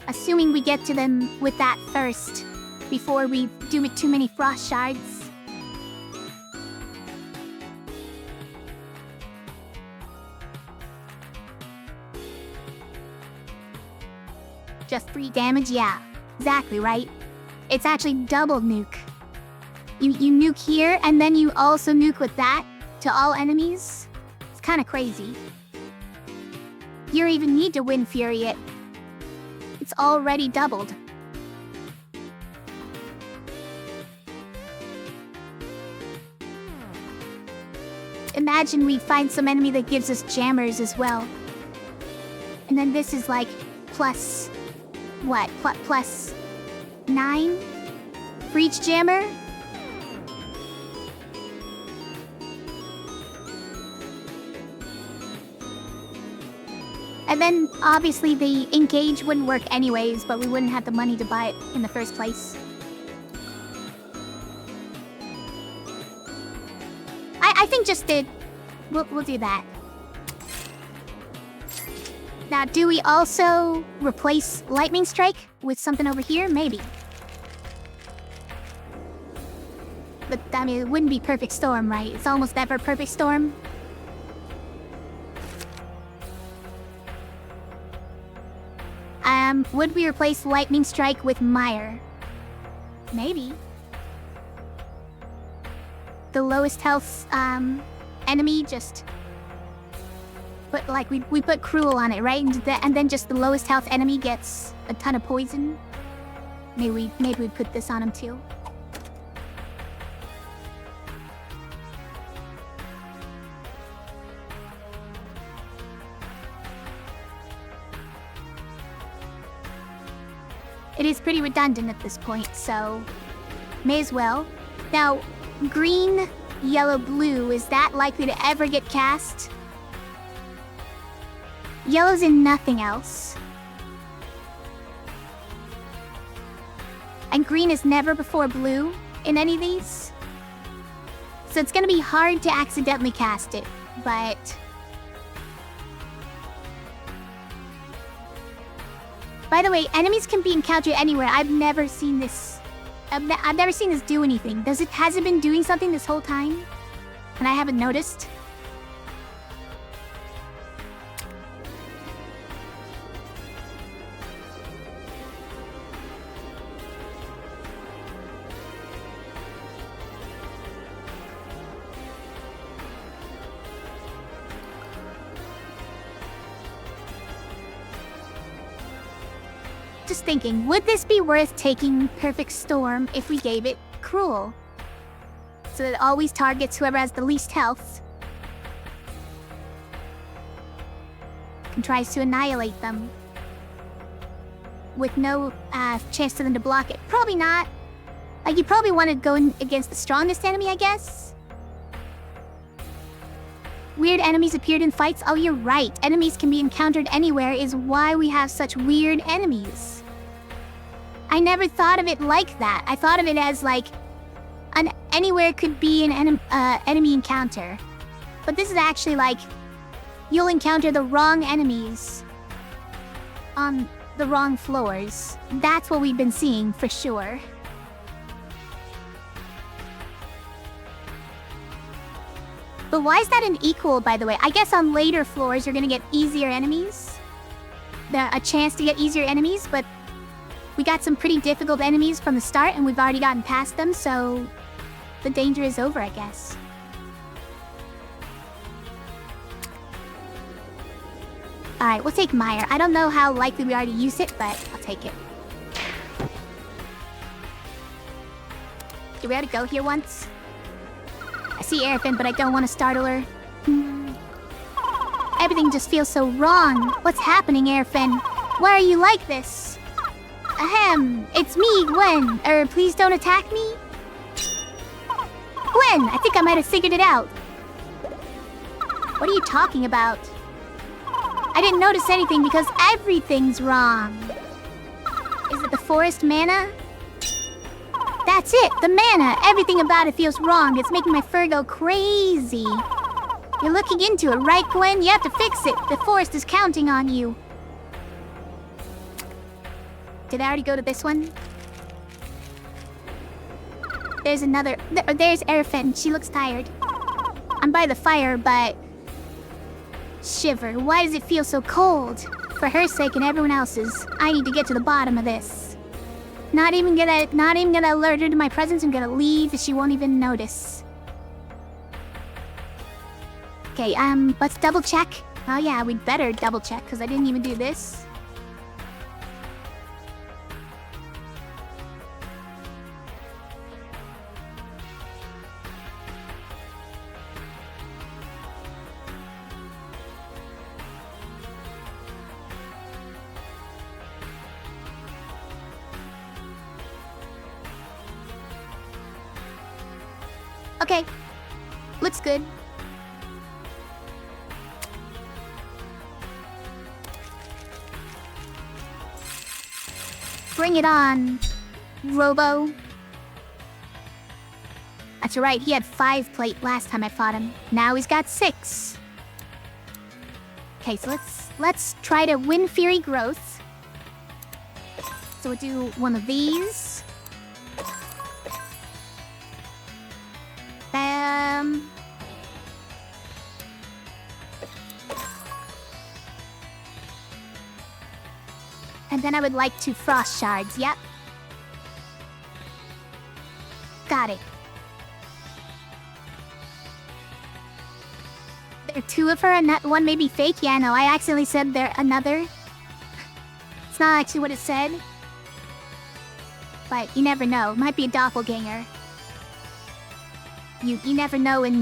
Assuming we get to them with that first, before we do too many frost shards. Just 3 damage? Yeah, exactly right. It's actually double nuke. You nuke here, and then you also nuke with that to all enemies. It's kind of crazy. You don't even need to Wind Fury it. It's already doubled. Imagine we find some enemy that gives us jammers as well. And then this is like plus... what? Plus 9? For each jammer? And then, obviously, the engage wouldn't work anyways, but we wouldn't have the money to buy it in the first place. I think just did. We'll do that. Now, do we also replace Lightning Strike with something over here? Maybe. But, I mean, it wouldn't be Perfect Storm, right? It's almost never Perfect Storm. Would we replace Lightning Strike with Mire? Maybe. The lowest health, enemy just... But, like, we put Cruel on it, right? And then just the lowest health enemy gets a ton of poison. Maybe we put this on him, too. It is pretty redundant at this point, so may as well. Now, green, yellow, blue, is that likely to ever get cast? Yellow's in nothing else. And green is never before blue in any of these. So it's gonna be hard to accidentally cast it, but... By the way, enemies can be encountered anywhere. I've never seen this. I've never seen this do anything. Has it been doing something this whole time? And I haven't noticed? Just thinking, would this be worth taking Perfect Storm if we gave it Cruel? So that it always targets whoever has the least health. And tries to annihilate them. With no chance for them to block it. Probably not. Like, you probably want to go against the strongest enemy, I guess? Weird enemies appeared in fights? Oh, you're right. Enemies can be encountered anywhere is why we have such weird enemies. I never thought of it like that. I thought of it as, like, anywhere could be an enemy encounter. But this is actually, like, you'll encounter the wrong enemies on the wrong floors. That's what we've been seeing, for sure. But why is that an equal, by the way? I guess on later floors, you're gonna get easier enemies. A chance to get easier enemies, but we got some pretty difficult enemies from the start, and we've already gotten past them, so the danger is over, I guess. Alright, we'll take Mire. I don't know how likely we are to use it, but I'll take it. Do we have to go here once? I see Aerfin, but I don't want to startle her. Everything just feels so wrong. What's happening, Aerfin? Why are you like this? Ahem, it's me, Gwen. Please don't attack me? Gwen, I think I might have figured it out. What are you talking about? I didn't notice anything because everything's wrong. Is it the forest mana? That's it, the mana. Everything about it feels wrong. It's making my fur go crazy. You're looking into it, right, Gwen? You have to fix it. The forest is counting on you. Did I already go to this one? There's another. There's Airfen. She looks tired. I'm by the fire, but... Shiver. Why does it feel so cold? For her sake and everyone else's, I need to get to the bottom of this. Not even gonna alert her to my presence. I'm gonna leave and she won't even notice. Okay, let's double check. Oh yeah, we'd better double check because I didn't even do this. Okay, looks good. Bring it on, Robo. That's right, he had 5 plate last time I fought him. Now he's got 6. Okay, so let's try to win Fury Growth. So we'll do one of these. And then I would like 2 Frost Shards, yep. Got it. There are 2 of her and that one may be fake? Yeah, no, I accidentally said there another. It's not actually what it said. But you never know, it might be a doppelganger. You never know when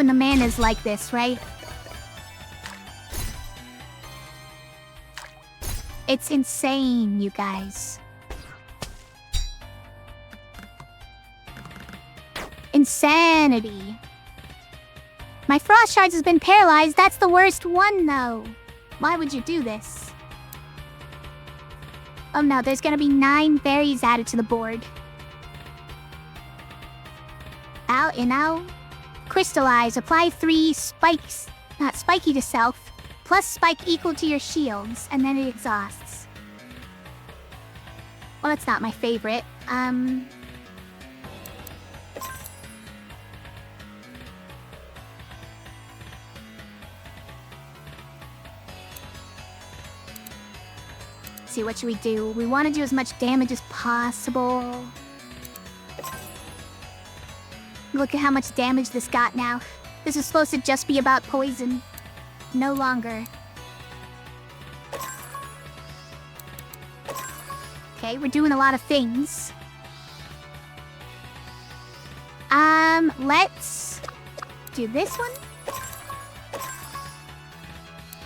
the man is like this, right? It's insane, you guys. Insanity. My Frost Shards has been paralyzed. That's the worst one, though. Why would you do this? Oh no, there's gonna be 9 berries added to the board. Ow, and ow. Crystallize. Apply 3 spikes. Not spiky to self. Plus spike equal to your shields, and then it exhausts. Well, that's not my favorite. See, what should we do? We want to do as much damage as possible. Look at how much damage this got now. This is supposed to just be about poison. No longer. Okay, we're doing a lot of things. Let's do this one.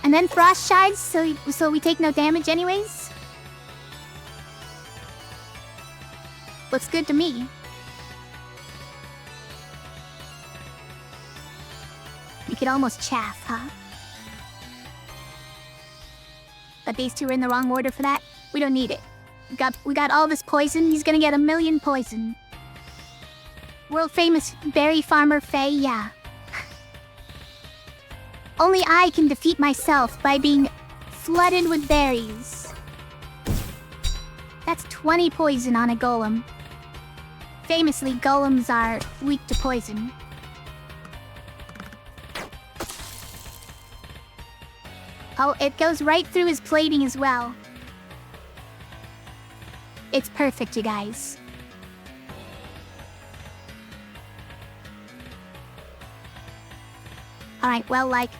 And then Frost Shards, so we take no damage anyways. Looks good to me. You could almost chaff, huh? But these 2 are in the wrong order for that. We don't need it. We got all this poison. He's gonna get 1,000,000 poison. World famous berry farmer Faye, yeah. Only I can defeat myself by being flooded with berries. That's 20 poison on a golem. Famously, golems are weak to poison. Oh, it goes right through his plating as well. It's perfect, you guys. Alright, well, like...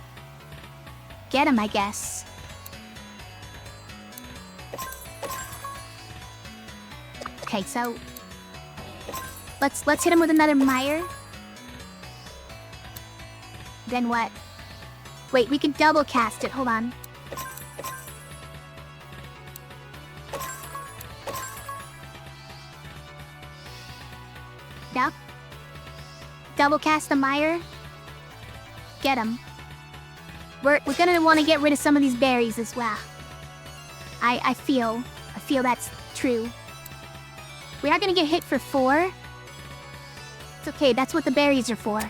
get him, I guess. Okay, so... Let's hit him with another mire. Then what? Wait, we can double cast it. Hold on. No? double cast the mire. Get him. We're gonna want to get rid of some of these berries as well. I feel that's true. We are gonna get hit for 4. It's okay, that's what the berries are for.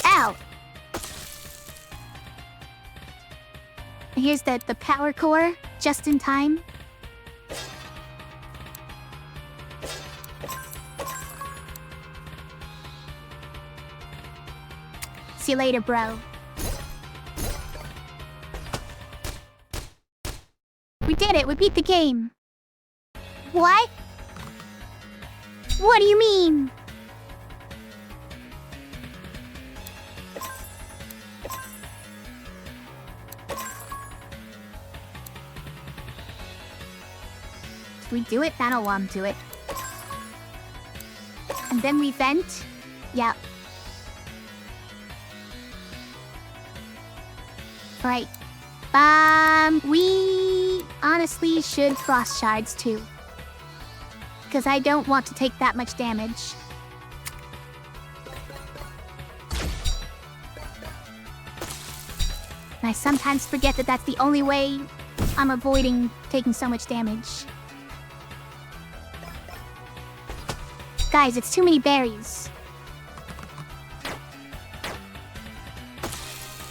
Ow! Here's the power core, just in time. See you later, bro. We did it! We beat the game! What? What do you mean? Did we do it? That'll do it. And then we vent? Yeah. Right. We honestly should frost shards too. Because I don't want to take that much damage. And I sometimes forget that that's the only way I'm avoiding taking so much damage. Guys, it's too many berries.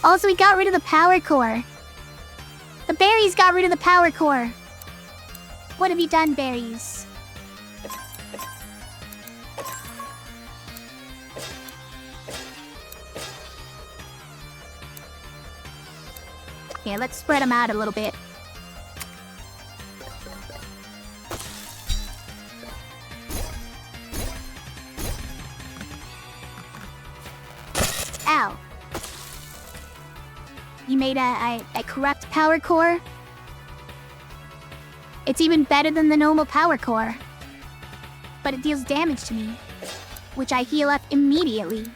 Also, we got rid of the power core. The berries got rid of the power core. What have you done, berries? Yeah, let's spread them out a little bit. Ow. You made a corrupt power core? It's even better than the normal power core. But it deals damage to me, which I heal up immediately.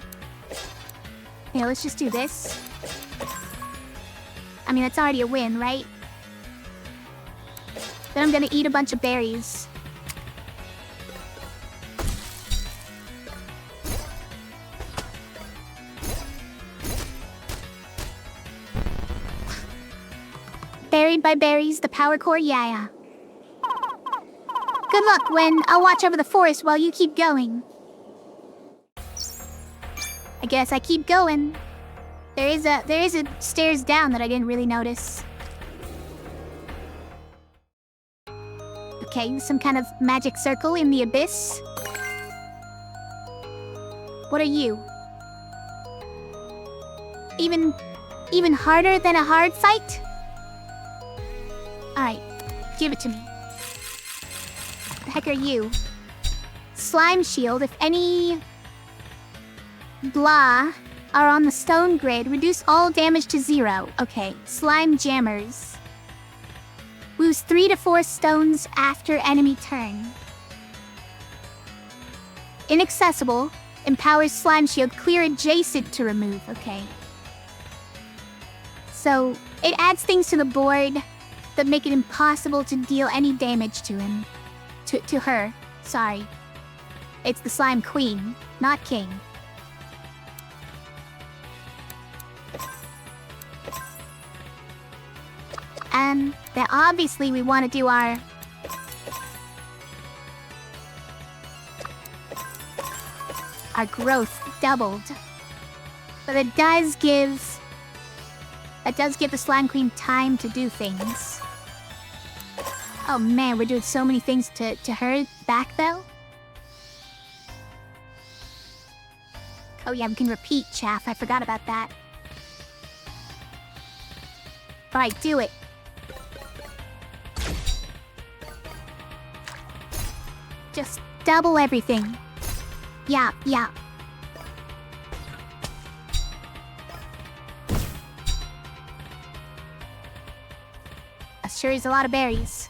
Okay, let's just do this. I mean, that's already a win, right? Then I'm gonna eat a bunch of berries. Buried by berries, the power core, yeah. Good luck, Gwen. I'll watch over the forest while you keep going. I guess I keep going. There is a stairs down that I didn't really notice. Okay, some kind of magic circle in the abyss. What are you? Even harder than a hard fight? Alright, give it to me. The heck are you? Slime shield. If any blah are on the stone grid, reduce all damage to 0. Okay, slime jammers. Lose 3 to 4 stones after enemy turn. Inaccessible. Empowers slime shield. Clear adjacent to remove. Okay. So, it adds things to the board that make it impossible to deal any damage to him. To her. Sorry. It's the slime queen, not king. And then obviously we want to do our growth doubled. But it does give the slime queen time to do things. Oh man, we're doing so many things to her back though. Oh yeah, we can repeat chaff. I forgot about that. Alright, do it. Just double everything. Yeah. That sure is a lot of berries.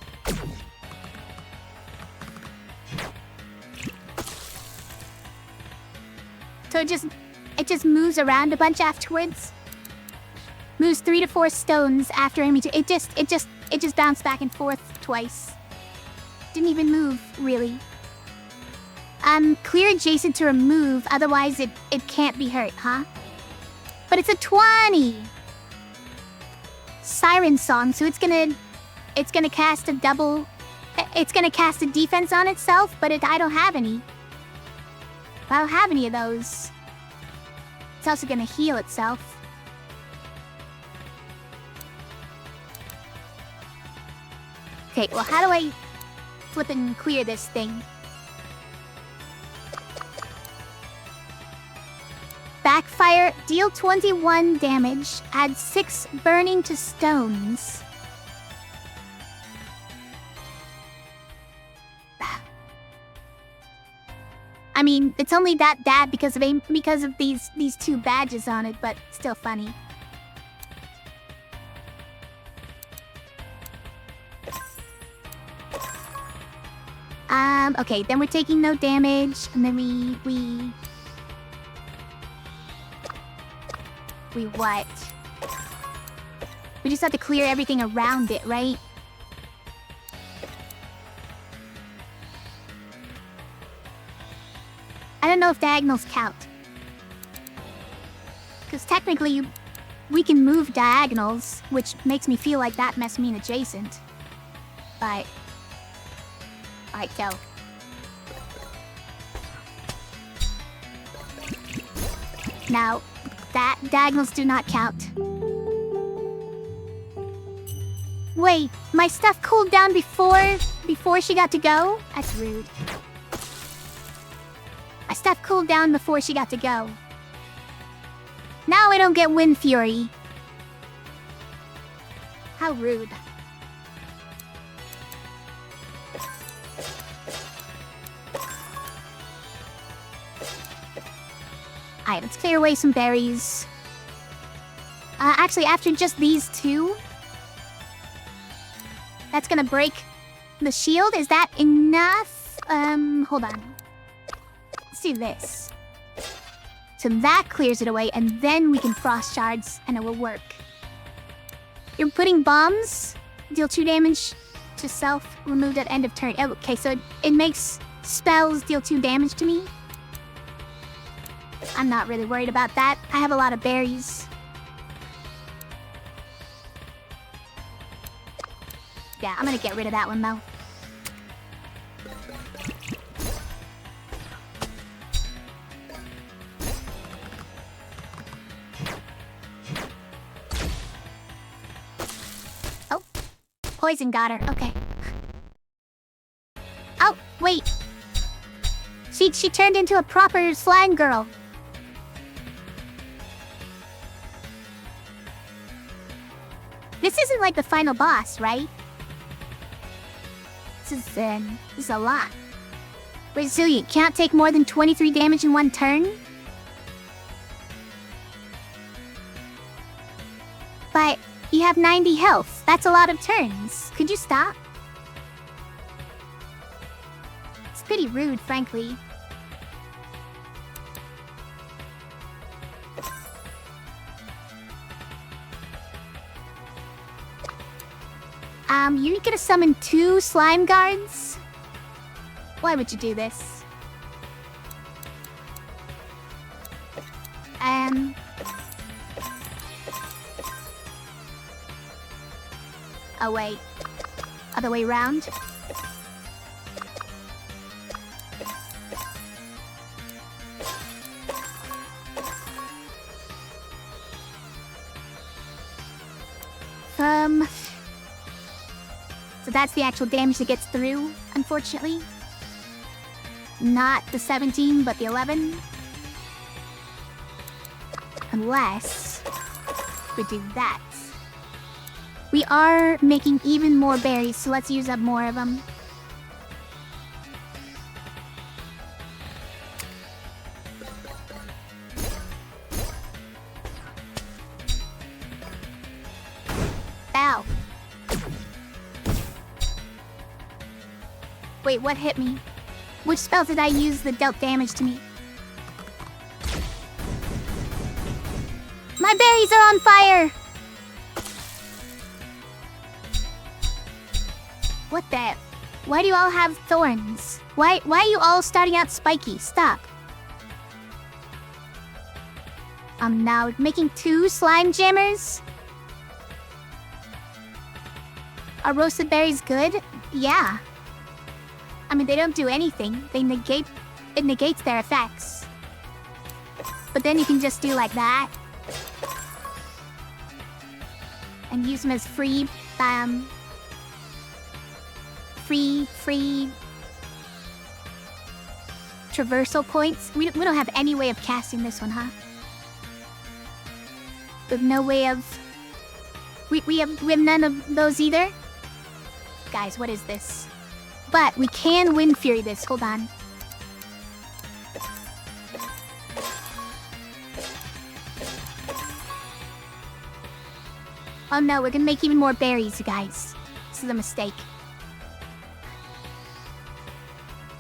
So it just moves around a bunch afterwards. Moves 3 to 4 stones after enemy. It just bounced back and forth twice. Didn't even move, really. Clear adjacent to remove, otherwise it can't be hurt, huh? But it's a 20! Siren Song, so it's gonna cast a double... It's gonna cast a defense on itself, but I don't have any. I don't have any of those. It's also gonna heal itself. Okay, well, how do I flip and clear this thing? Backfire, deal 21 damage, add 6 burning to stones. I mean, it's only that bad because of these 2 badges on it, but still funny. Okay, then we're taking no damage, and then we what? We just have to clear everything around it, right? I don't know if diagonals count. Because technically, we can move diagonals, which makes me feel like that must mean adjacent. But... Alright, go. Now, that diagonals do not count. Wait, my stuff cooled down before she got to go? That's rude. My stuff cooled down before she got to go. Now I don't get Wind Fury. How rude. Alright, let's clear away some berries. Actually, after just these 2... That's gonna break the shield. Is that enough? Hold on. Let's do this. So that clears it away, and then we can frost shards, and it will work. You're putting bombs. Deal 2 damage to self. Removed at end of turn. Oh, okay, so it makes spells deal 2 damage to me. I'm not really worried about that. I have a lot of berries. Yeah, I'm gonna get rid of that one, though. Oh. Poison got her. Okay. Oh, wait. She turned into a proper slime girl. This isn't like the final boss, right? This is a lot. Resilient, can't take more than 23 damage in 1 turn? But you have 90 health. That's a lot of turns. Could you stop? It's pretty rude, frankly. You're gonna summon 2 slime guards? Why would you do this? Oh wait. Other way around? So that's the actual damage that gets through, unfortunately. Not the 17, but the 11. Unless we do that. We are making even more berries, so let's use up more of them. Ow. Wait, what hit me? Which spell did I use that dealt damage to me? My berries are on fire! What the? Why do you all have thorns? Why are you all starting out spiky? Stop. Now making 2 slime jammers? Are roasted berries good? Yeah. I mean, they don't do anything. It negates their effects. But then you can just do like that. And use them as free traversal points. We don't have any way of casting this one, huh? We have no way of... We have none of those either? Guys, what is this? But we can Wind Fury this. Hold on. Oh no, we're gonna make even more berries, you guys. This is a mistake.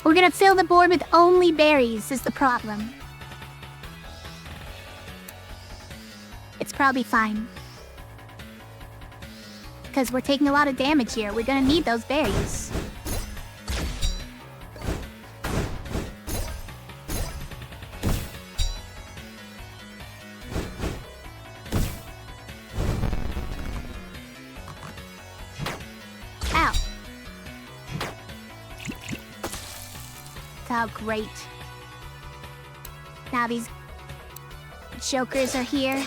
We're gonna fill the board with only berries is the problem. It's probably fine. Because we're taking a lot of damage here. We're gonna need those berries. Ow. Oh, great. Now these jokers are here.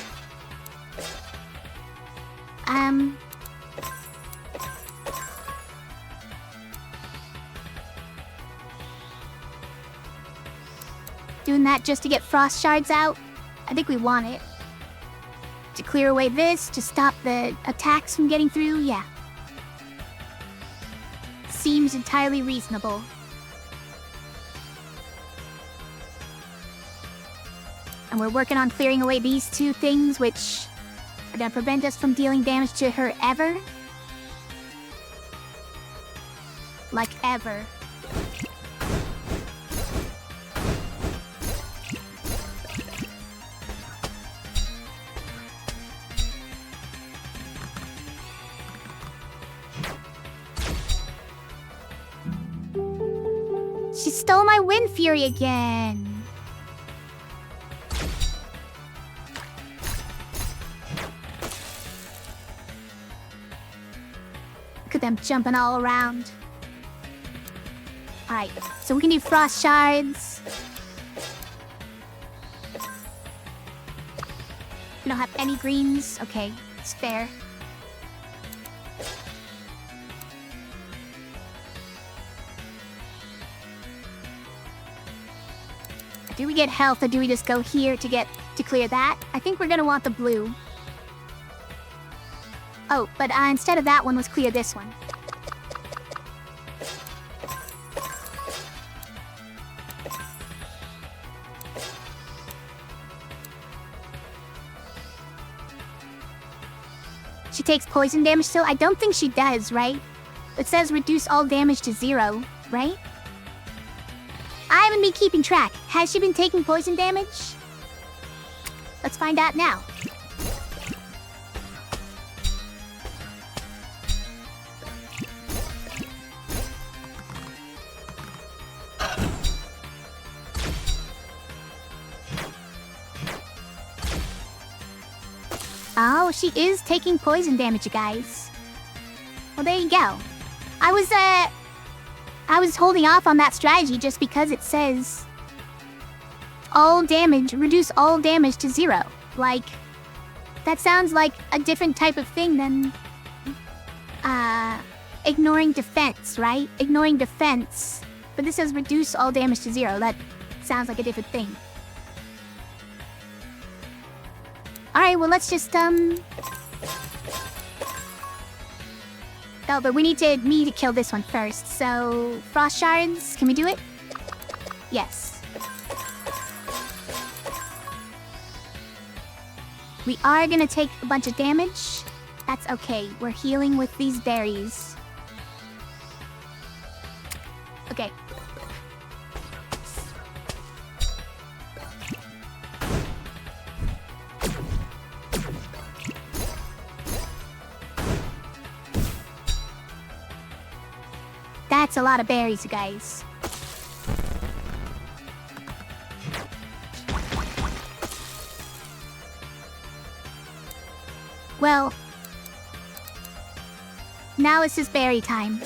Doing that just to get frost shards out? I think we want it. To clear away this, to stop the attacks from getting through, yeah. Seems entirely reasonable. And we're working on clearing away these 2 things, which are gonna prevent us from dealing damage to her ever. Like ever. She stole my Wind Fury again. Look at them jumping all around. Alright, so we can do frost shards. We don't have any greens. Okay, it's fair. Do we get health or do we just go here to clear that? I think we're gonna want the blue. Oh, but instead of that one, let's clear this one. She takes poison damage still? I don't think she does, right? It says reduce all damage to 0, right? I haven't been keeping track. Has she been taking poison damage? Let's find out now. Oh, she is taking poison damage, you guys. Well, there you go. I was holding off on that strategy just because it says all damage, reduce all damage to 0. Like, that sounds like a different type of thing than ignoring defense, right? Ignoring defense. But this says reduce all damage to 0. That sounds like a different thing. Alright, well let's just Oh, but we need to kill this one first. So, frost shards, can we do it? Yes. We are gonna take a bunch of damage. That's okay. We're healing with these berries. Okay. That's a lot of berries, you guys. Well, now it's just berry time.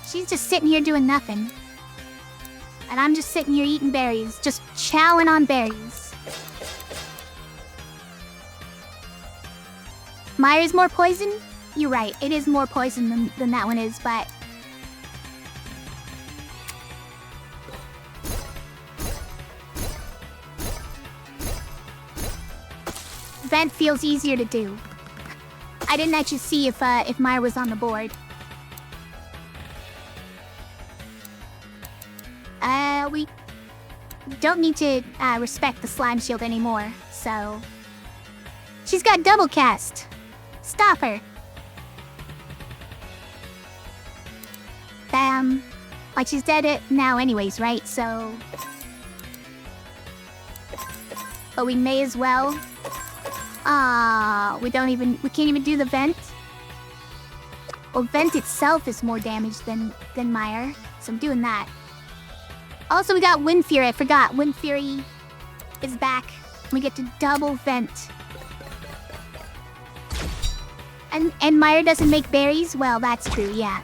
She's just sitting here doing nothing. And I'm just sitting here eating berries, just chowing on berries. Myra's more poison? You're right, it is more poison than that one is, but... Vent feels easier to do. I didn't actually see if Myra was on the board. We don't need to respect the slime shield anymore, so... She's got double cast. Stop her. Like she's dead now anyways, right? So... But we may as well. We can't even do the vent. Well, vent itself is more damage than Myra, so I'm doing that. Also, we got Wind Fury. I forgot. Wind Fury is back. We get to double vent. And Myra doesn't make berries? Well, that's true. Yeah.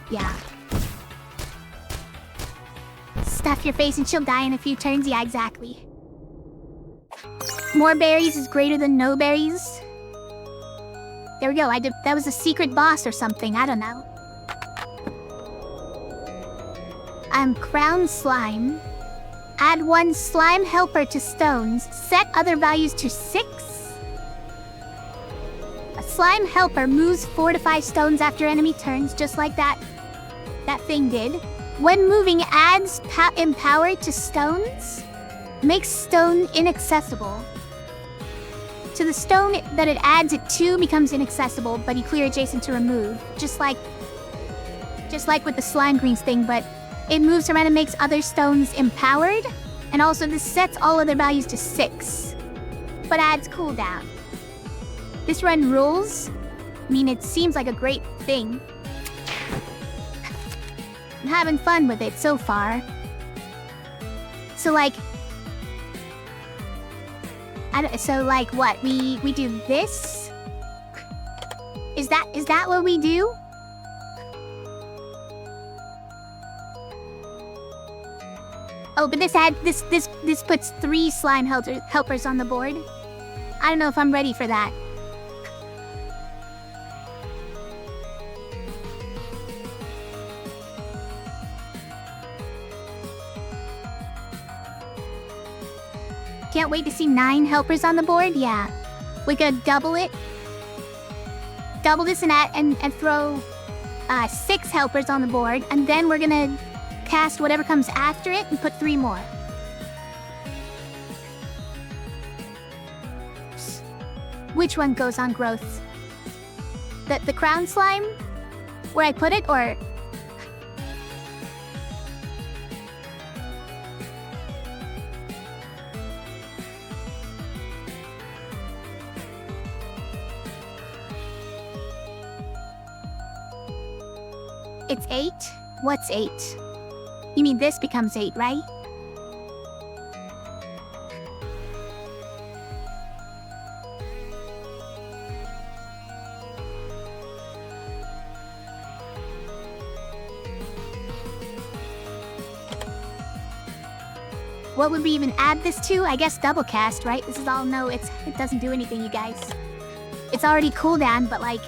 Stuff your face and she'll die in a few turns. Yeah, exactly. More berries is greater than no berries. There we go. That was a secret boss or something. I don't know. Crown Slime. Add 1 slime helper to stones. Set other values to 6. A slime helper moves 4 to 5 stones after enemy turns, just like that thing did. When moving, adds empower to stones. Makes stone inaccessible. So the stone that it adds it to becomes inaccessible, but you clear adjacent to remove. Just like with the slime greens thing, but it moves around and makes other stones empowered. And also this sets all other values to 6, but adds cooldown. This run rules. I mean, it seems like a great thing. I'm having fun with it so far. So like what? We do this? Is that what we do? Oh, but this puts 3 slime helpers on the board. I don't know if I'm ready for that. Can't wait to see 9 helpers on the board. Yeah, we could double it. Double this and throw 6 helpers on the board, and then we're gonna cast whatever comes after it and put 3 more. Which one goes on growth? The crown slime? Where I put it, or... It's 8? What's 8? You mean this becomes 8, right? What would we even add this to? I guess double cast, right? This is all it doesn't do anything, you guys. It's already cooldown, but like,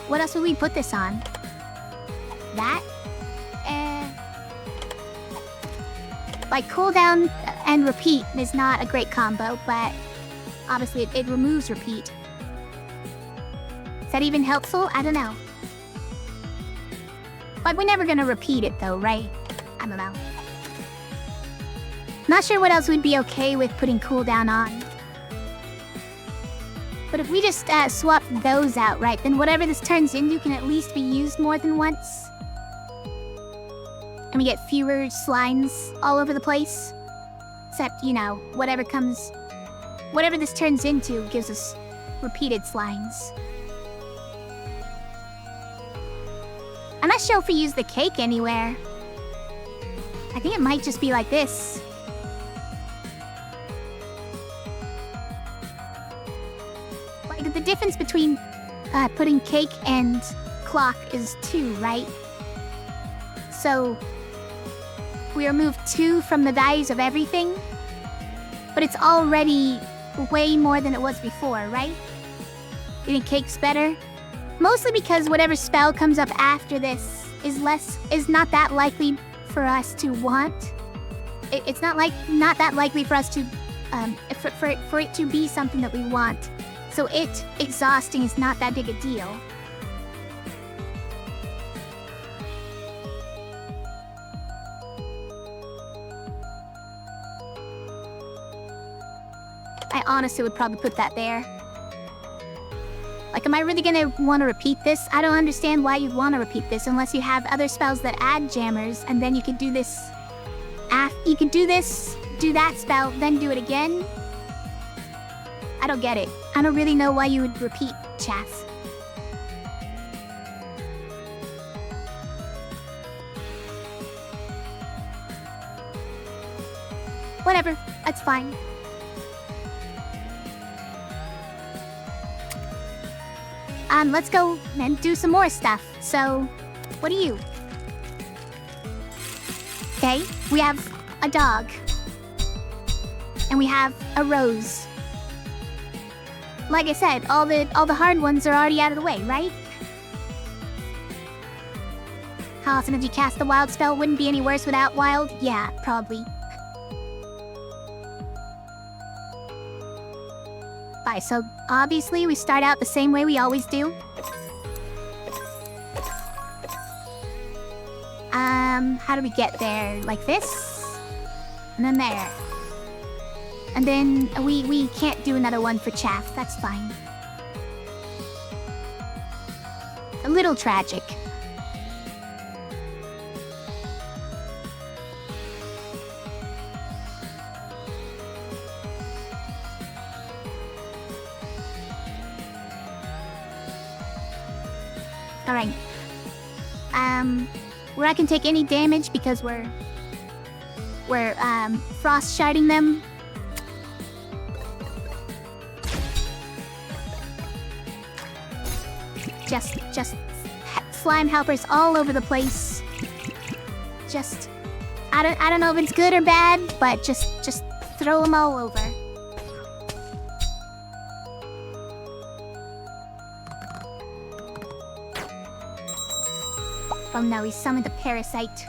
what else would we put this on? That? Like, cooldown and repeat is not a great combo, but obviously it removes repeat. Is that even helpful? I don't know. But we're never gonna repeat it though, right? I don't know. Not sure what else would be okay with putting cooldown on. But if we just swap those out, right, then whatever this turns into can at least be used more than once. And we get fewer slimes all over the place. Except, you know, whatever this turns into gives us repeated slimes. I'm not sure if we use the cake anywhere. I think it might just be like this. Like, the difference between putting cake and clock is 2, right? So we remove 2 from the values of everything, but it's already way more than it was before, right? You think cake's better? Mostly because whatever spell comes up after this is not that likely for us to want. It's not that likely for us to for it to be something that we want. So it exhausting is not that big a deal. I honestly would probably put that there. Like, am I really gonna want to repeat this? I don't understand why you'd want to repeat this unless you have other spells that add jammers, and then you could do this. You could do this, do that spell, then do it again. I don't get it. I don't really know why you would repeat chaff. Whatever, that's fine. Let's go and do some more stuff. So, what are you? Okay, we have a dog. And we have a rose. Like I said, all the hard ones are already out of the way, right? How often have you cast the wild spell? Wouldn't be any worse without wild? Yeah, probably. Bye, so obviously we start out the same way we always do. How do we get there? Like this? And then there. And then we can't do another one for chaff, that's fine. A little tragic. Alright. We're not gonna take any damage because we're frost sharding them. Just slime helpers all over the place. Just I don't know if it's good or bad, but just throw them all over. Oh no, he summoned a parasite.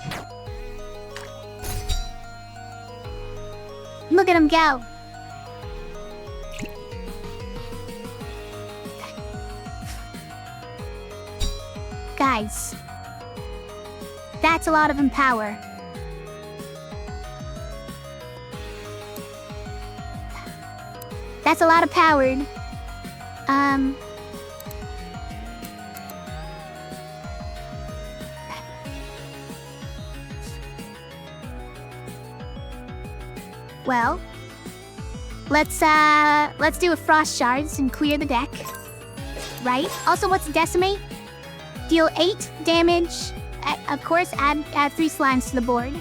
Look at him go! Guys, that's a lot of empower. That's a lot of powered. Well, let's do a frost shards and clear the deck. Right? Also, what's decimate? Deal 8 damage. Of course, add 3 slimes to the board.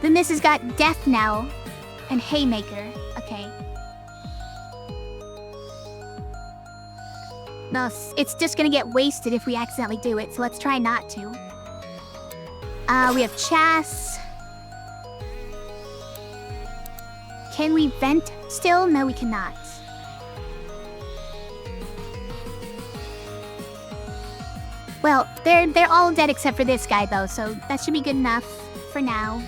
Then this has got Death Knell and Haymaker. Okay. No, it's just gonna get wasted if we accidentally do it, so let's try not to. We have Chas. Can we vent still? No, we cannot. Well, they're all dead except for this guy though, so that should be good enough for now.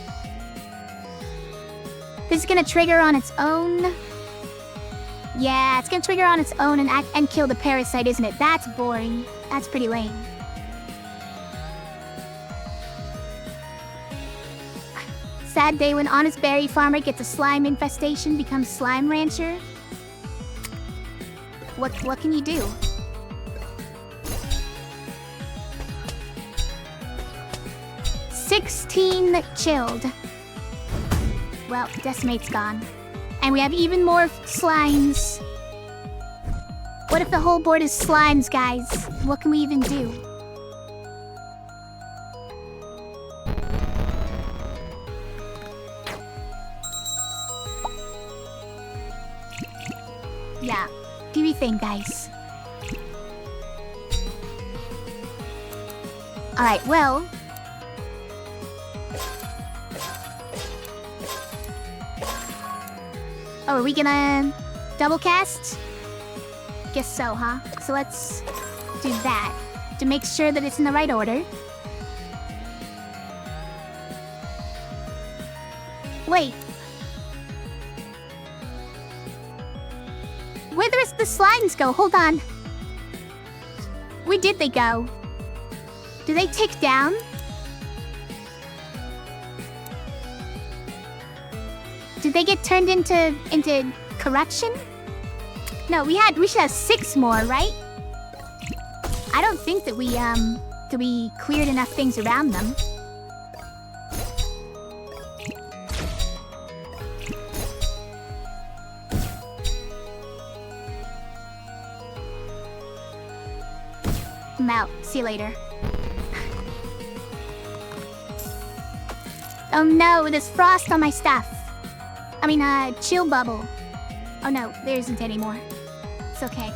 This is gonna trigger on its own. Yeah, it's gonna trigger on its own and kill the parasite, isn't it? That's boring. That's pretty lame. Sad day when honest berry farmer gets a slime infestation, becomes slime rancher. What can you do? $16 chilled. Well, decimate's gone. And we have even more slimes. What if the whole board is slimes, guys? What can we even do? everything, guys. Alright, well... Oh, are we gonna double cast? Guess so, huh? So let's do that to make sure that it's in the right order. Wait. Where does the slimes go? Hold on. Where did they go? Do they tick down? Did they get turned into corruption? No, we should have 6 more, right? I don't think that we cleared enough things around them. I'm out. See you later. Oh no, there's frost on my stuff. I mean, chill bubble. Oh no, there isn't anymore. It's okay.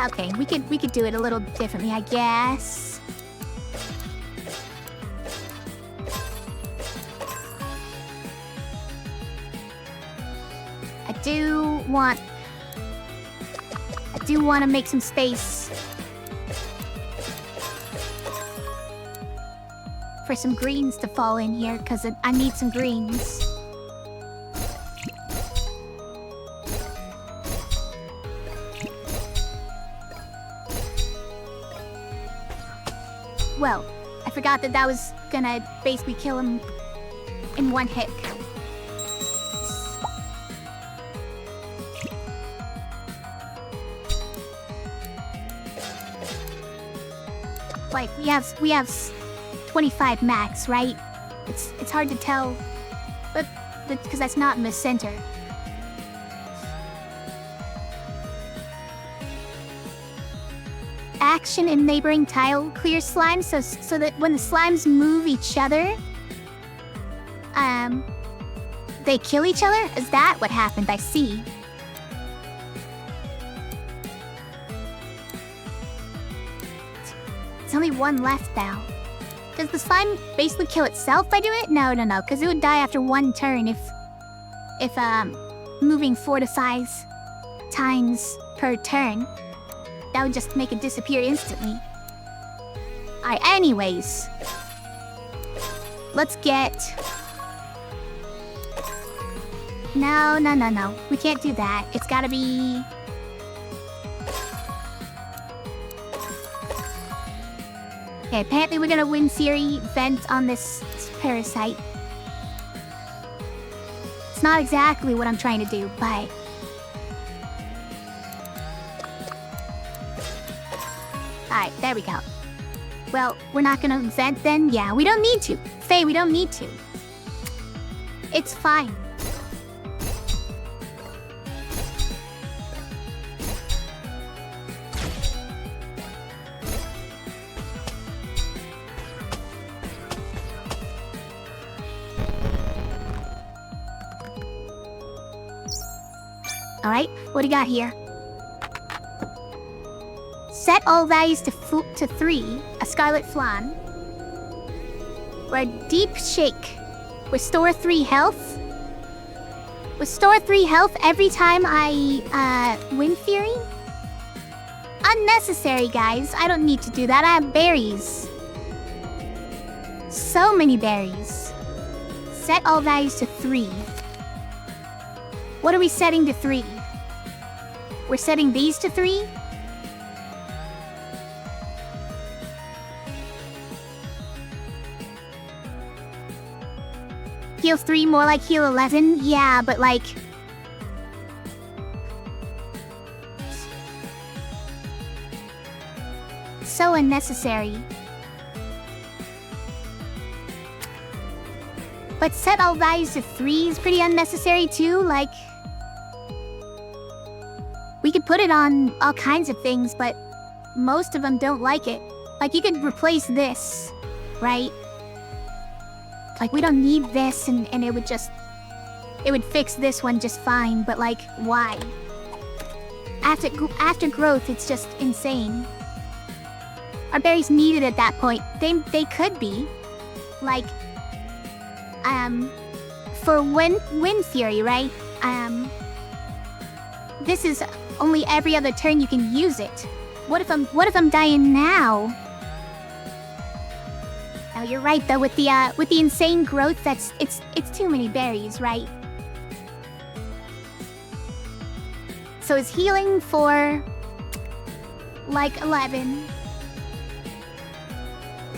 Okay, we could do it a little differently, I guess. I do want to make some space for some greens to fall in here, because I need some greens. Well, I forgot that was gonna basically kill him in one hit. Like, we have 25 max, right? It's hard to tell, but because that's not in the center. Action in neighboring tile clear slime, so that when the slimes move each other, they kill each other? Is that what happened? I see. There's only one left now. Does the slime basically kill itself by doing it? No, because it would die after one turn if moving 4 to 5 times per turn. That would just make it disappear instantly. Alright, anyways. Let's get... No. We can't do that. It's gotta be... Okay, apparently we're gonna win Fury vent on this parasite. It's not exactly what I'm trying to do, but... Alright, there we go. Well, we're not gonna vent then? Yeah, we don't need to. Faye, we don't need to. It's fine. Alright, what do you got here? Set all values to 3, a Scarlet Flan. Or a Deep Shake. Restore 3 health. Restore 3 health every time I, win Fury? Unnecessary, guys. I don't need to do that. I have berries. So many berries. Set all values to 3. What are we setting to 3? We're setting these to 3? Heal 3 more like heal 11? Yeah, but like... So unnecessary. But set all values to 3 is pretty unnecessary too, like... We could put it on all kinds of things, but most of them don't like it. Like, you could replace this, right? Like, we don't need this, and it would just... It would fix this one just fine, but like, why? After growth, it's just insane. Are berries needed at that point? They could be. Like, for Wind Fury, right? This is only every other turn you can use it. What if I'm dying now? Oh, you're right though, with the insane growth, it's too many berries, right? So it's healing for like 11.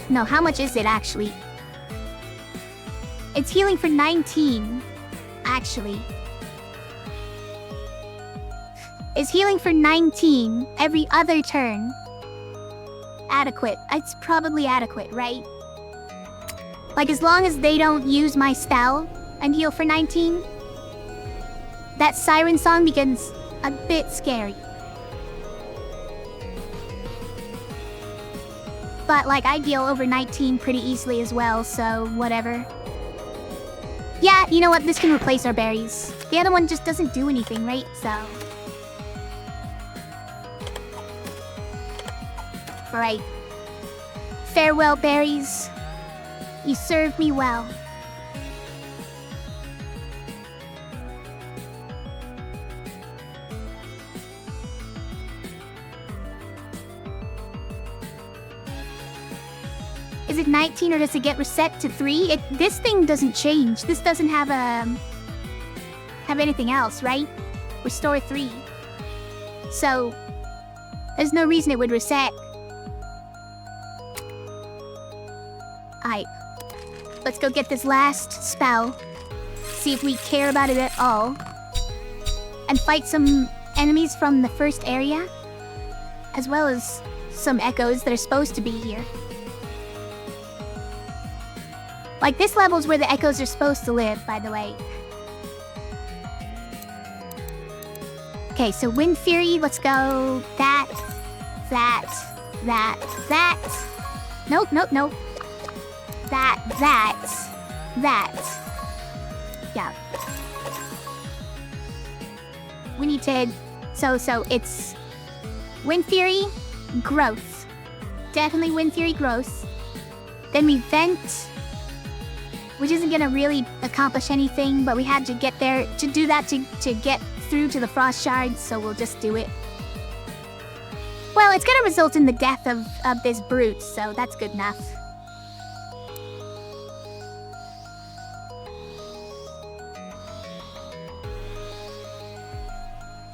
No, how much is it actually? It's healing for 19, actually. It's healing for 19 every other turn. Adequate. It's probably adequate, right? Like, as long as they don't use my spell and heal for 19, that siren song becomes a bit scary. But, like, I deal over 19 pretty easily as well, so whatever. Yeah, you know what? This can replace our berries. The other one just doesn't do anything, right? So... Alright. Farewell, berries. You served me well. Is it 19 or does it get reset to 3? This thing doesn't change. This doesn't have anything else, right? Restore 3. So there's no reason it would reset. Alright. Let's go get this last spell. See if we care about it at all. And fight some enemies from the first area. As well as some echoes that are supposed to be here. Like, this level's where the echoes are supposed to live, by the way. Okay, so Wind Fury, let's go... That. Nope. That. Yeah. We need to... So it's... Wind Fury, growth. Definitely Wind Fury, growth. Then we vent... Which isn't gonna really accomplish anything, but we had to get there to do that to get through to the frost shards, so we'll just do it. Well, it's gonna result in the death of this brute, so that's good enough.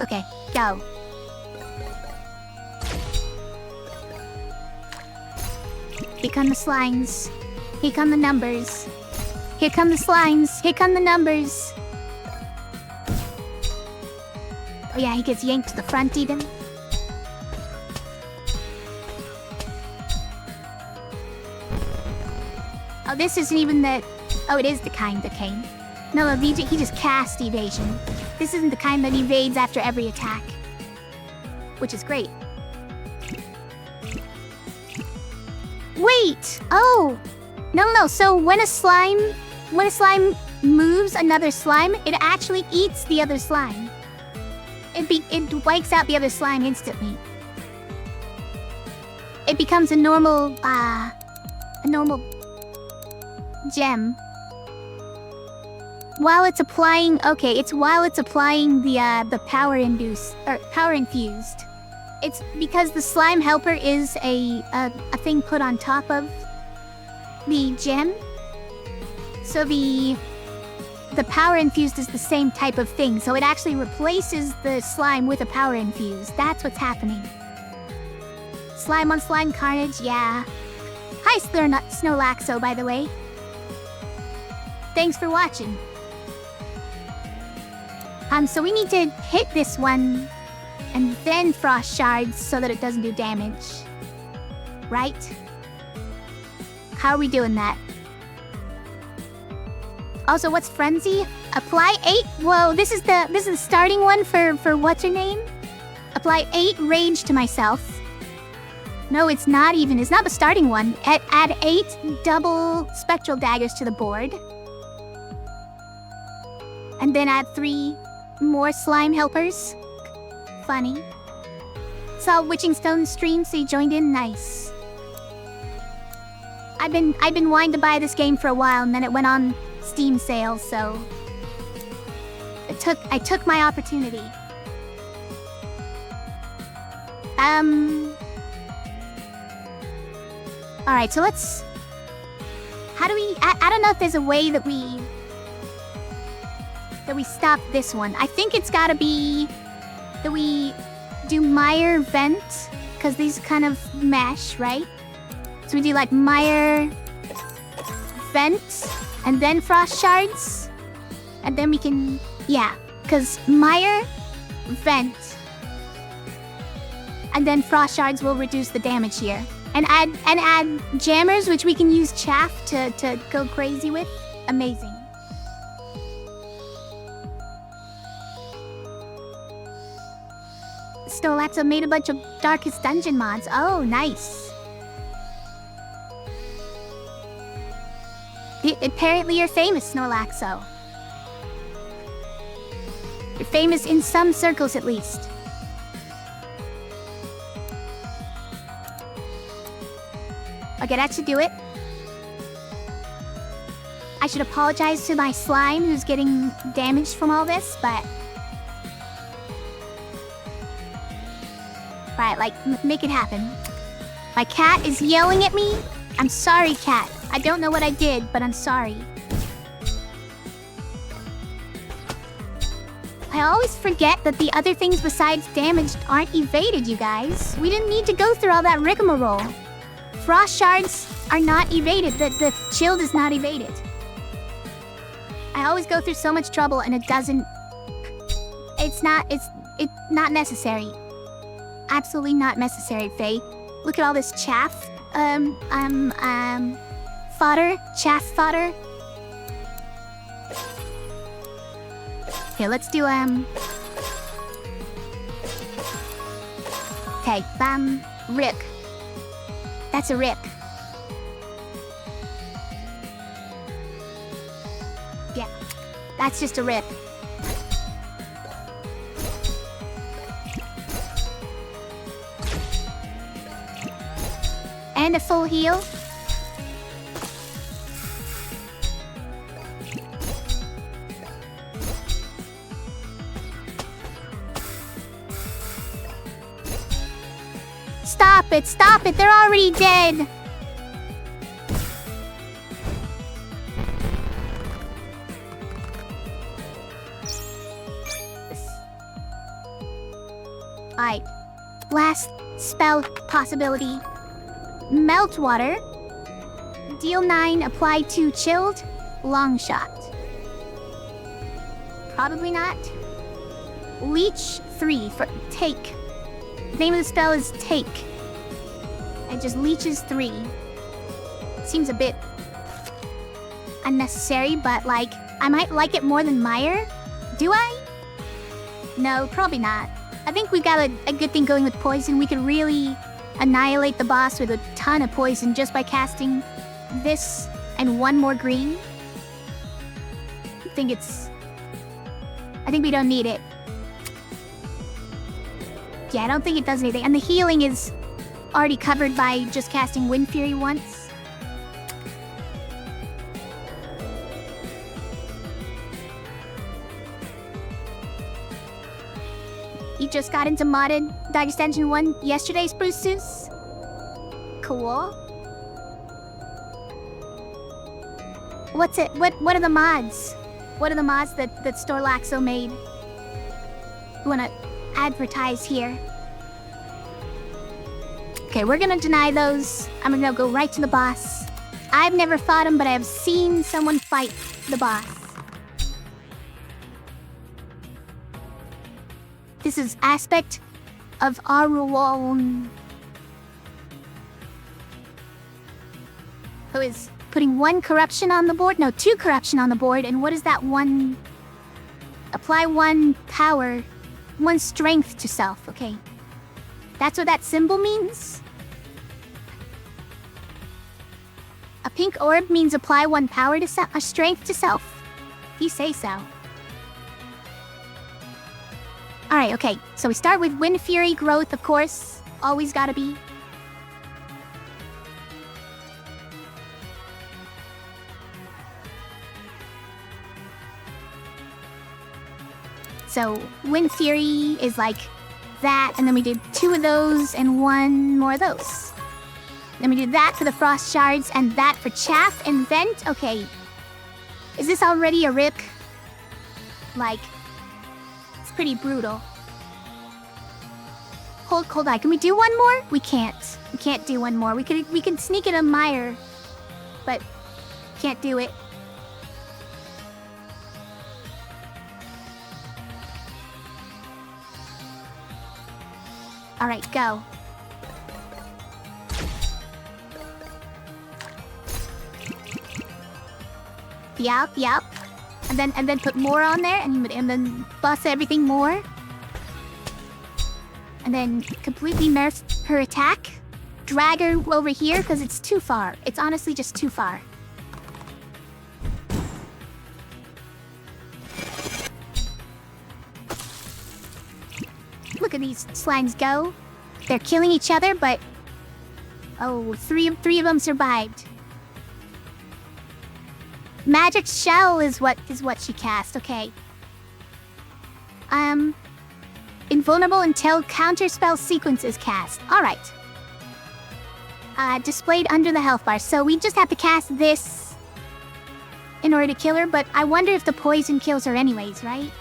Okay, go. Here come the slimes. Here come the numbers. Here come the slimes. Here come the numbers. Oh yeah, he gets yanked to the front even. Oh, this isn't even the... Oh, it is the kind that came. No, he just cast evasion. This isn't the kind that evades after every attack. Which is great. Wait! Oh! No. So when a slime moves another slime, it actually eats the other slime. It wipes out the other slime instantly. It becomes a normal gem. While it's applying, while it's applying the power infused. It's because the slime helper is a thing put on top of the gem. So the power infused is the same type of thing. So it actually replaces the slime with a power infused. That's what's happening. Slime on slime carnage, yeah. Hi, Snowlaxo, by the way. Thanks for watching. So we need to hit this one and then frost shards so that it doesn't do damage. Right? How are we doing that? Also, what's Frenzy? Apply 8? Whoa, this is the starting one for what's her name? Apply 8 rage to myself. No, it's not even. It's not the starting one. Add 8 double spectral daggers to the board. And then add 3 more slime helpers. Funny. Saw Witching Stone stream, so you joined in. Nice. I've been wanting to buy this game for a while, and then it went on Steam sale, so I took my opportunity. Alright, so let's... How do we... I don't know if there's a way that we stop this one. I think it's gotta be that we do Mire Vent, because these kind of mesh, right? So we do like Mire Vent, and then Frost Shards, and then we can... Yeah, because Mire Vent, and then Frost Shards will reduce the damage here. And add jammers, which we can use chaff to go crazy with. Amazing. Stolaxo made a bunch of Darkest Dungeon mods. Oh, nice. Apparently you're famous, Snorlaxo. You're famous in some circles, at least. Okay, that should do it. I should apologize to my slime who's getting damaged from all this, but... Right, like, make it happen. My cat is yelling at me. I'm sorry, cat. I don't know what I did, but I'm sorry. I always forget that the other things besides damaged aren't evaded, you guys. We didn't need to go through all that rigmarole. Frost Shards are not evaded. The shield is not evaded. I always go through so much trouble and it doesn't... It's not not necessary. Absolutely not necessary, Faye. Look at all this chaff. Fodder. Chaff fodder. Here, let's do, Okay, rip. That's a rip. Yeah, that's just a rip. And a full heal. Stop it, they're already dead. Alright, last spell possibility. Melt Water. Deal 9, apply 2 chilled. Long shot. Probably not. Leech 3 for take. The name of the spell is take. It just leeches 3. Seems a bit unnecessary, but like, I might like it more than Mire. Do I? No, probably not. I think we got a good thing going with poison. We could really annihilate the boss with a ton of poison just by casting this and 1 more green. I think we don't need it. Yeah, I don't think it does anything. And the healing is already covered by just casting Wind Fury once. You just got into modded Darkest Dungeon 1 yesterday, Spruce Zeus? Cool. What's it? What are the mods? What are the mods that Snorlaxo made? You wanna advertise here? Okay, we're gonna deny those. I'm gonna go right to the boss. I've never fought him, but I have seen someone fight the boss. This is Aspect of Aruon, who is putting 1 corruption on the board? No, 2 corruption on the board. And what is that 1? Apply 1 power, 1 strength to self. Okay. That's what that symbol means? A pink orb means apply 1 power to a strength to self. You say so. Alright, okay. So we start with Wind Fury growth, of course. Always gotta be. So Wind Fury is like that, and then we did 2 of those and 1 more of those. Then we did that for the Frost Shards and that for Chaff and Vent. Okay. Is this already a rip? Like, it's pretty brutal. Cold Eye. Can we do 1 more? We can't. We can't do 1 more. We can sneak in a mire, but can't do it. All right, go. Yep. And then put more on there, and then bust everything more. And then completely nerf her attack. Drag her over here, because it's too far. It's honestly just too far. Look at these slimes go. They're killing each other, but... Oh, three of them survived. Magic Shell is what she cast, okay. Invulnerable until counterspell sequence is cast. Alright. Displayed under the health bar. So we just have to cast this in order to kill her, but I wonder if the poison kills her anyways, right?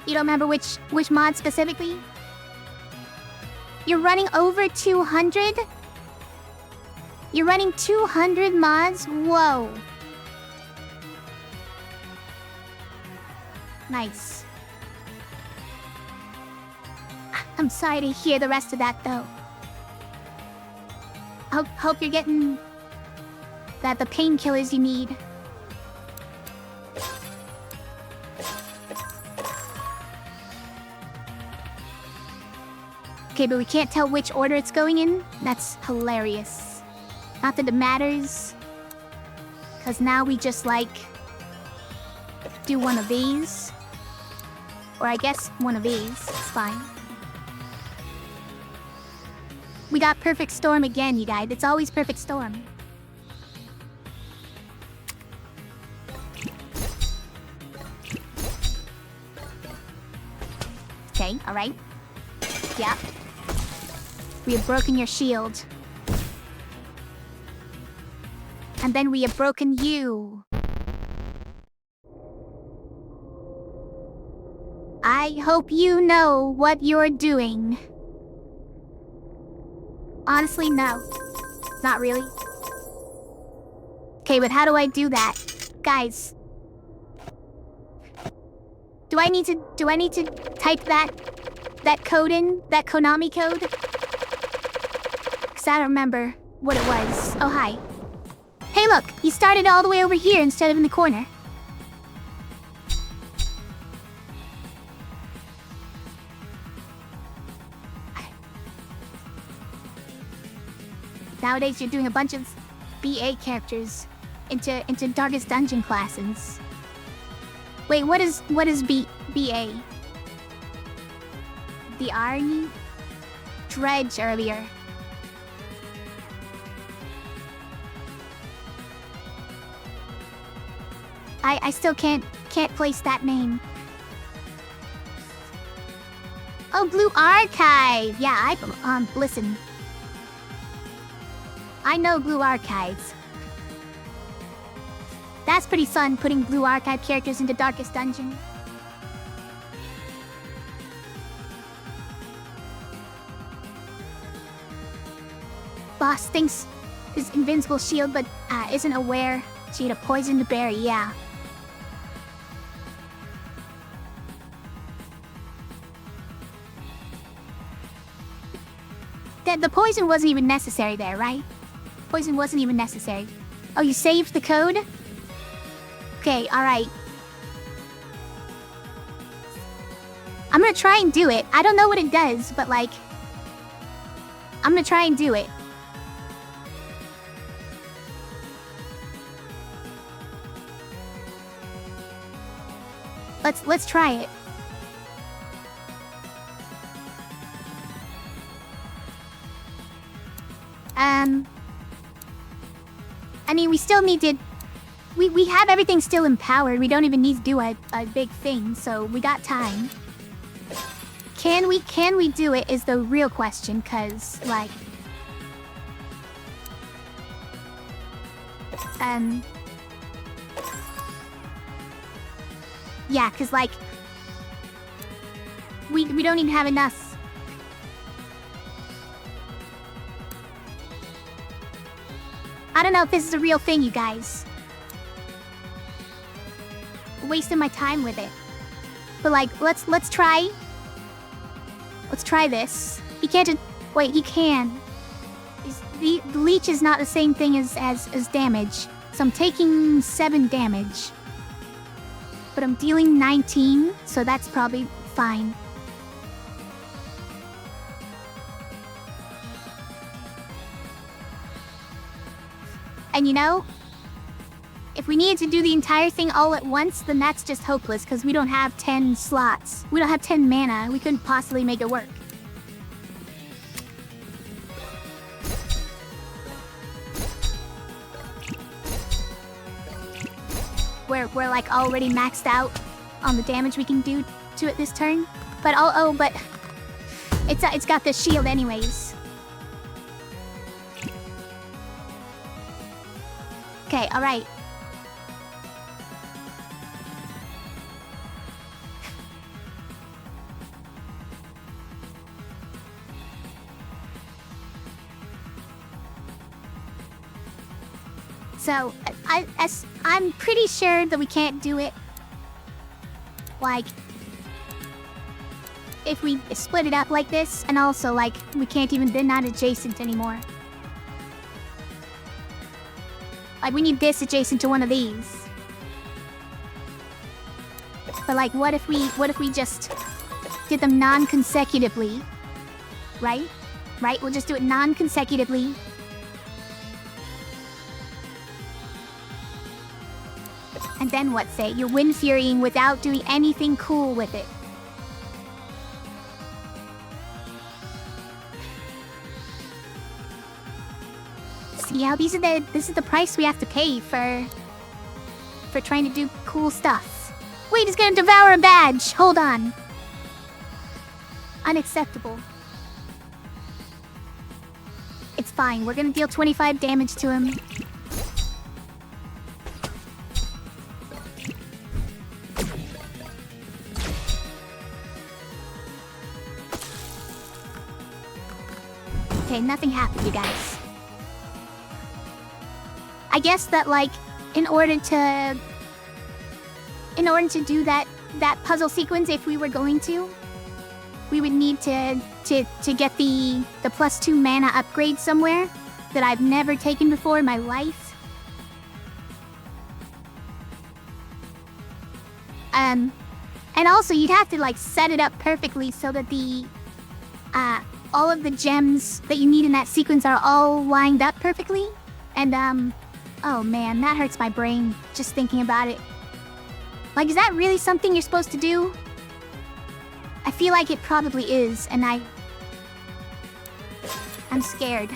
You don't remember which mod specifically? You're running over 200? You're running 200 mods? Whoa. Nice. I'm sorry to hear the rest of that, though. Hope you're getting the painkillers you need. Okay, but we can't tell which order it's going in? That's hilarious. Not that it matters. Because now we just, like, do 1 of these. Or I guess 1 of these. It's fine. We got Perfect Storm again, you guys. It's always Perfect Storm. Okay, alright. Yeah. We have broken your shield. And then we have broken you. I hope you know what you're doing. Honestly, no. Not really. Okay, but how do I do that? Guys. Do I need to type that code in? That Konami code? Cause I don't remember what it was. Oh, hi. Hey, look! You started all the way over here instead of in the corner. Nowadays, you're doing a bunch of BA characters into Darkest Dungeon classes. Wait, what is BA? The Arnie? Dredge earlier. I still can't place that name. Oh, Blue Archive! Yeah, listen. I know Blue Archives. That's pretty fun, putting Blue Archive characters into Darkest Dungeon. Boss thinks his invincible shield, but isn't aware she had a poisoned berry, yeah. The poison wasn't even necessary there, right? Poison wasn't even necessary. Oh, you saved the code? Okay, alright. I'm gonna try and do it. I don't know what it does, but like... I'm gonna try and do it. Let's try it. I mean, we still need to... We have everything still empowered. We don't even need to do a big thing, so we got time. Can we do it is the real question, cause, like... Yeah, cause, like... We don't even have enough. I don't know if this is a real thing, you guys. Wasting my time with it. But like, let's try. Let's try this. He can't just... Wait, he can. The leech is not the same thing as damage. So I'm taking 7 damage. But I'm dealing 19, so that's probably fine. And you know, if we needed to do the entire thing all at once, then that's just hopeless, because we don't have 10 slots. We don't have 10 mana. We couldn't possibly make it work. We're like already maxed out on the damage we can do to it this turn. But but it's got the shield anyways. Okay, all right. So, I'm pretty sure that we can't do it. Like, if we split it up like this, and also, like, we can't even, they're not adjacent anymore. Like, we need this adjacent to one of these. But, like, what if we just did them non-consecutively? Right? Right? We'll just do it non-consecutively. And then what, say? You're Wind Furying without doing anything cool with it. See how this is the price we have to pay for trying to do cool stuff. Wait, he's gonna devour a badge! Hold on. Unacceptable. It's fine, we're gonna deal 25 damage to him. Okay, nothing happened, you guys. I guess that, like, in order to do that puzzle sequence, if we were going to, we would need to get the +2 mana upgrade somewhere that I've never taken before in my life. And also you'd have to, like, set it up perfectly so that the all of the gems that you need in that sequence are all lined up perfectly. And oh man, that hurts my brain just thinking about it. Like, is that really something you're supposed to do? I feel like it probably is, and I'm scared.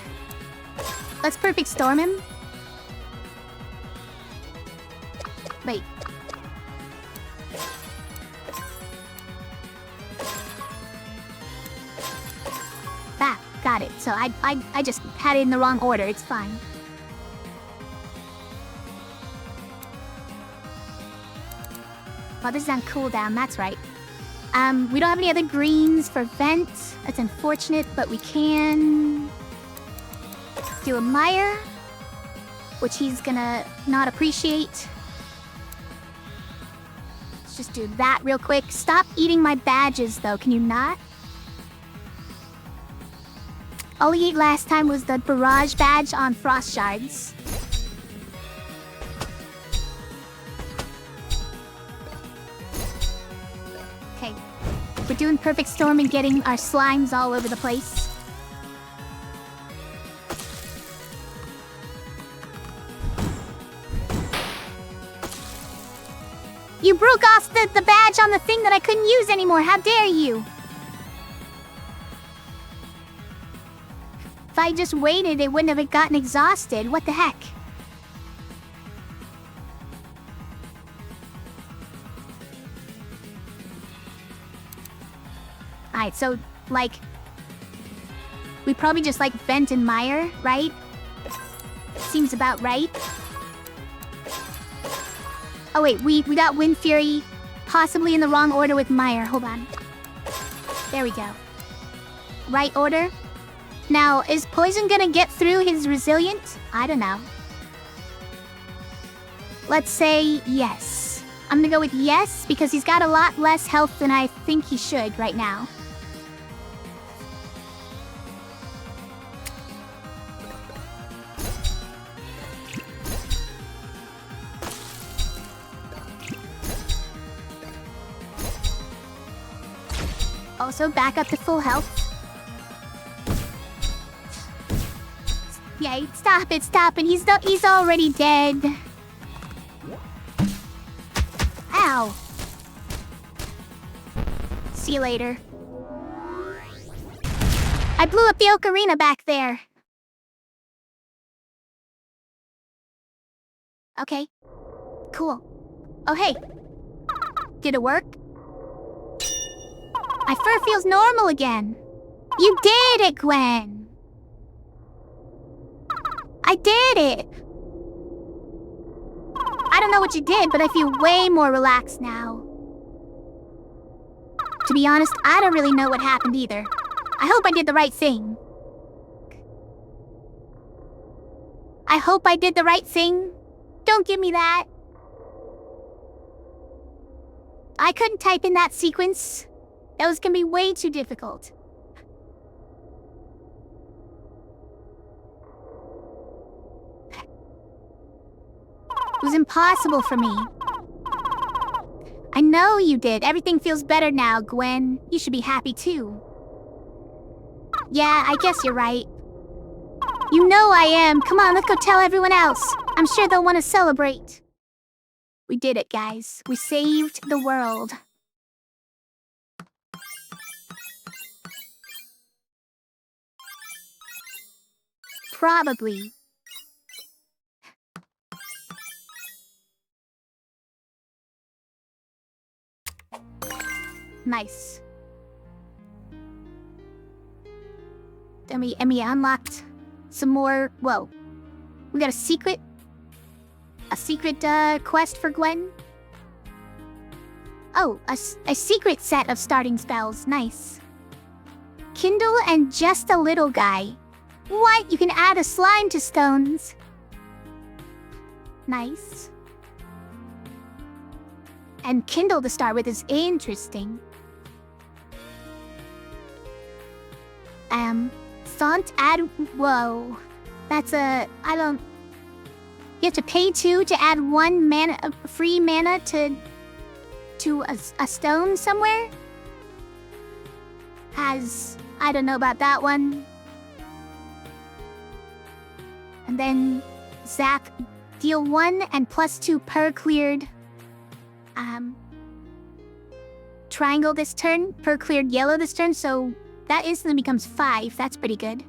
Let's perfect storm him. Wait. Ah, got it. So I just had it in the wrong order. It's fine. Well, this is on cooldown, that's right. We don't have any other greens for vent. That's unfortunate, but we can do a mire, which he's gonna not appreciate. Let's just do that real quick. Stop eating my badges, though. Can you not? All he ate last time was the barrage badge on frost shards. Okay, we're doing perfect storm and getting our slimes all over the place. You broke off the badge on the thing that I couldn't use anymore. How dare you? If I just waited, it wouldn't have gotten exhausted. What the heck? Alright, so, like... we probably just like Vent and Mire, right? Seems about right. Oh wait, we got Wind Fury possibly in the wrong order with Mire. Hold on. There we go. Right order. Now, is Poison gonna get through his Resilient? I don't know. Let's say yes. I'm gonna go with yes because he's got a lot less health than I think he should right now. Also, back up to full health. Yay, stop it, he's already dead. Ow. See you later. I blew up the ocarina back there. Okay. Cool. Oh, hey. Did it work? My fur feels normal again. You did it, Gwen. I did it. I don't know what you did, but I feel way more relaxed now. To be honest, I don't really know what happened either. I hope I did the right thing. I hope I did the right thing. Don't give me that. I couldn't type in that sequence. Those can be way too difficult. It was impossible for me. I know you did. Everything feels better now, Gwen. You should be happy too. Yeah, I guess you're right. You know I am. Come on, let's go tell everyone else. I'm sure they'll want to celebrate. We did it, guys. We saved the world. Probably. Nice. Then we unlocked some more. Whoa. We got a secret quest for Gwen. Oh, a secret set of starting spells. Nice. Kindle and Just a Little Guy. What? You can add a slime to stones. Nice. And Kindle to start with is interesting. Thought add... Whoa. That's a... I don't... You have to pay 2 to add 1 mana, free mana to a stone somewhere? I don't know about that one. And then Zap, deal 1 and +2 per cleared. Triangle this turn, per cleared yellow this turn, so that instantly becomes 5. That's pretty good.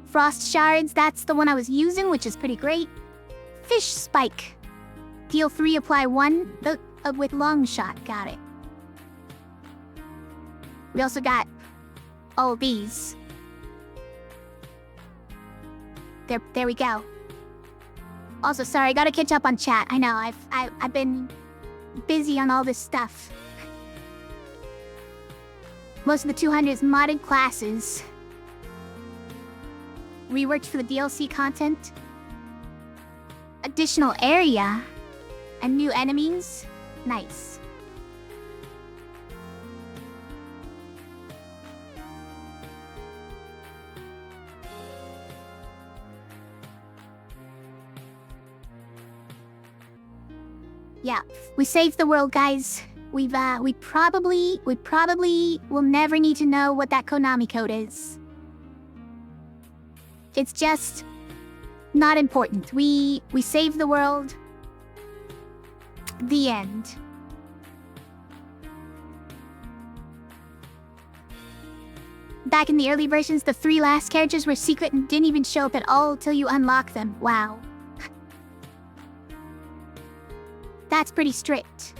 Frost Shards, that's the one I was using, which is pretty great. Fish Spike. Deal 3, apply 1 with Long Shot. Got it. We also got all these. There we go. Also, sorry, I gotta catch up on chat. I know, I've been busy on all this stuff. Most of the 200 is modded classes. Reworked for the DLC content. Additional area. And new enemies. Nice. Yeah, we saved the world, guys. We probably will never need to know what that Konami code is. It's just not important. We saved the world. The end. Back in the early versions, the 3 last characters were secret and didn't even show up at all till you unlock them. Wow. That's pretty strict.